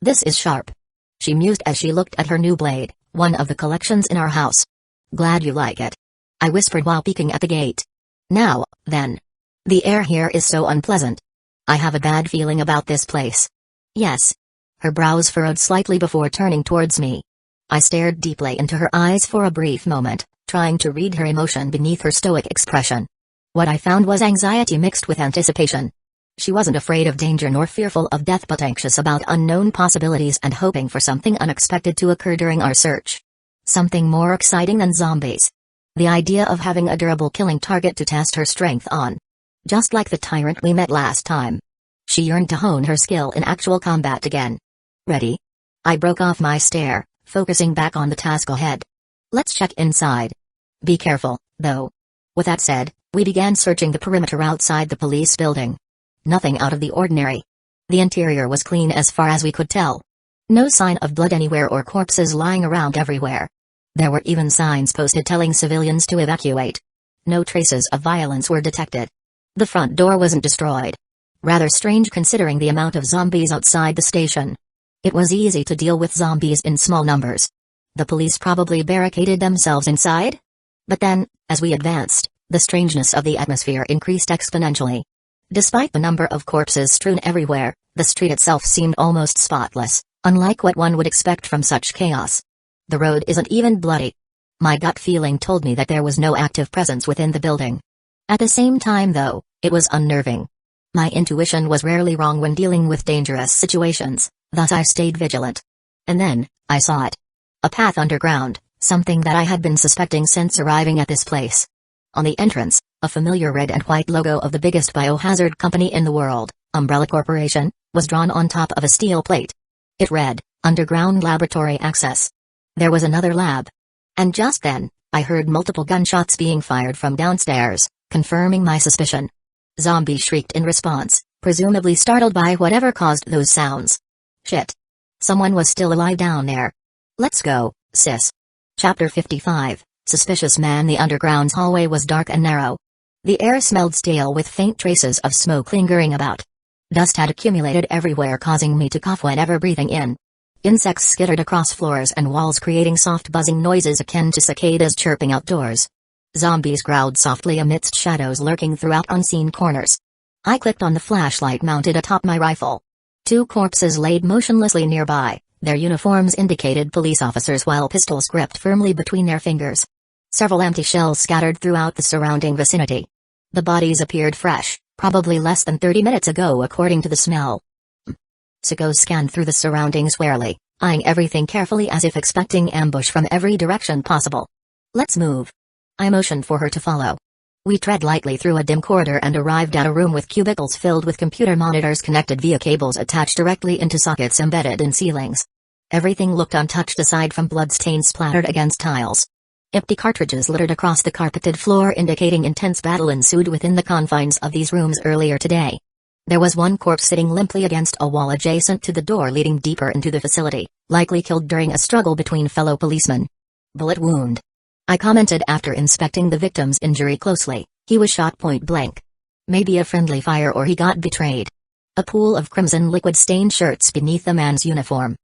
This is sharp. She mused as she looked at her new blade, one of the collections in our house. Glad you like it. I whispered while peeking at the gate. Now, then. The air here is so unpleasant. I have a bad feeling about this place. Yes. Her brows furrowed slightly before turning towards me. I stared deeply into her eyes for a brief moment, trying to read her emotion beneath her stoic expression. What I found was anxiety mixed with anticipation. She wasn't afraid of danger nor fearful of death, but anxious about unknown possibilities and hoping for something unexpected to occur during our search. Something more exciting than zombies. The idea of having a durable killing target to test her strength on. Just like the tyrant we met last time. She yearned to hone her skill in actual combat again. Ready? I broke off my stare, focusing back on the task ahead. Let's check inside. Be careful, though. With that said, we began searching the perimeter outside the police building. Nothing out of the ordinary. The interior was clean as far as we could tell. No sign of blood anywhere or corpses lying around everywhere. There were even signs posted telling civilians to evacuate. No traces of violence were detected. The front door wasn't destroyed. Rather strange considering the amount of zombies outside the station. It was easy to deal with zombies in small numbers. The police probably barricaded themselves inside? But then, as we advanced, the strangeness of the atmosphere increased exponentially. Despite the number of corpses strewn everywhere, the street itself seemed almost spotless, unlike what one would expect from such chaos. The road isn't even bloody. My gut feeling told me that there was no active presence within the building. At the same time though, it was unnerving. My intuition was rarely wrong when dealing with dangerous situations, thus I stayed vigilant. And then, I saw it. A path underground, something that I had been suspecting since arriving at this place. On the entrance, a familiar red and white logo of the biggest biohazard company in the world, Umbrella Corporation, was drawn on top of a steel plate. It read, Underground Laboratory Access. There was another lab. And just then, I heard multiple gunshots being fired from downstairs, confirming my suspicion. Zombies shrieked in response, presumably startled by whatever caused those sounds. Shit. Someone was still alive down there. Let's go, sis. Chapter 55, Suspicious Man. The underground's hallway was dark and narrow. The air smelled stale with faint traces of smoke lingering about. Dust had accumulated everywhere, causing me to cough whenever breathing in. Insects skittered across floors and walls, creating soft buzzing noises akin to cicadas chirping outdoors. Zombies growled softly amidst shadows lurking throughout unseen corners. I clicked on the flashlight mounted atop my rifle. Two corpses laid motionlessly nearby, their uniforms indicated police officers, while pistols gripped firmly between their fingers. Several empty shells scattered throughout the surrounding vicinity. The bodies appeared fresh, probably less than 30 minutes ago according to the smell. Siko scanned through the surroundings warily, eyeing everything carefully as if expecting ambush from every direction possible. Let's move. I motioned for her to follow. We tread lightly through a dim corridor and arrived at a room with cubicles filled with computer monitors connected via cables attached directly into sockets embedded in ceilings. Everything looked untouched aside from bloodstains splattered against tiles. Empty cartridges littered across the carpeted floor, indicating intense battle ensued within the confines of these rooms earlier today. There was one corpse sitting limply against a wall adjacent to the door leading deeper into the facility, likely killed during a struggle between fellow policemen. Bullet wound, I commented after inspecting the victim's injury closely. He was shot point blank. Maybe a friendly fire, or he got betrayed. A pool of crimson liquid stained shirts beneath the man's uniform.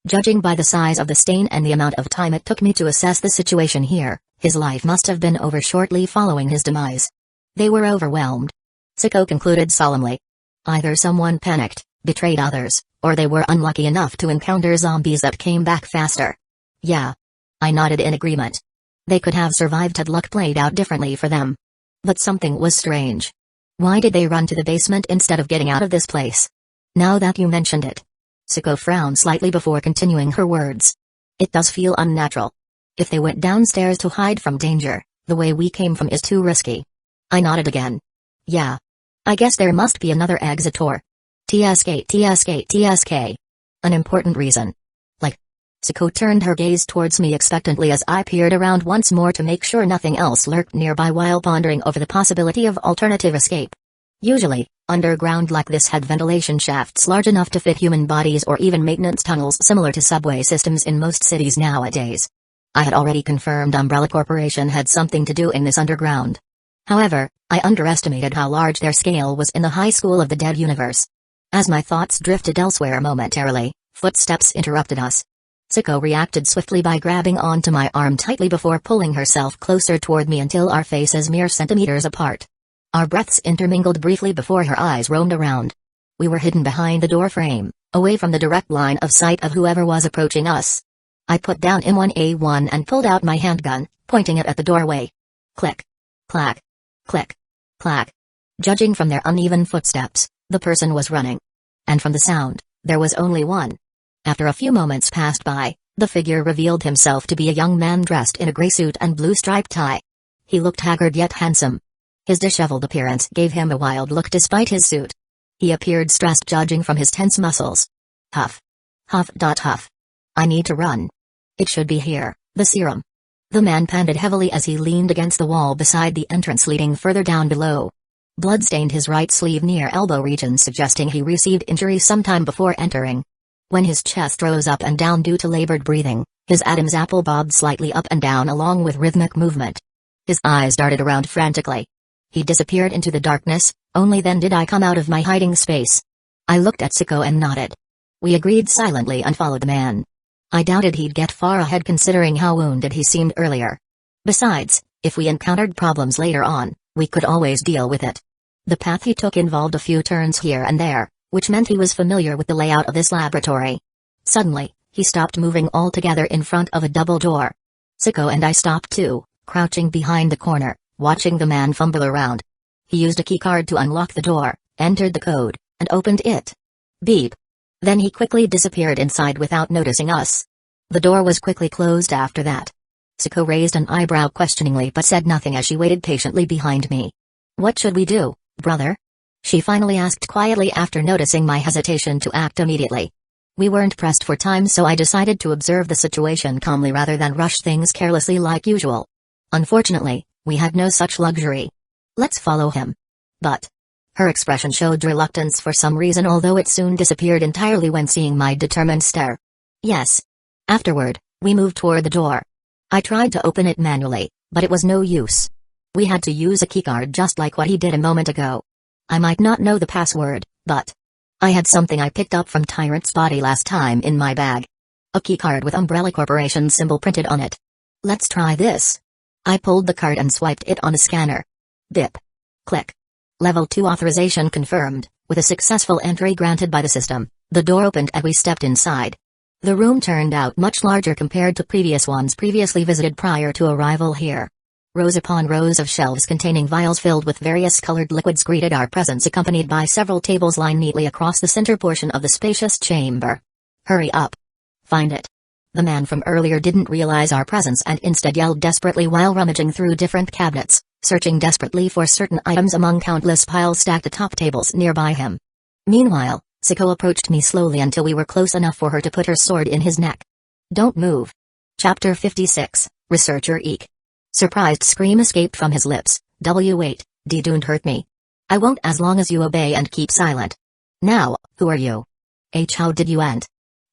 Judging by the size of the stain and the amount of time it took me to assess the situation here, his life must have been over shortly following his demise. They were overwhelmed. Siko concluded solemnly. Either someone panicked, betrayed others, or they were unlucky enough to encounter zombies that came back faster. Yeah. I nodded in agreement. They could have survived had luck played out differently for them. But something was strange. Why did they run to the basement instead of getting out of this place? Now that you mentioned it. Siko frowned slightly before continuing her words. It does feel unnatural. If they went downstairs to hide from danger, the way we came from is too risky. I nodded again. Yeah. I guess there must be another exit or TSK. An important reason. Like. Siko turned her gaze towards me expectantly as I peered around once more to make sure nothing else lurked nearby while pondering over the possibility of alternative escape. Usually, underground like this had ventilation shafts large enough to fit human bodies, or even maintenance tunnels similar to subway systems in most cities nowadays. I had already confirmed Umbrella Corporation had something to do in this underground. However, I underestimated how large their scale was in the high school of the dead universe. As my thoughts drifted elsewhere momentarily, footsteps interrupted us. Siko reacted swiftly by grabbing onto my arm tightly before pulling herself closer toward me until our faces mere centimeters apart. Our breaths intermingled briefly before her eyes roamed around. We were hidden behind the door frame, away from the direct line of sight of whoever was approaching us. I put down M1A1 and pulled out my handgun, pointing it at the doorway. Click. Clack. Click. Clack. Judging from their uneven footsteps, the person was running. And from the sound, there was only one. After a few moments passed by, the figure revealed himself to be a young man dressed in a gray suit and blue striped tie. He looked haggard yet handsome. His disheveled appearance gave him a wild look despite his suit. He appeared stressed, judging from his tense muscles. Huff. Huff. Huff. I need to run. It should be here, the serum. The man panted heavily as he leaned against the wall beside the entrance leading further down below. Blood stained his right sleeve near elbow region, suggesting he received injury sometime before entering. When his chest rose up and down due to labored breathing, his Adam's apple bobbed slightly up and down along with rhythmic movement. His eyes darted around frantically. He disappeared into the darkness. Only then did I come out of my hiding space. I looked at Siko and nodded. We agreed silently and followed the man. I doubted he'd get far ahead considering how wounded he seemed earlier. Besides, if we encountered problems later on, we could always deal with it. The path he took involved a few turns here and there, which meant he was familiar with the layout of this laboratory. Suddenly, He stopped moving altogether in front of a double door. Sicko and I stopped too, crouching behind the corner, watching the man fumble around. He used a keycard to unlock the door, entered the code, and opened it. Beep. Then he quickly disappeared inside without noticing us. The door was quickly closed after that. Sicko raised an eyebrow questioningly but said nothing as she waited patiently behind me. "What should we do, brother?" she finally asked quietly after noticing my hesitation to act immediately. We weren't pressed for time, so I decided to observe the situation calmly rather than rush things carelessly like usual. Unfortunately, we had no such luxury. "Let's follow him." But her expression showed reluctance for some reason, although it soon disappeared entirely when seeing my determined stare. "Yes." Afterward, we moved toward the door. I tried to open it manually, but it was no use. We had to use a keycard just like what he did a moment ago. I might not know the password, but I had something I picked up from Tyrant's body last time in my bag. A keycard with Umbrella Corporation symbol printed on it. "Let's try this." I pulled the card and swiped it on the scanner. Bip. Click. Level 2 authorization confirmed. With a successful entry granted by the system, the door opened and we stepped inside. The room turned out much larger compared to previous ones previously visited prior to arrival here. Rows upon rows of shelves containing vials filled with various colored liquids greeted our presence, accompanied by several tables lined neatly across the center portion of the spacious chamber. "Hurry up. Find it." The man from earlier didn't realize our presence and instead yelled desperately while rummaging through different cabinets, searching desperately for certain items among countless piles stacked atop tables nearby him. Meanwhile, Sicko approached me slowly until we were close enough for her to put her sword in his neck. "Don't move." Chapter 56, Researcher Eek. Surprised scream escaped from his lips. "Wait, don't hurt me. I won't as long as you obey and keep silent." "Now, who are you? How did you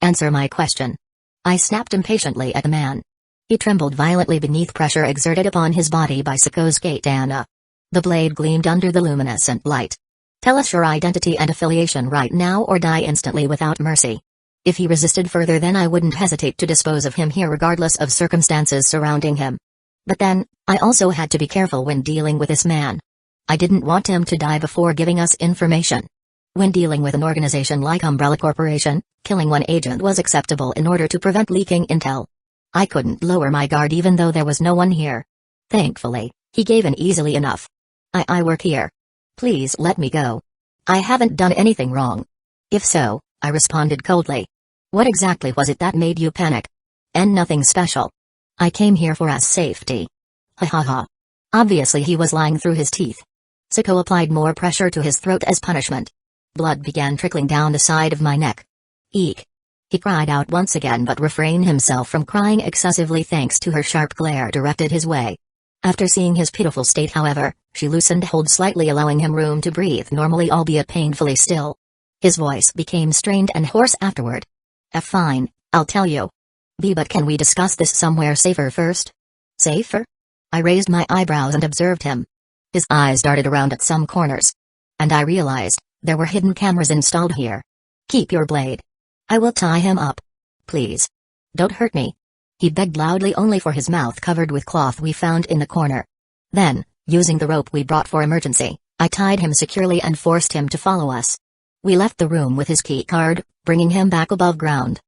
answer my question?" I snapped impatiently at the man. He trembled violently beneath pressure exerted upon his body by Sicko's katana. The blade gleamed under the luminescent light. "Tell us your identity and affiliation right now or die instantly without mercy." If he resisted further, then I wouldn't hesitate to dispose of him here regardless of circumstances surrounding him. But then, I also had to be careful when dealing with this man. I didn't want him to die before giving us information. When dealing with an organization like Umbrella Corporation, killing one agent was acceptable in order to prevent leaking intel. I couldn't lower my guard even though there was no one here. Thankfully, he gave in easily enough. I work here. Please let me go. I haven't done anything wrong." "If so," I responded coldly. "What exactly was it that made you panic?" Nothing special. I came here for us safety." Ha ha ha. Obviously he was lying through his teeth. Sicko applied more pressure to his throat as punishment. Blood began trickling down the side of my neck. "Eek!" He cried out once again but refrained himself from crying excessively thanks to her sharp glare directed his way. After seeing his pitiful state, however, she loosened hold slightly, allowing him room to breathe normally albeit painfully still. His voice became strained and hoarse afterward. Fine, I'll tell you. But can we discuss this somewhere safer first?" "Safer?" I raised my eyebrows and observed him. His eyes darted around at some corners. And I realized, there were hidden cameras installed here. "Keep your blade. I will tie him up. Please. Don't hurt me." He begged loudly, only for his mouth covered with cloth we found in the corner. Then, using the rope we brought for emergency, I tied him securely and forced him to follow us. We left the room with his key card, bringing him back above ground.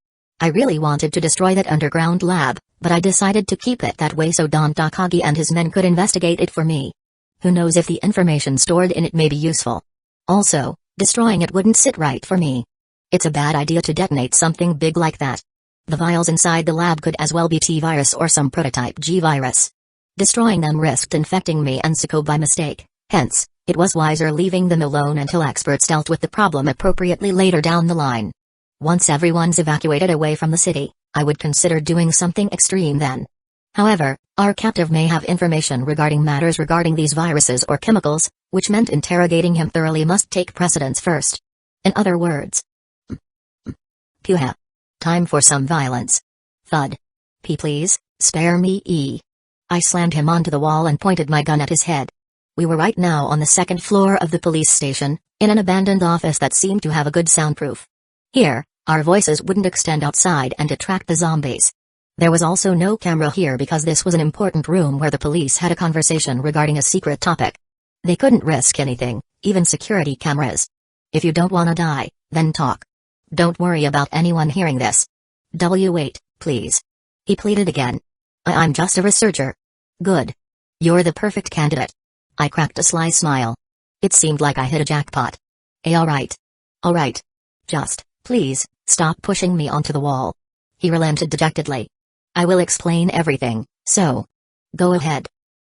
I really wanted to destroy that underground lab, but I decided to keep it that way so Don Takagi and his men could investigate it for me. Who knows if the information stored in it may be useful. Also, destroying it wouldn't sit right for me. It's a bad idea to detonate something big like that. The vials inside the lab could as well be T-virus or some prototype G-virus. Destroying them risked infecting me and Sicko by mistake, hence, it was wiser leaving them alone until experts dealt with the problem appropriately later down the line. Once everyone's evacuated away from the city, I would consider doing something extreme then. However, our captive may have information regarding matters regarding these viruses or chemicals, which meant interrogating him thoroughly must take precedence first. In other words, Puha. Time for some violence. Thud. Please, spare me. I slammed him onto the wall and pointed my gun at his head. We were right now on the second floor of the police station, in an abandoned office that seemed to have a good soundproof. Here, our voices wouldn't extend outside and attract the zombies. There was also no camera here because this was an important room where the police had a conversation regarding a secret topic. They couldn't risk anything, even security cameras. If you don't wanna die, then talk. Don't worry about anyone hearing this. Wait, please. He pleaded again. I'm just a researcher. Good. You're the perfect candidate. I cracked a sly smile. It seemed like I hit a jackpot. Alright. Alright. Just, please, stop pushing me onto the wall. He relented dejectedly. I will explain everything, so. Go ahead.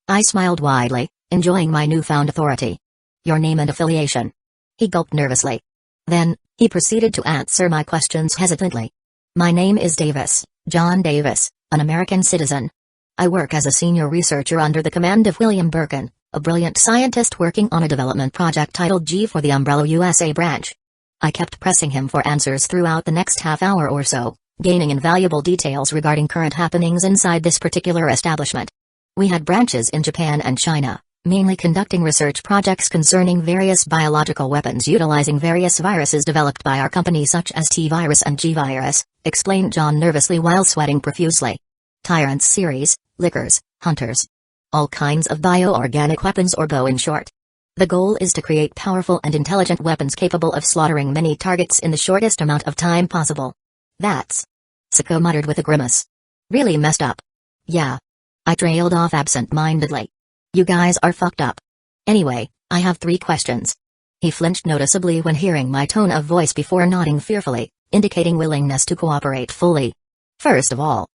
I smiled widely, enjoying my newfound authority. Your name and affiliation. He gulped nervously. Then, he proceeded to answer my questions hesitantly. My name is Davis, John Davis, an American citizen. I work as a senior researcher under the command of William Birkin, a brilliant scientist working on a development project titled G for the Umbrella USA branch. I kept pressing him for answers throughout the next half hour or so, gaining invaluable details regarding current happenings inside this particular establishment. We had branches in Japan and China, mainly conducting research projects concerning various biological weapons utilizing various viruses developed by our company such as T-virus and G-virus, explained John nervously while sweating profusely. Tyrants series, lickers, hunters. All kinds of bioorganic weapons or BO in short. The goal is to create powerful and intelligent weapons capable of slaughtering many targets in the shortest amount of time possible. That's... Sako muttered with a grimace. Really messed up. Yeah. I trailed off absent-mindedly. You guys are fucked up. Anyway, I have 3 questions. He flinched noticeably when hearing my tone of voice before nodding fearfully, indicating willingness to cooperate fully. First of all,